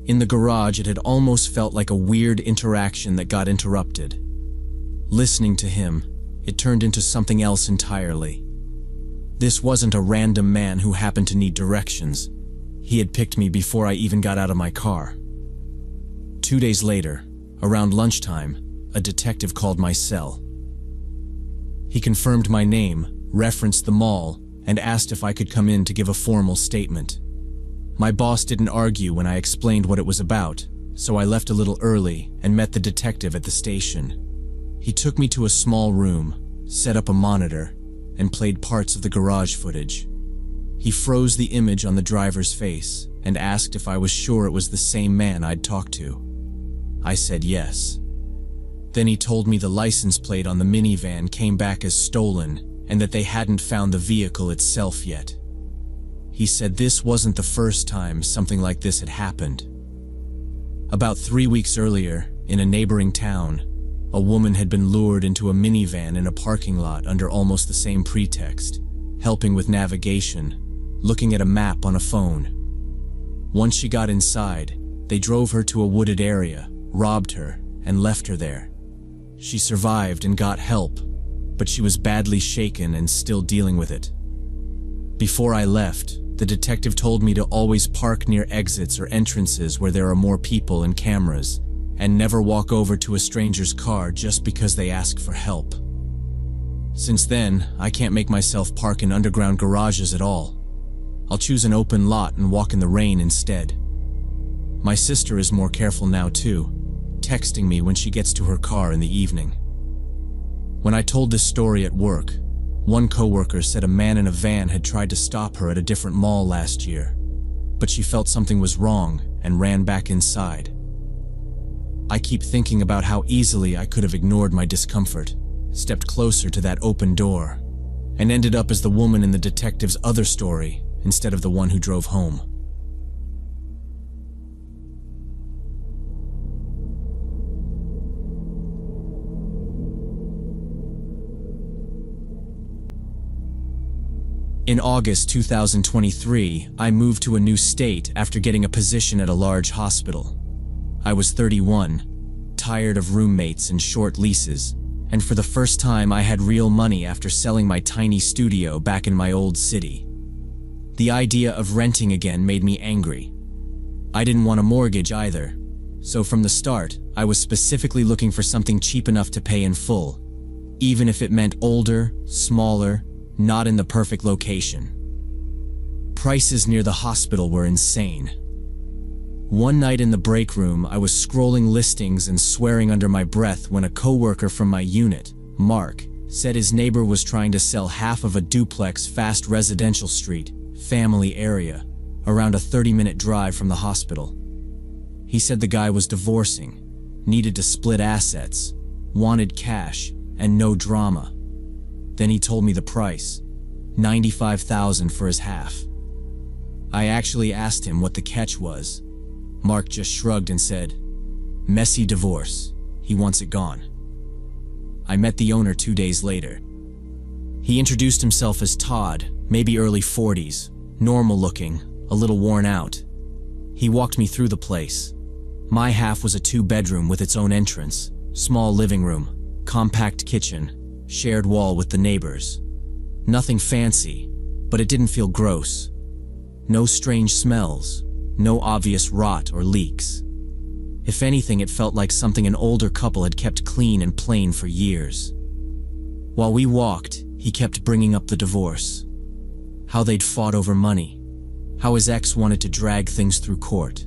Speaker 1: In the garage, it had almost felt like a weird interaction that got interrupted. Listening to him, it turned into something else entirely. This wasn't a random man who happened to need directions. He had picked me before I even got out of my car. 2 days later, around lunchtime, a detective called my cell. He confirmed my name, referenced the mall, and asked if I could come in to give a formal statement. My boss didn't argue when I explained what it was about, so I left a little early and met the detective at the station. He took me to a small room, set up a monitor, and played parts of the garage footage. He froze the image on the driver's face and asked if I was sure it was the same man I'd talked to. I said yes. Then he told me the license plate on the minivan came back as stolen and that they hadn't found the vehicle itself yet. He said this wasn't the first time something like this had happened. About 3 weeks earlier, in a neighboring town, a woman had been lured into a minivan in a parking lot under almost the same pretext, helping with navigation, looking at a map on a phone. Once she got inside, they drove her to a wooded area, robbed her, and left her there. She survived and got help, but she was badly shaken and still dealing with it. Before I left, the detective told me to always park near exits or entrances where there are more people and cameras, and never walk over to a stranger's car just because they ask for help. Since then, I can't make myself park in underground garages at all. I'll choose an open lot and walk in the rain instead. My sister is more careful now too, texting me when she gets to her car in the evening. When I told this story at work, one coworker said a man in a van had tried to stop her at a different mall last year, but she felt something was wrong and ran back inside. I keep thinking about how easily I could have ignored my discomfort, stepped closer to that open door, and ended up as the woman in the detective's other story instead of the one who drove home. In August 2023, I moved to a new state after getting a position at a large hospital. I was 31, tired of roommates and short leases, and for the first time I had real money after selling my tiny studio back in my old city. The idea of renting again made me angry. I didn't want a mortgage either, so from the start, I was specifically looking for something cheap enough to pay in full, even if it meant older, smaller, not in the perfect location. Prices near the hospital were insane. One night in the break room, I was scrolling listings and swearing under my breath when a coworker from my unit, Mark, said his neighbor was trying to sell half of a duplex fast residential street, family area, around a 30-minute drive from the hospital. He said the guy was divorcing, needed to split assets, wanted cash, and no drama. Then he told me the price, $95,000 for his half. I actually asked him what the catch was. Mark just shrugged and said, "Messy divorce. He wants it gone." I met the owner 2 days later. He introduced himself as Todd, maybe early 40s, normal looking, a little worn out. He walked me through the place. My half was a 2-bedroom with its own entrance, small living room, compact kitchen, shared wall with the neighbors. Nothing fancy, but it didn't feel gross. No strange smells, no obvious rot or leaks. If anything, it felt like something an older couple had kept clean and plain for years. While we walked, he kept bringing up the divorce. How they'd fought over money. How his ex wanted to drag things through court.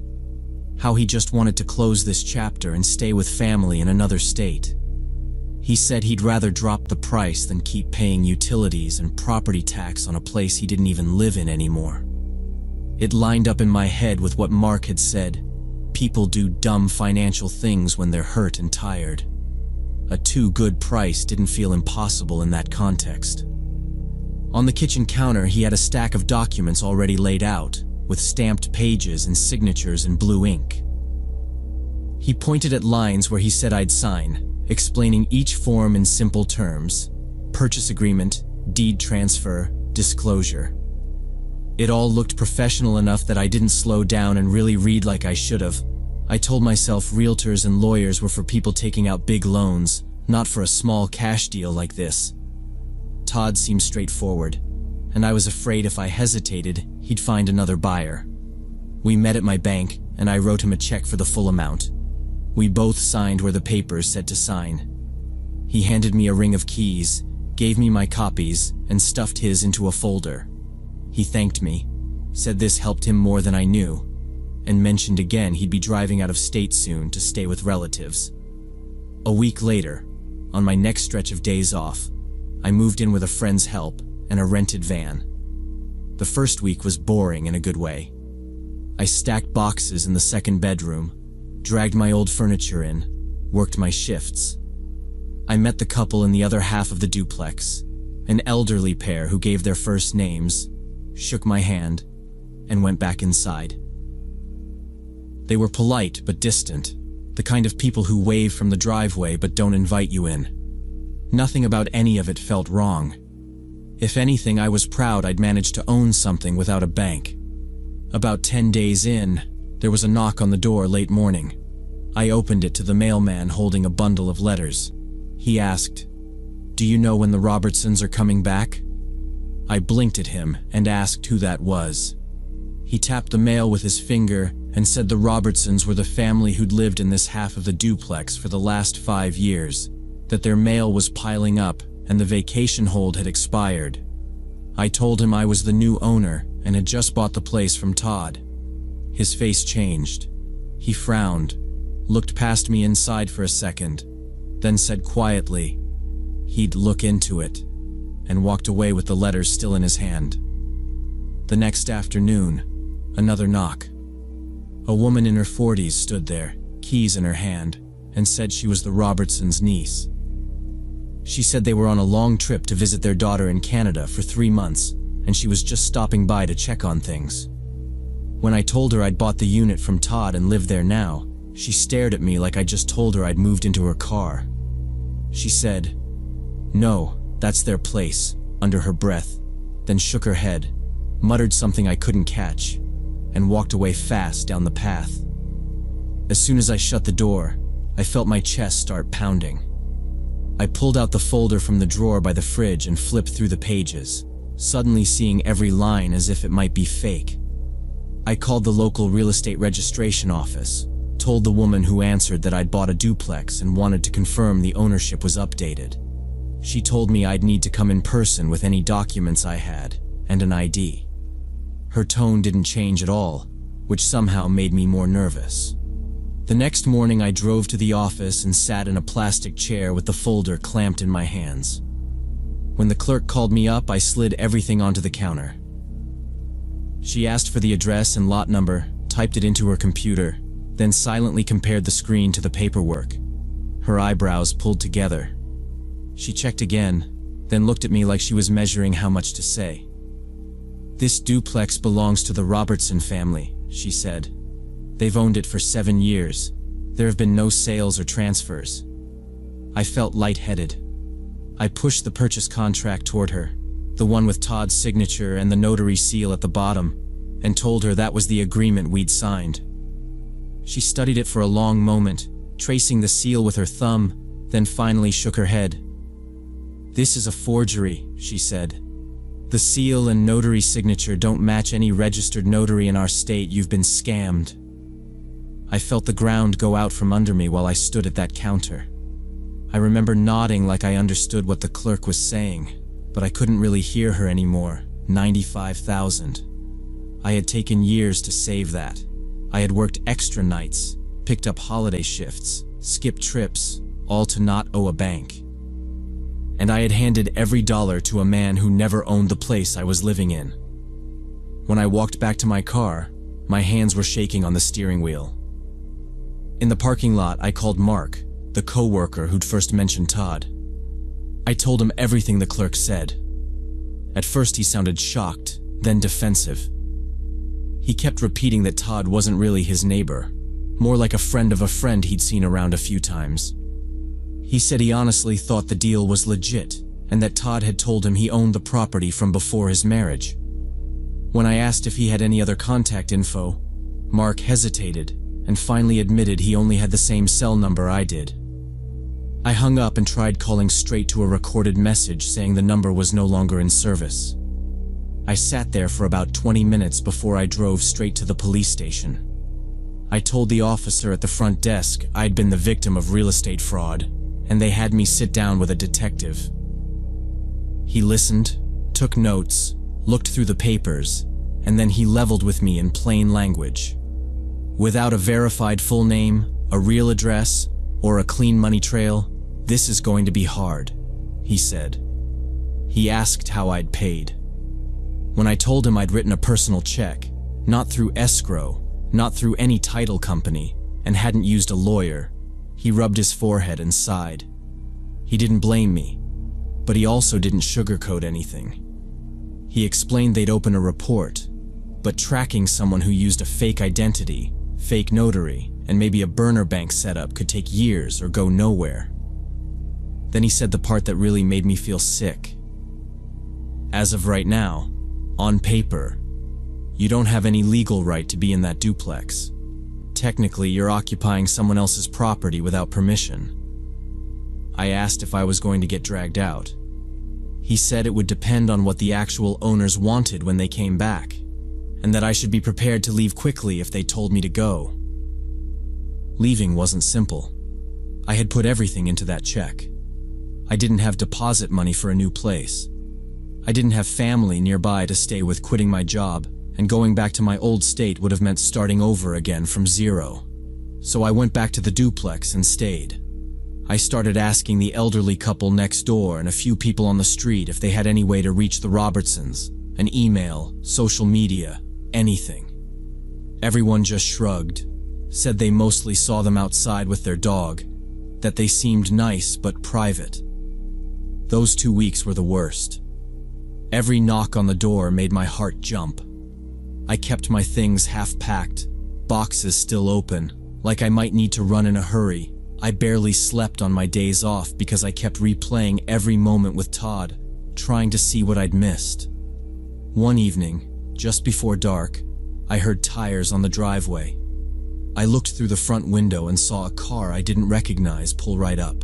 Speaker 1: How he just wanted to close this chapter and stay with family in another state. He said he'd rather drop the price than keep paying utilities and property tax on a place he didn't even live in anymore. It lined up in my head with what Mark had said. People do dumb financial things when they're hurt and tired. A too good price didn't feel impossible in that context. On the kitchen counter, he had a stack of documents already laid out, with stamped pages and signatures in blue ink. He pointed at lines where he said I'd sign, explaining each form in simple terms: purchase agreement, deed transfer, disclosure. It all looked professional enough that I didn't slow down and really read like I should have. I told myself realtors and lawyers were for people taking out big loans, not for a small cash deal like this. Todd seemed straightforward, and I was afraid if I hesitated, he'd find another buyer. We met at my bank, and I wrote him a check for the full amount. We both signed where the papers said to sign. He handed me a ring of keys, gave me my copies, and stuffed his into a folder. He thanked me, said this helped him more than I knew, and mentioned again he'd be driving out of state soon to stay with relatives. A week later, on my next stretch of days off, I moved in with a friend's help and a rented van. The first week was boring in a good way. I stacked boxes in the second bedroom, dragged my old furniture in, worked my shifts. I met the couple in the other half of the duplex, an elderly pair who gave their first names, shook my hand, and went back inside. They were polite but distant, the kind of people who wave from the driveway but don't invite you in. Nothing about any of it felt wrong. If anything, I was proud I'd managed to own something without a bank. About 10 days in, there was a knock on the door late morning. I opened it to the mailman holding a bundle of letters. He asked, "Do you know when the Robertsons are coming back?" I blinked at him and asked who that was. He tapped the mail with his finger and said the Robertsons were the family who'd lived in this half of the duplex for the last 5 years, that their mail was piling up and the vacation hold had expired. I told him I was the new owner and had just bought the place from Todd. His face changed. He frowned, looked past me inside for a second, then said quietly he'd look into it, and walked away with the letters still in his hand. The next afternoon, another knock. A woman in her 40s stood there, keys in her hand, and said she was the Robertsons' niece. She said they were on a long trip to visit their daughter in Canada for 3 months, and she was just stopping by to check on things. When I told her I'd bought the unit from Todd and lived there now, she stared at me like I just told her I'd moved into her car. She said, "No, that's their place," under her breath, then shook her head, muttered something I couldn't catch, and walked away fast down the path. As soon as I shut the door, I felt my chest start pounding. I pulled out the folder from the drawer by the fridge and flipped through the pages, suddenly seeing every line as if it might be fake. I called the local real estate registration office, told the woman who answered that I'd bought a duplex and wanted to confirm the ownership was updated. She told me I'd need to come in person with any documents I had, and an ID. Her tone didn't change at all, which somehow made me more nervous. The next morning I drove to the office and sat in a plastic chair with the folder clamped in my hands. When the clerk called me up, I slid everything onto the counter. She asked for the address and lot number, typed it into her computer, then silently compared the screen to the paperwork. Her eyebrows pulled together. She checked again, then looked at me like she was measuring how much to say. "This duplex belongs to the Robertson family," she said. "They've owned it for 7 years. There have been no sales or transfers." I felt lightheaded. I pushed the purchase contract toward her, the one with Todd's signature and the notary seal at the bottom, and told her that was the agreement we'd signed. She studied it for a long moment, tracing the seal with her thumb, then finally shook her head. "This is a forgery," she said. "The seal and notary signature don't match any registered notary in our state. You've been scammed." I felt the ground go out from under me while I stood at that counter. I remember nodding like I understood what the clerk was saying, but I couldn't really hear her anymore. 95,000. I had taken years to save that. I had worked extra nights, picked up holiday shifts, skipped trips, all to not owe a bank. And I had handed every dollar to a man who never owned the place I was living in. When I walked back to my car, my hands were shaking on the steering wheel. In the parking lot, I called Mark, the co-worker who'd first mentioned Todd. I told him everything the clerk said. At first he sounded shocked, then defensive. He kept repeating that Todd wasn't really his neighbor, more like a friend of a friend he'd seen around a few times. He said he honestly thought the deal was legit, and that Todd had told him he owned the property from before his marriage. When I asked if he had any other contact info, Mark hesitated and finally admitted he only had the same cell number I did. I hung up and tried calling straight to a recorded message saying the number was no longer in service. I sat there for about 20 minutes before I drove straight to the police station. I told the officer at the front desk I'd been the victim of real estate fraud, and they had me sit down with a detective. He listened, took notes, looked through the papers, and then he leveled with me in plain language. Without a verified full name, a real address, or a clean money trail, this is going to be hard, he said. He asked how I'd paid. When I told him I'd written a personal check, not through escrow, not through any title company, and hadn't used a lawyer, he rubbed his forehead and sighed. He didn't blame me, but he also didn't sugarcoat anything. He explained they'd open a report, but tracking someone who used a fake identity, fake notary, and maybe a burner bank setup could take years or go nowhere. Then he said the part that really made me feel sick. As of right now, on paper, you don't have any legal right to be in that duplex. Technically, you're occupying someone else's property without permission. I asked if I was going to get dragged out. He said it would depend on what the actual owners wanted when they came back, and that I should be prepared to leave quickly if they told me to go. Leaving wasn't simple. I had put everything into that check. I didn't have deposit money for a new place. I didn't have family nearby to stay with quitting my job, and going back to my old state would have meant starting over again from zero. So I went back to the duplex and stayed. I started asking the elderly couple next door and a few people on the street if they had any way to reach the Robertsons, an email, social media, anything. Everyone just shrugged, said they mostly saw them outside with their dog, that they seemed nice but private. Those 2 weeks were the worst. Every knock on the door made my heart jump. I kept my things half-packed, boxes still open, like I might need to run in a hurry. I barely slept on my days off because I kept replaying every moment with Todd, trying to see what I'd missed. One evening, just before dark, I heard tires on the driveway. I looked through the front window and saw a car I didn't recognize pull right up.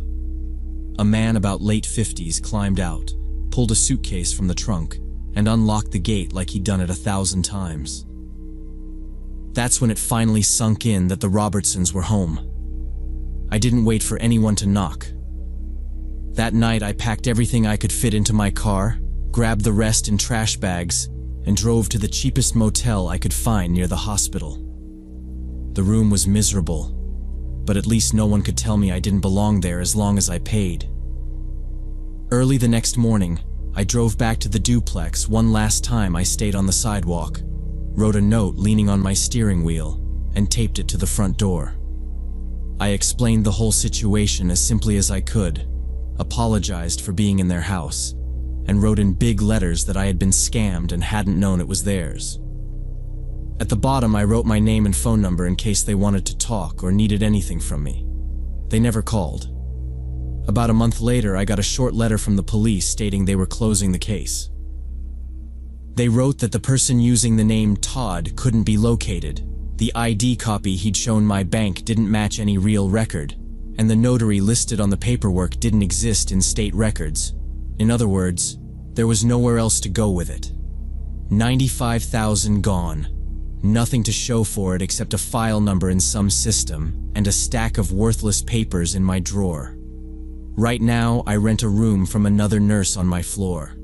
Speaker 1: A man about late 50s climbed out, pulled a suitcase from the trunk, and unlocked the gate like he'd done it 1,000 times. That's when it finally sunk in that the Robertsons were home. I didn't wait for anyone to knock. That night I packed everything I could fit into my car, grabbed the rest in trash bags, and drove to the cheapest motel I could find near the hospital. The room was miserable, but at least no one could tell me I didn't belong there as long as I paid. Early the next morning, I drove back to the duplex one last time. I stayed on the sidewalk, wrote a note leaning on my steering wheel, and taped it to the front door. I explained the whole situation as simply as I could, apologized for being in their house, and wrote in big letters that I had been scammed and hadn't known it was theirs. At the bottom, I wrote my name and phone number in case they wanted to talk or needed anything from me. They never called. About a month later, I got a short letter from the police stating they were closing the case. They wrote that the person using the name Todd couldn't be located. The ID copy he'd shown my bank didn't match any real record, and the notary listed on the paperwork didn't exist in state records. In other words, there was nowhere else to go with it. 95,000 gone. Nothing to show for it except a file number in some system and a stack of worthless papers in my drawer. Right now, I rent a room from another nurse on my floor.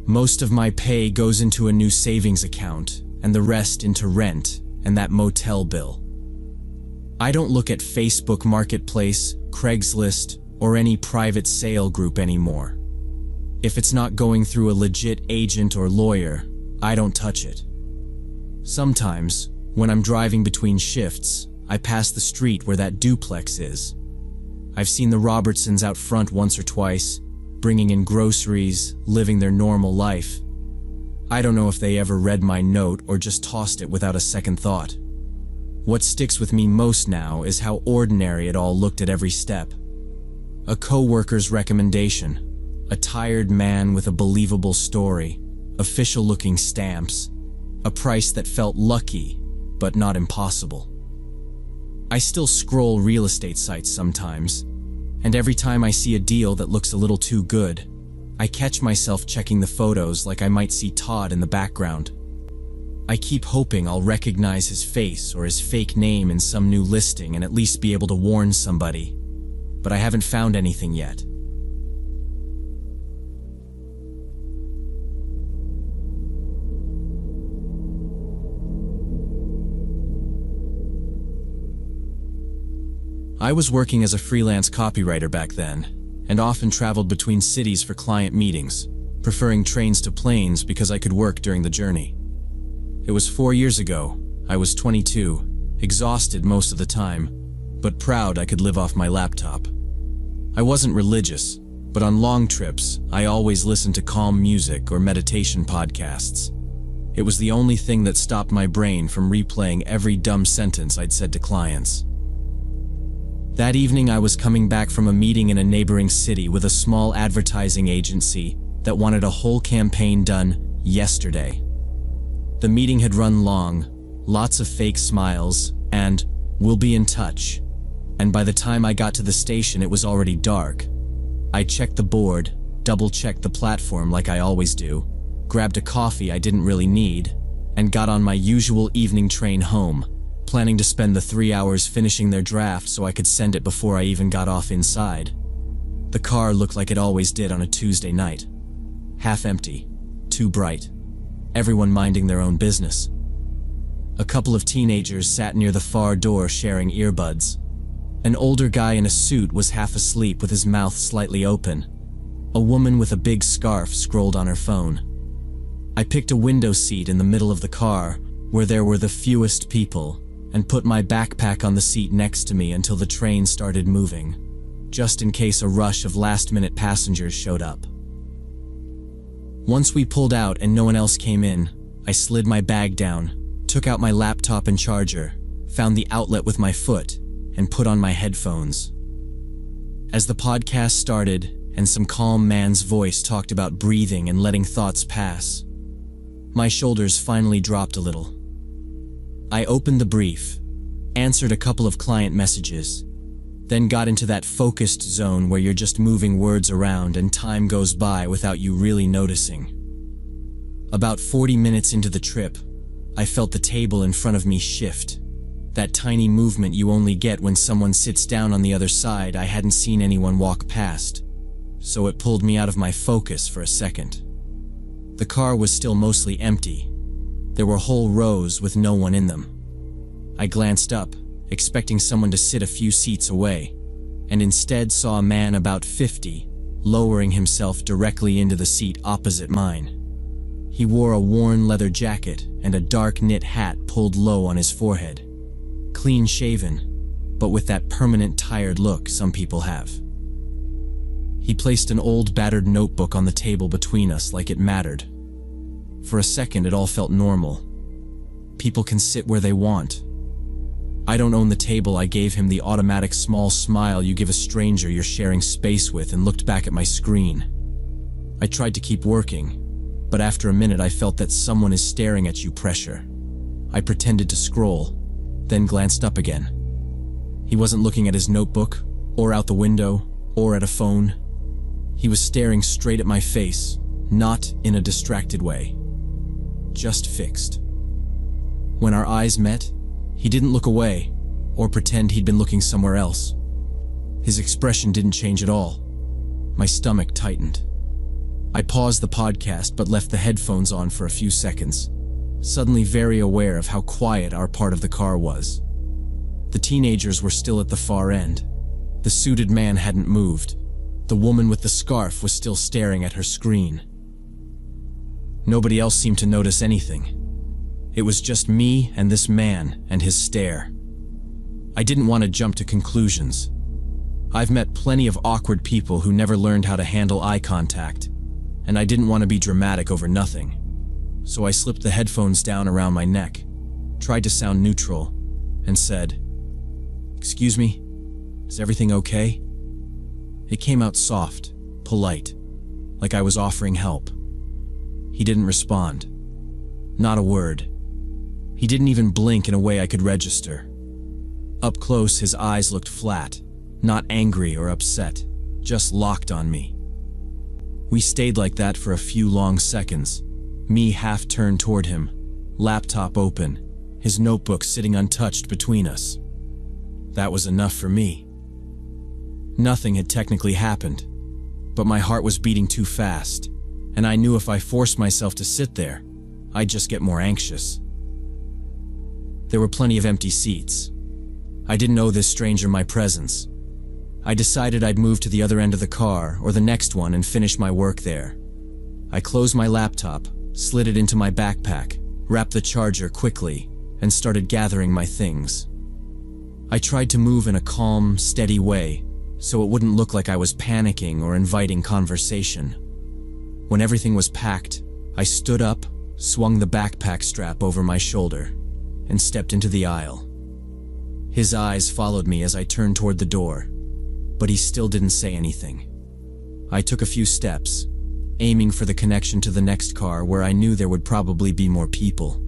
Speaker 1: Most of my pay goes into a new savings account, and the rest into rent and that motel bill. I don't look at Facebook Marketplace, Craigslist, or any private sale group anymore. If it's not going through a legit agent or lawyer, I don't touch it. Sometimes, when I'm driving between shifts, I pass the street where that duplex is. I've seen the Robertsons out front once or twice, bringing in groceries, living their normal life. I don't know if they ever read my note or just tossed it without a second thought. What sticks with me most now is how ordinary it all looked at every step. A co-worker's recommendation, a tired man with a believable story, official-looking stamps, a price that felt lucky, but not impossible. I still scroll real estate sites sometimes, and every time I see a deal that looks a little too good, I catch myself checking the photos like I might see Todd in the background. I keep hoping I'll recognize his face or his fake name in some new listing and at least be able to warn somebody, but I haven't found anything yet. I was working as a freelance copywriter back then, and often traveled between cities for client meetings, preferring trains to planes because I could work during the journey. It was 4 years ago. I was 22, exhausted most of the time, but proud I could live off my laptop. I wasn't religious, but on long trips, I always listened to calm music or meditation podcasts. It was the only thing that stopped my brain from replaying every dumb sentence I'd said to clients. That evening, I was coming back from a meeting in a neighboring city with a small advertising agency that wanted a whole campaign done yesterday. The meeting had run long, lots of fake smiles, and "we'll be in touch." And by the time I got to the station, it was already dark. I checked the board, double-checked the platform like I always do, grabbed a coffee I didn't really need, and got on my usual evening train home, planning to spend the 3 hours finishing their draft so I could send it before I even got off inside. The car looked like it always did on a Tuesday night. Half empty, too bright, everyone minding their own business. A couple of teenagers sat near the far door sharing earbuds. An older guy in a suit was half asleep with his mouth slightly open. A woman with a big scarf scrolled on her phone. I picked a window seat in the middle of the car, where there were the fewest people, and put my backpack on the seat next to me until the train started moving, just in case a rush of last-minute passengers showed up. Once we pulled out and no one else came in, I slid my bag down, took out my laptop and charger, found the outlet with my foot, and put on my headphones. As the podcast started, and some calm man's voice talked about breathing and letting thoughts pass, my shoulders finally dropped a little. I opened the brief, answered a couple of client messages, then got into that focused zone where you're just moving words around and time goes by without you really noticing. About 40 minutes into the trip, I felt the table in front of me shift. That tiny movement you only get when someone sits down on the other side. I hadn't seen anyone walk past, so it pulled me out of my focus for a second. The car was still mostly empty. There were whole rows with no one in them. I glanced up, expecting someone to sit a few seats away, and instead saw a man about 50, lowering himself directly into the seat opposite mine. He wore a worn leather jacket and a dark knit hat pulled low on his forehead. Clean shaven, but with that permanent tired look some people have. He placed an old battered notebook on the table between us like it mattered. For a second it all felt normal. People can sit where they want. I don't own the table. I gave him the automatic small smile you give a stranger you're sharing space with and looked back at my screen. I tried to keep working, but after a minute I felt that someone is staring at you pressure. I pretended to scroll, then glanced up again. He wasn't looking at his notebook, or out the window, or at a phone. He was staring straight at my face, not in a distracted way. Just fixed. When our eyes met, he didn't look away or pretend he'd been looking somewhere else. His expression didn't change at all. My stomach tightened. I paused the podcast but left the headphones on for a few seconds, suddenly very aware of how quiet our part of the car was. The teenagers were still at the far end. The suited man hadn't moved. The woman with the scarf was still staring at her screen. Nobody else seemed to notice anything. It was just me and this man and his stare. I didn't want to jump to conclusions. I've met plenty of awkward people who never learned how to handle eye contact, and I didn't want to be dramatic over nothing. So I slipped the headphones down around my neck, tried to sound neutral, and said, "Excuse me, is everything okay?" It came out soft, polite, like I was offering help. He didn't respond. Not a word. He didn't even blink in a way I could register. Up close, his eyes looked flat, not angry or upset, just locked on me. We stayed like that for a few long seconds, me half turned toward him, laptop open, his notebook sitting untouched between us. That was enough for me. Nothing had technically happened, but my heart was beating too fast, and I knew if I forced myself to sit there, I'd just get more anxious. There were plenty of empty seats. I didn't owe this stranger my presence. I decided I'd move to the other end of the car or the next one and finish my work there. I closed my laptop, slid it into my backpack, wrapped the charger quickly, and started gathering my things. I tried to move in a calm, steady way, so it wouldn't look like I was panicking or inviting conversation. When everything was packed, I stood up, swung the backpack strap over my shoulder, and stepped into the aisle. His eyes followed me as I turned toward the door, but he still didn't say anything. I took a few steps, aiming for the connection to the next car where I knew there would probably be more people.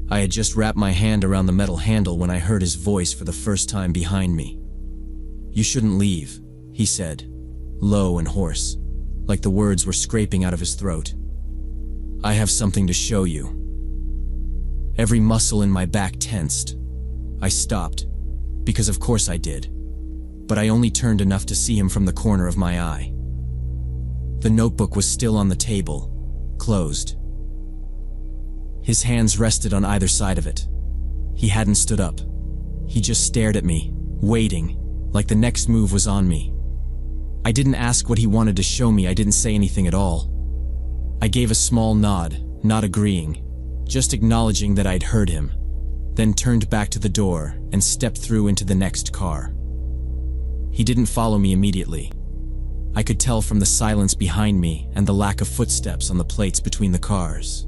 Speaker 1: I had just wrapped my hand around the metal handle when I heard his voice for the first time behind me. "You shouldn't leave," he said, low and hoarse, like the words were scraping out of his throat. "I have something to show you." Every muscle in my back tensed. I stopped, because of course I did, but I only turned enough to see him from the corner of my eye. The notebook was still on the table, closed. His hands rested on either side of it. He hadn't stood up. He just stared at me, waiting, like the next move was on me. I didn't ask what he wanted to show me. I didn't say anything at all. I gave a small nod, not agreeing, just acknowledging that I'd heard him, then turned back to the door and stepped through into the next car. He didn't follow me immediately. I could tell from the silence behind me and the lack of footsteps on the plates between the cars.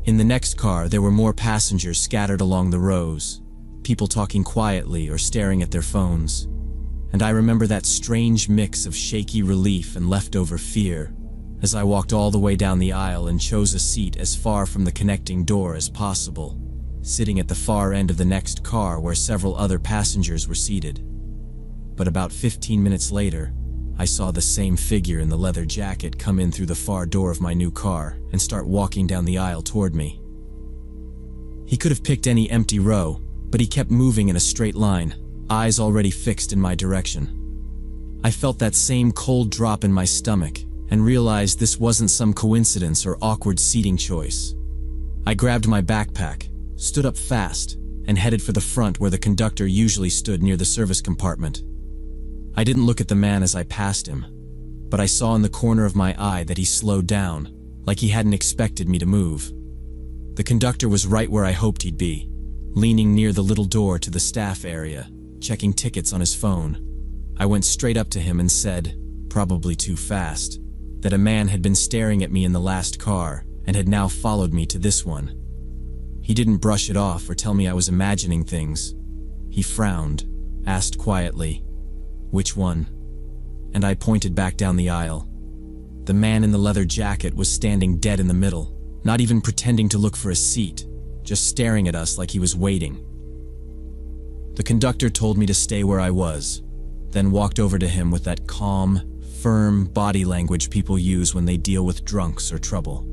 Speaker 1: In the next car, there were more passengers scattered along the rows, people talking quietly or staring at their phones. And I remember that strange mix of shaky relief and leftover fear as I walked all the way down the aisle and chose a seat as far from the connecting door as possible, sitting at the far end of the next car where several other passengers were seated. But about 15 minutes later, I saw the same figure in the leather jacket come in through the far door of my new car and start walking down the aisle toward me. He could have picked any empty row, but he kept moving in a straight line, eyes already fixed in my direction. I felt that same cold drop in my stomach and realized this wasn't some coincidence or awkward seating choice. I grabbed my backpack, stood up fast, and headed for the front where the conductor usually stood near the service compartment. I didn't look at the man as I passed him, but I saw in the corner of my eye that he slowed down, like he hadn't expected me to move. The conductor was right where I hoped he'd be, leaning near the little door to the staff area, checking tickets on his phone. I went straight up to him and said, probably too fast, that a man had been staring at me in the last car and had now followed me to this one. He didn't brush it off or tell me I was imagining things. He frowned, asked quietly, "Which one?" And I pointed back down the aisle. The man in the leather jacket was standing dead in the middle, not even pretending to look for a seat, just staring at us like he was waiting. The conductor told me to stay where I was, then walked over to him with that calm, firm body language people use when they deal with drunks or trouble.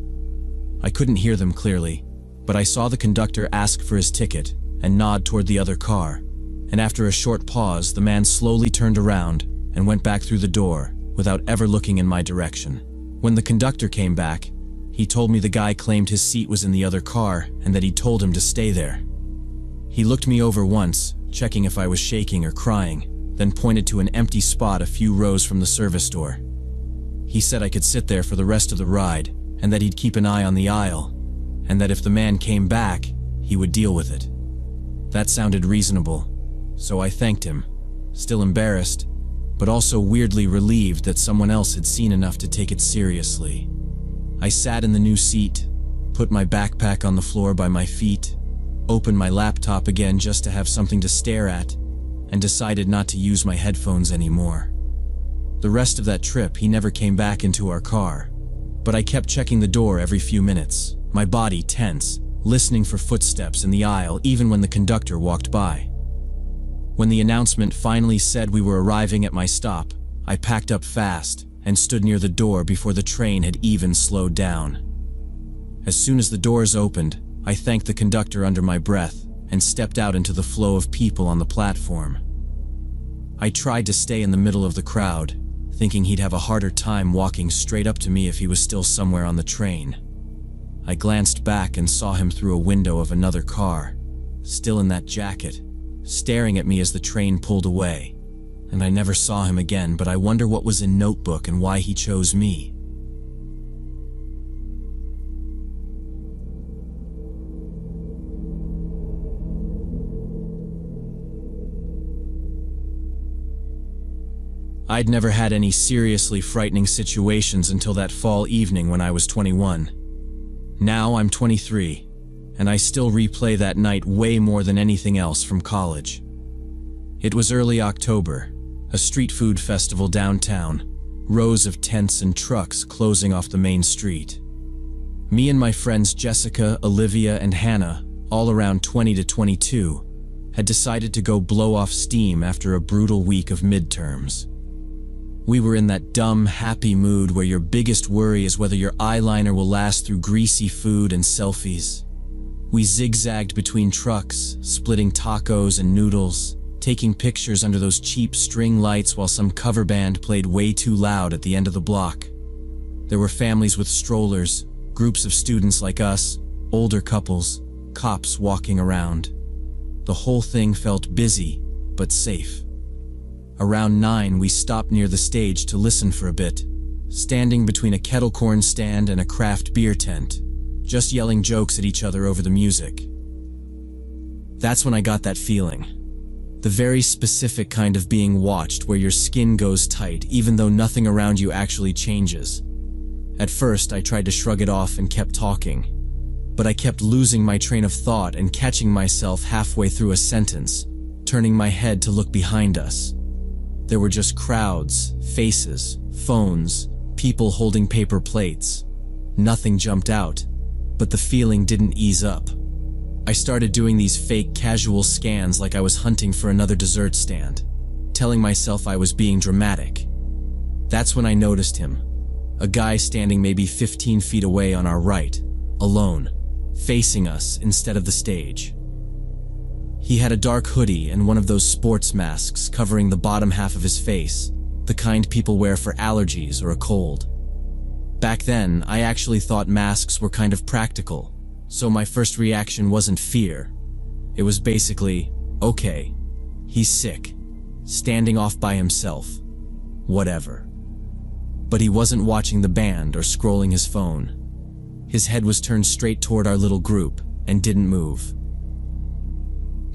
Speaker 1: I couldn't hear them clearly, but I saw the conductor ask for his ticket and nod toward the other car, and after a short pause, the man slowly turned around and went back through the door without ever looking in my direction. When the conductor came back, he told me the guy claimed his seat was in the other car and that he told him to stay there. He looked me over once, checking if I was shaking or crying, then pointed to an empty spot a few rows from the service door. He said I could sit there for the rest of the ride, and that he'd keep an eye on the aisle, and that if the man came back, he would deal with it. That sounded reasonable, so I thanked him, still embarrassed, but also weirdly relieved that someone else had seen enough to take it seriously. I sat in the new seat, put my backpack on the floor by my feet, opened my laptop again just to have something to stare at, and decided not to use my headphones anymore. The rest of that trip, he never came back into our car, but I kept checking the door every few minutes, my body tense, listening for footsteps in the aisle even when the conductor walked by. When the announcement finally said we were arriving at my stop, I packed up fast and stood near the door before the train had even slowed down. As soon as the doors opened, I thanked the conductor under my breath and stepped out into the flow of people on the platform. I tried to stay in the middle of the crowd, thinking he'd have a harder time walking straight up to me if he was still somewhere on the train. I glanced back and saw him through a window of another car, still in that jacket, staring at me as the train pulled away. And I never saw him again, but I wonder what was in Notebook and why he chose me. I'd never had any seriously frightening situations until that fall evening when I was 21. Now I'm 23, and I still replay that night way more than anything else from college. It was early October, a street food festival downtown, rows of tents and trucks closing off the main street. Me and my friends Jessica, Olivia, and Hannah, all around 20 to 22, had decided to go blow off steam after a brutal week of midterms. We were in that dumb, happy mood where your biggest worry is whether your eyeliner will last through greasy food and selfies. We zigzagged between trucks, splitting tacos and noodles, taking pictures under those cheap string lights while some cover band played way too loud at the end of the block. There were families with strollers, groups of students like us, older couples, cops walking around. The whole thing felt busy, but safe. Around 9, we stopped near the stage to listen for a bit, standing between a kettle corn stand and a craft beer tent, just yelling jokes at each other over the music. That's when I got that feeling. The very specific kind of being watched where your skin goes tight even though nothing around you actually changes. At first, I tried to shrug it off and kept talking, but I kept losing my train of thought and catching myself halfway through a sentence, turning my head to look behind us. There were just crowds, faces, phones, people holding paper plates. Nothing jumped out, but the feeling didn't ease up. I started doing these fake casual scans like I was hunting for another dessert stand, telling myself I was being dramatic. That's when I noticed him, a guy standing maybe 15 feet away on our right, alone, facing us instead of the stage. He had a dark hoodie and one of those sports masks covering the bottom half of his face, the kind people wear for allergies or a cold. Back then, I actually thought masks were kind of practical, so my first reaction wasn't fear. It was basically, okay, he's sick, standing off by himself, whatever. But he wasn't watching the band or scrolling his phone. His head was turned straight toward our little group and didn't move.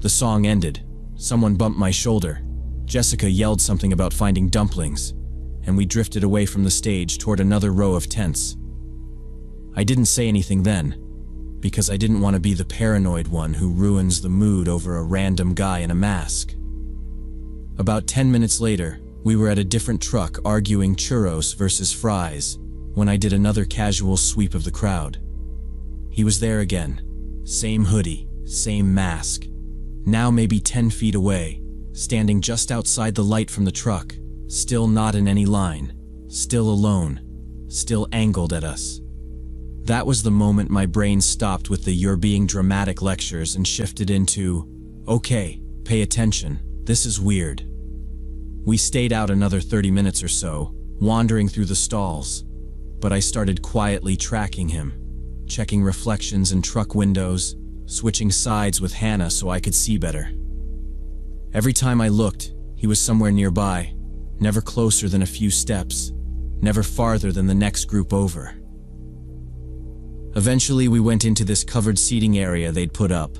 Speaker 1: The song ended. Someone bumped my shoulder. Jessica yelled something about finding dumplings, and we drifted away from the stage toward another row of tents. I didn't say anything then, because I didn't want to be the paranoid one who ruins the mood over a random guy in a mask. About 10 minutes later, we were at a different truck arguing churros versus fries when I did another casual sweep of the crowd. He was there again. Same hoodie, same mask. Now maybe 10 feet away, standing just outside the light from the truck, still not in any line, still alone, still angled at us. That was the moment my brain stopped with the "you're being dramatic" lectures and shifted into, "Okay, pay attention, this is weird." We stayed out another 30 minutes or so, wandering through the stalls, but I started quietly tracking him, checking reflections in truck windows, switching sides with Hannah so I could see better. Every time I looked, he was somewhere nearby, never closer than a few steps, never farther than the next group over. Eventually, we went into this covered seating area they'd put up,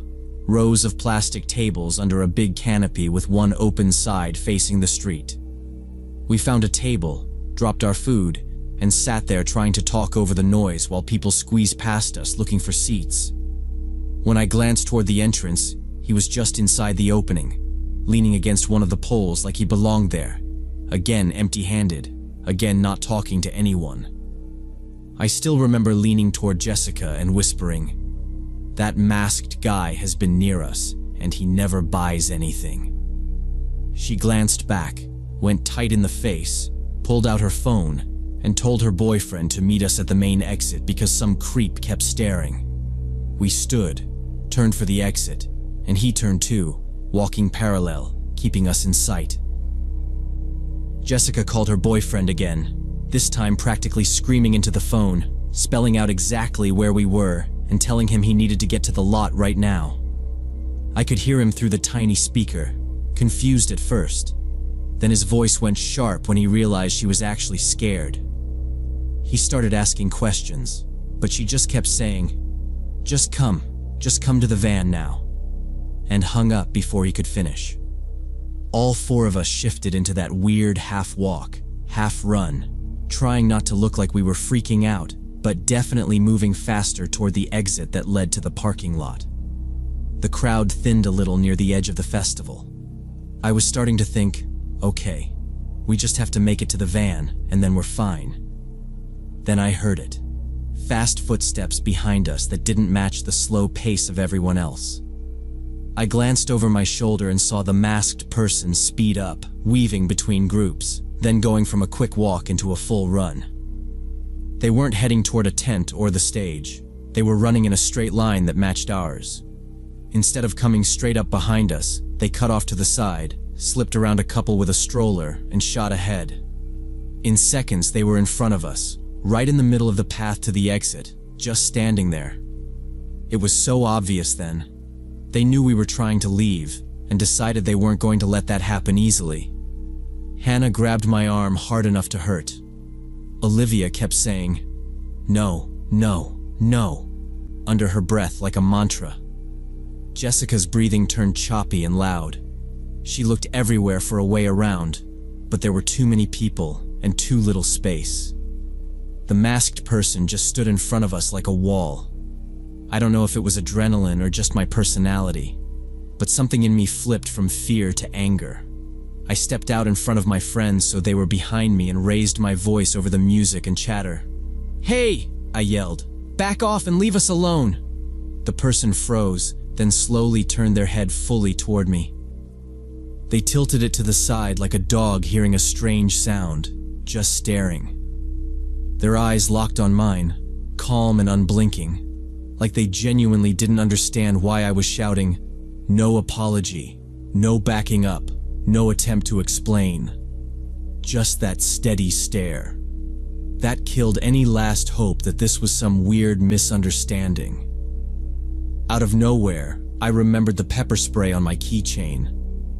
Speaker 1: rows of plastic tables under a big canopy with one open side facing the street. We found a table, dropped our food, and sat there trying to talk over the noise while people squeezed past us looking for seats. When I glanced toward the entrance, he was just inside the opening, leaning against one of the poles like he belonged there, again empty-handed, again not talking to anyone. I still remember leaning toward Jessica and whispering, "That masked guy has been near us, and he never buys anything." She glanced back, went tight in the face, pulled out her phone, and told her boyfriend to meet us at the main exit because some creep kept staring. We stood, turned for the exit, and he turned too, walking parallel, keeping us in sight. Jessica called her boyfriend again, this time practically screaming into the phone, spelling out exactly where we were and telling him he needed to get to the lot right now. I could hear him through the tiny speaker, confused at first. Then his voice went sharp when he realized she was actually scared. He started asking questions, but she just kept saying, just come to the van now," and hung up before he could finish. All four of us shifted into that weird half-walk, half-run, trying not to look like we were freaking out, but definitely moving faster toward the exit that led to the parking lot. The crowd thinned a little near the edge of the festival. I was starting to think, okay, we just have to make it to the van, and then we're fine. Then I heard it. Fast footsteps behind us that didn't match the slow pace of everyone else. I glanced over my shoulder and saw the masked person speed up, weaving between groups, then going from a quick walk into a full run. They weren't heading toward a tent or the stage. They were running in a straight line that matched ours. Instead of coming straight up behind us, they cut off to the side, slipped around a couple with a stroller, and shot ahead. In seconds, they were in front of us, right in the middle of the path to the exit, just standing there. It was so obvious then. They knew we were trying to leave, and decided they weren't going to let that happen easily. Hannah grabbed my arm hard enough to hurt. Olivia kept saying, "No, no, no," under her breath like a mantra. Jessica's breathing turned choppy and loud. She looked everywhere for a way around, but there were too many people and too little space. The masked person just stood in front of us like a wall. I don't know if it was adrenaline or just my personality, but something in me flipped from fear to anger. I stepped out in front of my friends so they were behind me and raised my voice over the music and chatter. "Hey!" I yelled. "Back off and leave us alone!" The person froze, then slowly turned their head fully toward me. They tilted it to the side like a dog hearing a strange sound, just staring. Their eyes locked on mine, calm and unblinking, like they genuinely didn't understand why I was shouting, "No apology, no backing up, no attempt to explain." Just that steady stare. That killed any last hope that this was some weird misunderstanding. Out of nowhere, I remembered the pepper spray on my keychain,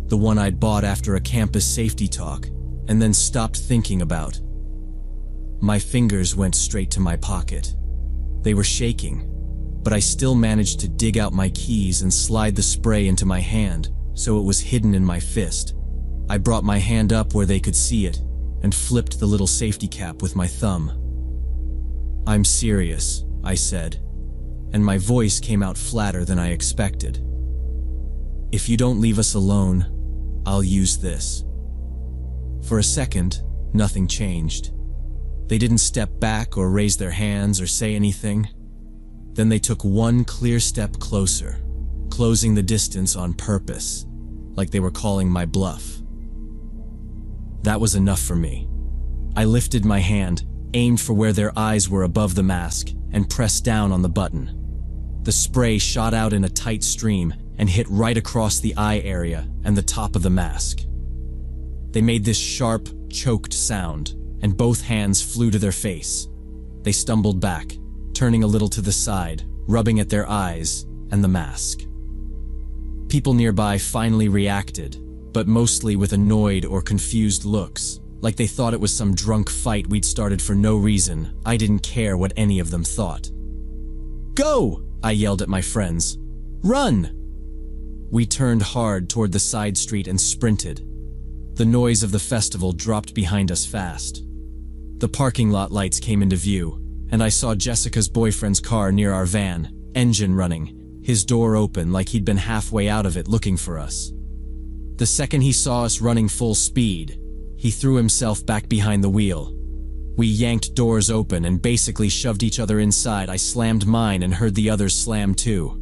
Speaker 1: the one I'd bought after a campus safety talk, and then stopped thinking about. My fingers went straight to my pocket. They were shaking, but I still managed to dig out my keys and slide the spray into my hand so it was hidden in my fist. I brought my hand up where they could see it and flipped the little safety cap with my thumb. "I'm serious," I said, and my voice came out flatter than I expected. "If you don't leave us alone, I'll use this." For a second, nothing changed. They didn't step back or raise their hands or say anything. Then they took one clear step closer, closing the distance on purpose, like they were calling my bluff. That was enough for me. I lifted my hand, aimed for where their eyes were above the mask, and pressed down on the button. The spray shot out in a tight stream and hit right across the eye area and the top of the mask. They made this sharp, choked sound, and both hands flew to their face. They stumbled back, turning a little to the side, rubbing at their eyes and the mask. People nearby finally reacted, but mostly with annoyed or confused looks, like they thought it was some drunk fight we'd started for no reason. I didn't care what any of them thought. "Go!" I yelled at my friends. "Run!" We turned hard toward the side street and sprinted. The noise of the festival dropped behind us fast. The parking lot lights came into view, and I saw Jessica's boyfriend's car near our van, engine running, his door open like he'd been halfway out of it looking for us. The second he saw us running full speed, he threw himself back behind the wheel. We yanked doors open and basically shoved each other inside. I slammed mine and heard the others slam too.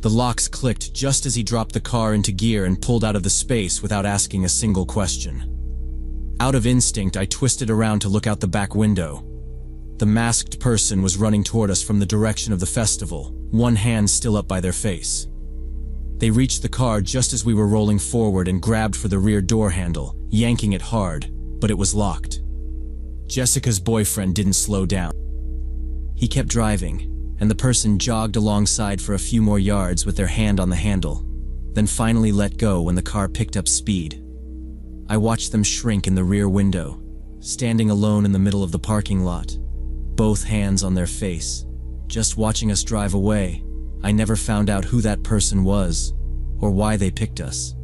Speaker 1: The locks clicked just as he dropped the car into gear and pulled out of the space without asking a single question. Out of instinct, I twisted around to look out the back window. The masked person was running toward us from the direction of the festival, one hand still up by their face. They reached the car just as we were rolling forward and grabbed for the rear door handle, yanking it hard, but it was locked. Jessica's boyfriend didn't slow down. He kept driving, and the person jogged alongside for a few more yards with their hand on the handle, then finally let go when the car picked up speed. I watched them shrink in the rear window, standing alone in the middle of the parking lot, both hands on their face, just watching us drive away. I never found out who that person was, or why they picked us.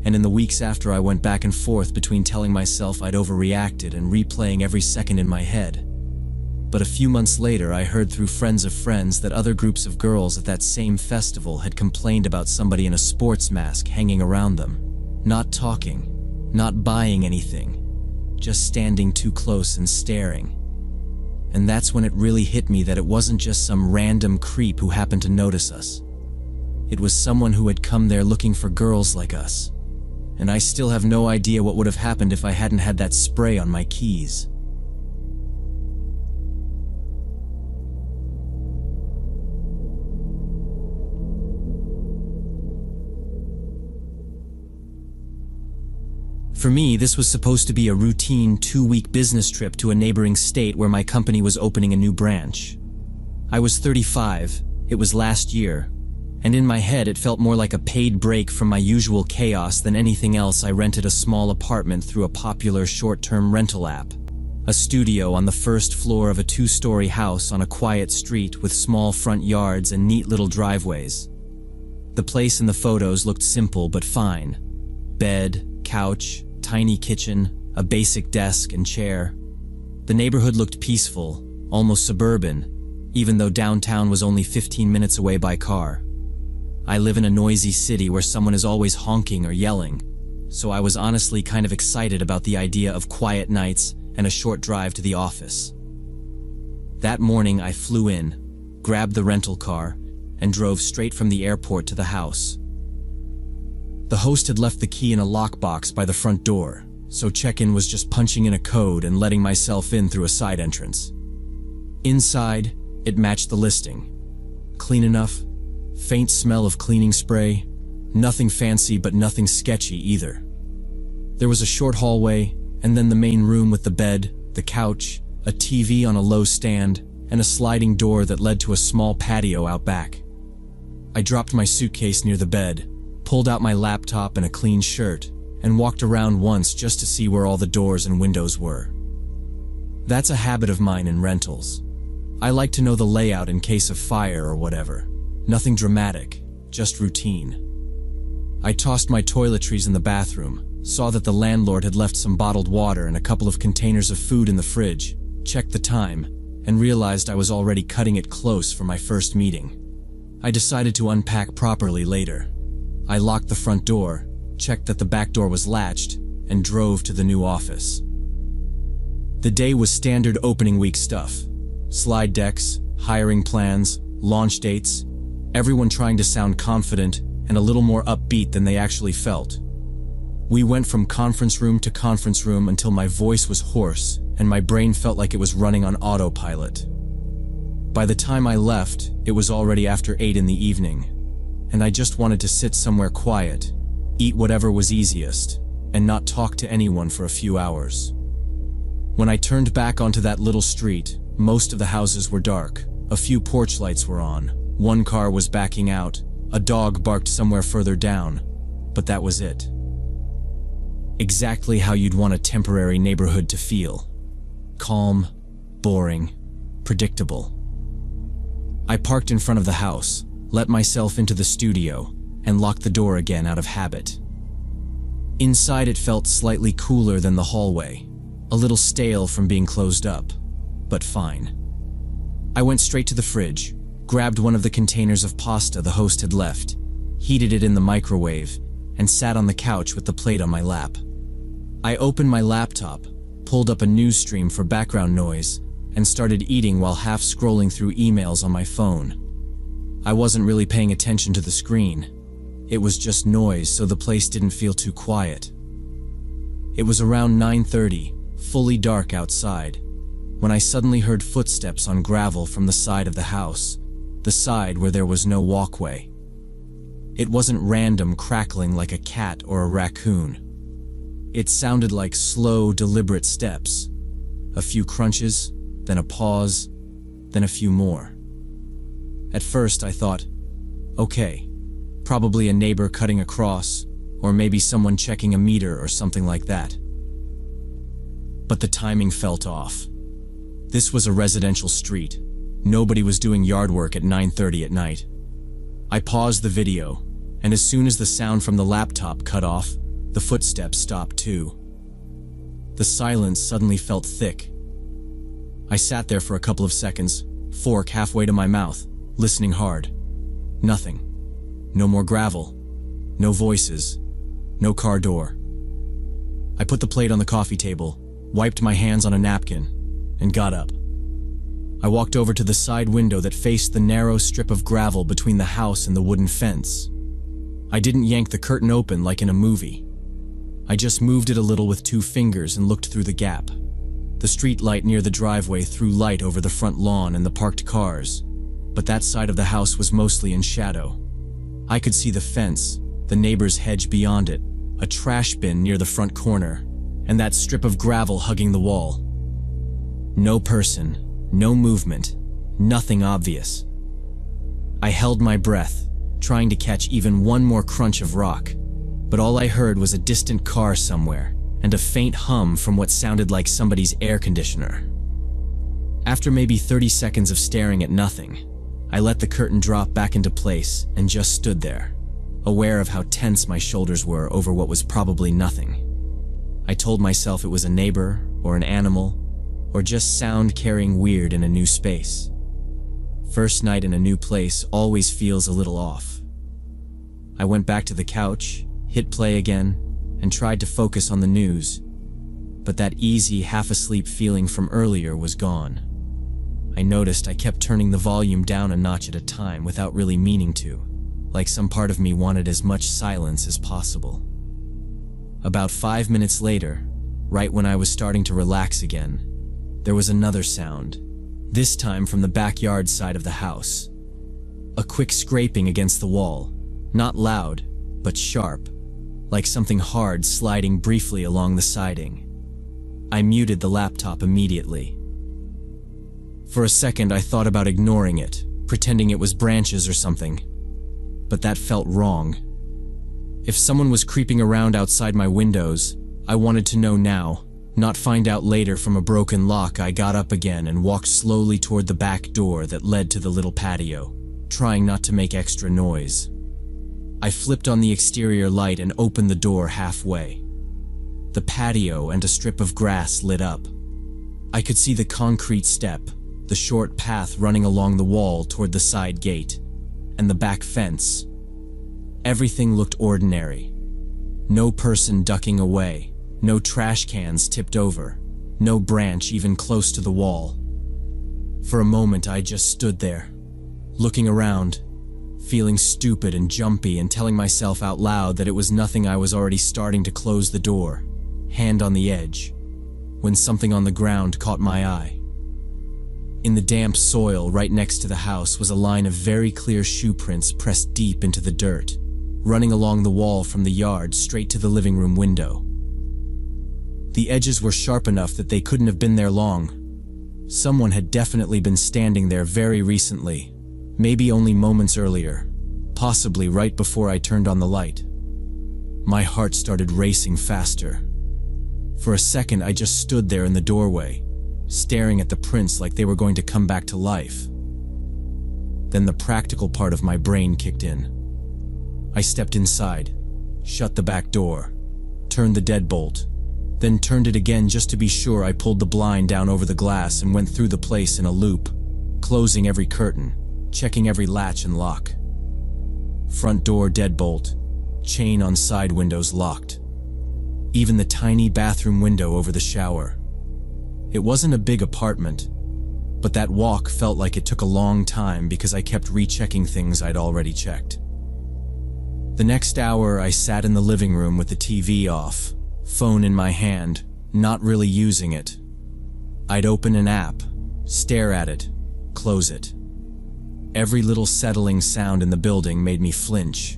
Speaker 1: And in the weeks after, I went back and forth between telling myself I'd overreacted and replaying every second in my head. But a few months later, I heard through friends of friends that other groups of girls at that same festival had complained about somebody in a sports mask hanging around them, not talking, not buying anything, just standing too close and staring. And that's when it really hit me that it wasn't just some random creep who happened to notice us. It was someone who had come there looking for girls like us. And I still have no idea what would have happened if I hadn't had that spray on my keys. For me, this was supposed to be a routine 2-week business trip to a neighboring state where my company was opening a new branch. I was 35, it was last year, and in my head it felt more like a paid break from my usual chaos than anything else. I rented a small apartment through a popular short-term rental app, a studio on the first floor of a 2-story house on a quiet street with small front yards and neat little driveways. The place in the photos looked simple but fine. Bed, couch, tiny kitchen, a basic desk and chair. The neighborhood looked peaceful, almost suburban, even though downtown was only 15 minutes away by car. I live in a noisy city where someone is always honking or yelling, so I was honestly kind of excited about the idea of quiet nights and a short drive to the office. That morning I flew in, grabbed the rental car, and drove straight from the airport to the house. The host had left the key in a lockbox by the front door, so check-in was just punching in a code and letting myself in through a side entrance. Inside, it matched the listing. Clean enough, faint smell of cleaning spray, nothing fancy but nothing sketchy either. There was a short hallway, and then the main room with the bed, the couch, a TV on a low stand, and a sliding door that led to a small patio out back. I dropped my suitcase near the bed, pulled out my laptop and a clean shirt, and walked around once just to see where all the doors and windows were. That's a habit of mine in rentals. I like to know the layout in case of fire or whatever. Nothing dramatic, just routine. I tossed my toiletries in the bathroom, saw that the landlord had left some bottled water and a couple of containers of food in the fridge, checked the time, and realized I was already cutting it close for my first meeting. I decided to unpack properly later. I locked the front door, checked that the back door was latched, and drove to the new office. The day was standard opening week stuff. Slide decks, hiring plans, launch dates, everyone trying to sound confident and a little more upbeat than they actually felt. We went from conference room to conference room until my voice was hoarse and my brain felt like it was running on autopilot. By the time I left, it was already after 8 in the evening, and I just wanted to sit somewhere quiet, eat whatever was easiest, and not talk to anyone for a few hours. When I turned back onto that little street, most of the houses were dark. A few porch lights were on, one car was backing out, a dog barked somewhere further down, but that was it. Exactly how you'd want a temporary neighborhood to feel. Calm, boring, predictable. I parked in front of the house, let myself into the studio, and locked the door again out of habit. Inside it felt slightly cooler than the hallway, a little stale from being closed up, but fine. I went straight to the fridge, grabbed one of the containers of pasta the host had left, heated it in the microwave, and sat on the couch with the plate on my lap. I opened my laptop, pulled up a news stream for background noise, and started eating while half scrolling through emails on my phone. I wasn't really paying attention to the screen. It was just noise, so the place didn't feel too quiet. It was around 9:30, fully dark outside, when I suddenly heard footsteps on gravel from the side of the house, the side where there was no walkway. It wasn't random crackling like a cat or a raccoon. It sounded like slow, deliberate steps. A few crunches, then a pause, then a few more. At first I thought, okay, probably a neighbor cutting across, or maybe someone checking a meter or something like that. But the timing felt off. This was a residential street. Nobody was doing yard work at 9:30 at night. I paused the video, and as soon as the sound from the laptop cut off, the footsteps stopped too. The silence suddenly felt thick. I sat there for a couple of seconds, fork halfway to my mouth, listening hard. Nothing. No more gravel. No voices. No car door. I put the plate on the coffee table, wiped my hands on a napkin, and got up. I walked over to the side window that faced the narrow strip of gravel between the house and the wooden fence. I didn't yank the curtain open like in a movie. I just moved it a little with 2 fingers and looked through the gap. The street light near the driveway threw light over the front lawn and the parked cars, but that side of the house was mostly in shadow. I could see the fence, the neighbor's hedge beyond it, a trash bin near the front corner, and that strip of gravel hugging the wall. No person, no movement, nothing obvious. I held my breath, trying to catch even one more crunch of rock, but all I heard was a distant car somewhere, and a faint hum from what sounded like somebody's air conditioner. After maybe 30 seconds of staring at nothing, I let the curtain drop back into place and just stood there, aware of how tense my shoulders were over what was probably nothing. I told myself it was a neighbor, or an animal, or just sound carrying weird in a new space. First night in a new place always feels a little off. I went back to the couch, hit play again, and tried to focus on the news, but that easy, half-asleep feeling from earlier was gone. I noticed I kept turning the volume down a notch at a time without really meaning to, like some part of me wanted as much silence as possible. About 5 minutes later, right when I was starting to relax again, there was another sound, this time from the backyard side of the house. A quick scraping against the wall, not loud, but sharp, like something hard sliding briefly along the siding. I muted the laptop immediately. For a second I thought about ignoring it, pretending it was branches or something, but that felt wrong. If someone was creeping around outside my windows, I wanted to know now, not find out later from a broken lock. I got up again and walked slowly toward the back door that led to the little patio, trying not to make extra noise. I flipped on the exterior light and opened the door halfway. The patio and a strip of grass lit up. I could see the concrete step, the short path running along the wall toward the side gate, and the back fence. Everything looked ordinary. No person ducking away, no trash cans tipped over, no branch even close to the wall. For a moment I just stood there, looking around, feeling stupid and jumpy and telling myself out loud that it was nothing. I was already starting to close the door, hand on the edge. when something on the ground caught my eye. In the damp soil right next to the house was a line of very clear shoe prints pressed deep into the dirt, running along the wall from the yard straight to the living room window. The edges were sharp enough that they couldn't have been there long. Someone had definitely been standing there very recently, maybe only moments earlier, possibly right before I turned on the light. My heart started racing faster. For a second, I just stood there in the doorway, staring at the prints like they were going to come back to life. Then the practical part of my brain kicked in. I stepped inside, shut the back door, turned the deadbolt, then turned it again just to be sure. I pulled the blind down over the glass and went through the place in a loop, closing every curtain, checking every latch and lock. Front door deadbolt, chain on side windows locked. Even the tiny bathroom window over the shower. It wasn't a big apartment, but that walk felt like it took a long time because I kept rechecking things I'd already checked. The next hour, I sat in the living room with the TV off, phone in my hand, not really using it. I'd open an app, stare at it, close it. Every little settling sound in the building made me flinch.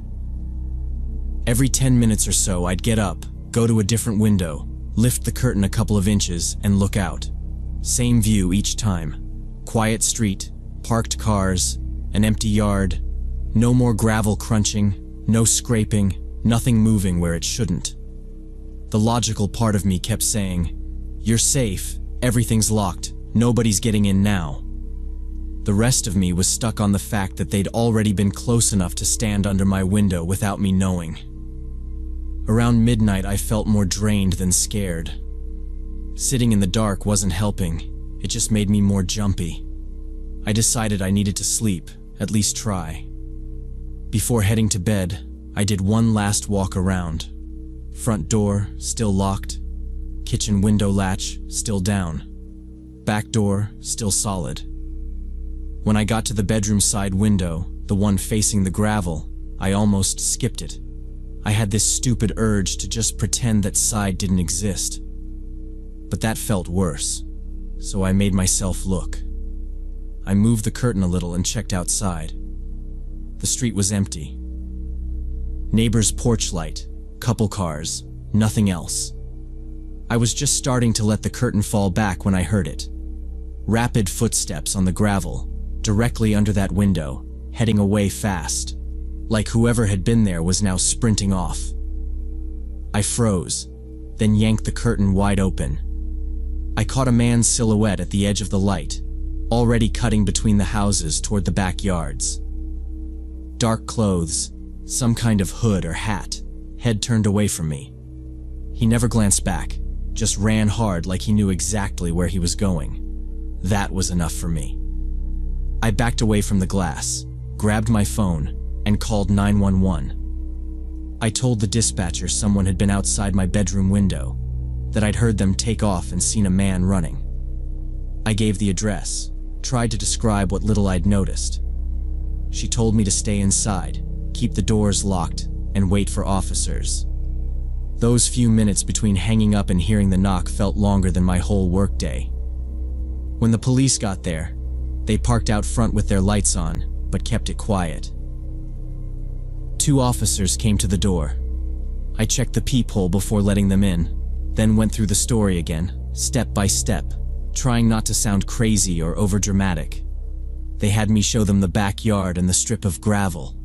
Speaker 1: Every 10 minutes or so, I'd get up, go to a different window, lift the curtain a couple of inches, and look out. Same view each time. Quiet street, parked cars, an empty yard, no more gravel crunching, no scraping, nothing moving where it shouldn't. The logical part of me kept saying, "You're safe, everything's locked, nobody's getting in now." The rest of me was stuck on the fact that they'd already been close enough to stand under my window without me knowing. Around midnight, I felt more drained than scared. Sitting in the dark wasn't helping, it just made me more jumpy. I decided I needed to sleep, at least try. Before heading to bed, I did one last walk around. Front door, still locked. Kitchen window latch, still down. Back door, still solid. When I got to the bedroom side window, the one facing the gravel, I almost skipped it. I had this stupid urge to just pretend that side didn't exist. But that felt worse, so I made myself look. I moved the curtain a little and checked outside. The street was empty. Neighbor's porch light, couple cars, nothing else. I was just starting to let the curtain fall back when I heard it. Rapid footsteps on the gravel, directly under that window, heading away fast, like whoever had been there was now sprinting off. I froze, then yanked the curtain wide open. I caught a man's silhouette at the edge of the light, already cutting between the houses toward the backyards. Dark clothes, some kind of hood or hat, head turned away from me. He never glanced back, just ran hard like he knew exactly where he was going. That was enough for me. I backed away from the glass, grabbed my phone, and called 911. I told the dispatcher someone had been outside my bedroom window, that I'd heard them take off and seen a man running. I gave the address, tried to describe what little I'd noticed. She told me to stay inside, keep the doors locked, and wait for officers. Those few minutes between hanging up and hearing the knock felt longer than my whole workday. When the police got there, they parked out front with their lights on, but kept it quiet. 2 officers came to the door. I checked the peephole before letting them in, then went through the story again, step by step, trying not to sound crazy or overdramatic. They had me show them the backyard and the strip of gravel.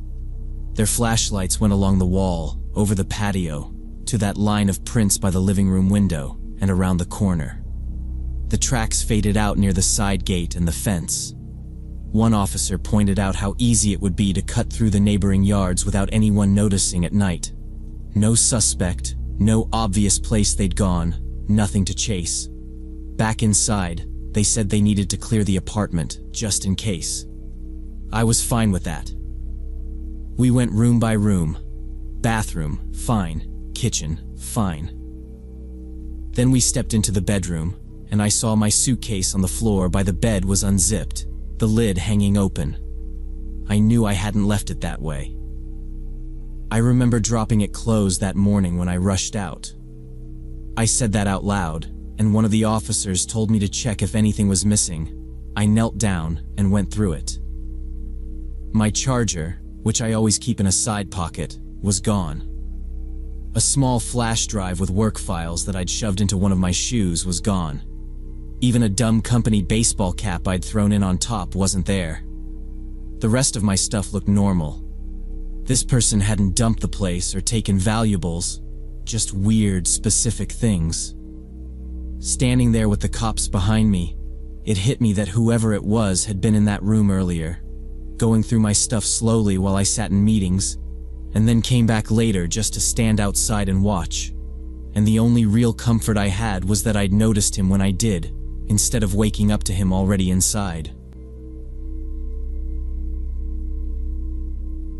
Speaker 1: Their flashlights went along the wall, over the patio, to that line of prints by the living room window, and around the corner. The tracks faded out near the side gate and the fence. One officer pointed out how easy it would be to cut through the neighboring yards without anyone noticing at night. No suspect, no obvious place they'd gone, nothing to chase. Back inside, they said they needed to clear the apartment, just in case. I was fine with that. We went room by room. Bathroom, fine. Kitchen, fine. Then we stepped into the bedroom, and I saw my suitcase on the floor by the bed was unzipped, the lid hanging open. I knew I hadn't left it that way. I remember dropping it closed that morning when I rushed out. I said that out loud, and one of the officers told me to check if anything was missing. I knelt down and went through it. My charger, which I always keep in a side pocket, was gone. A small flash drive with work files that I'd shoved into one of my shoes was gone. Even a dumb company baseball cap I'd thrown in on top wasn't there. The rest of my stuff looked normal. This person hadn't dumped the place or taken valuables, just weird, specific things. Standing there with the cops behind me, it hit me that whoever it was had been in that room earlier, going through my stuff slowly while I sat in meetings, and then came back later just to stand outside and watch. And the only real comfort I had was that I'd noticed him when I did, instead of waking up to him already inside.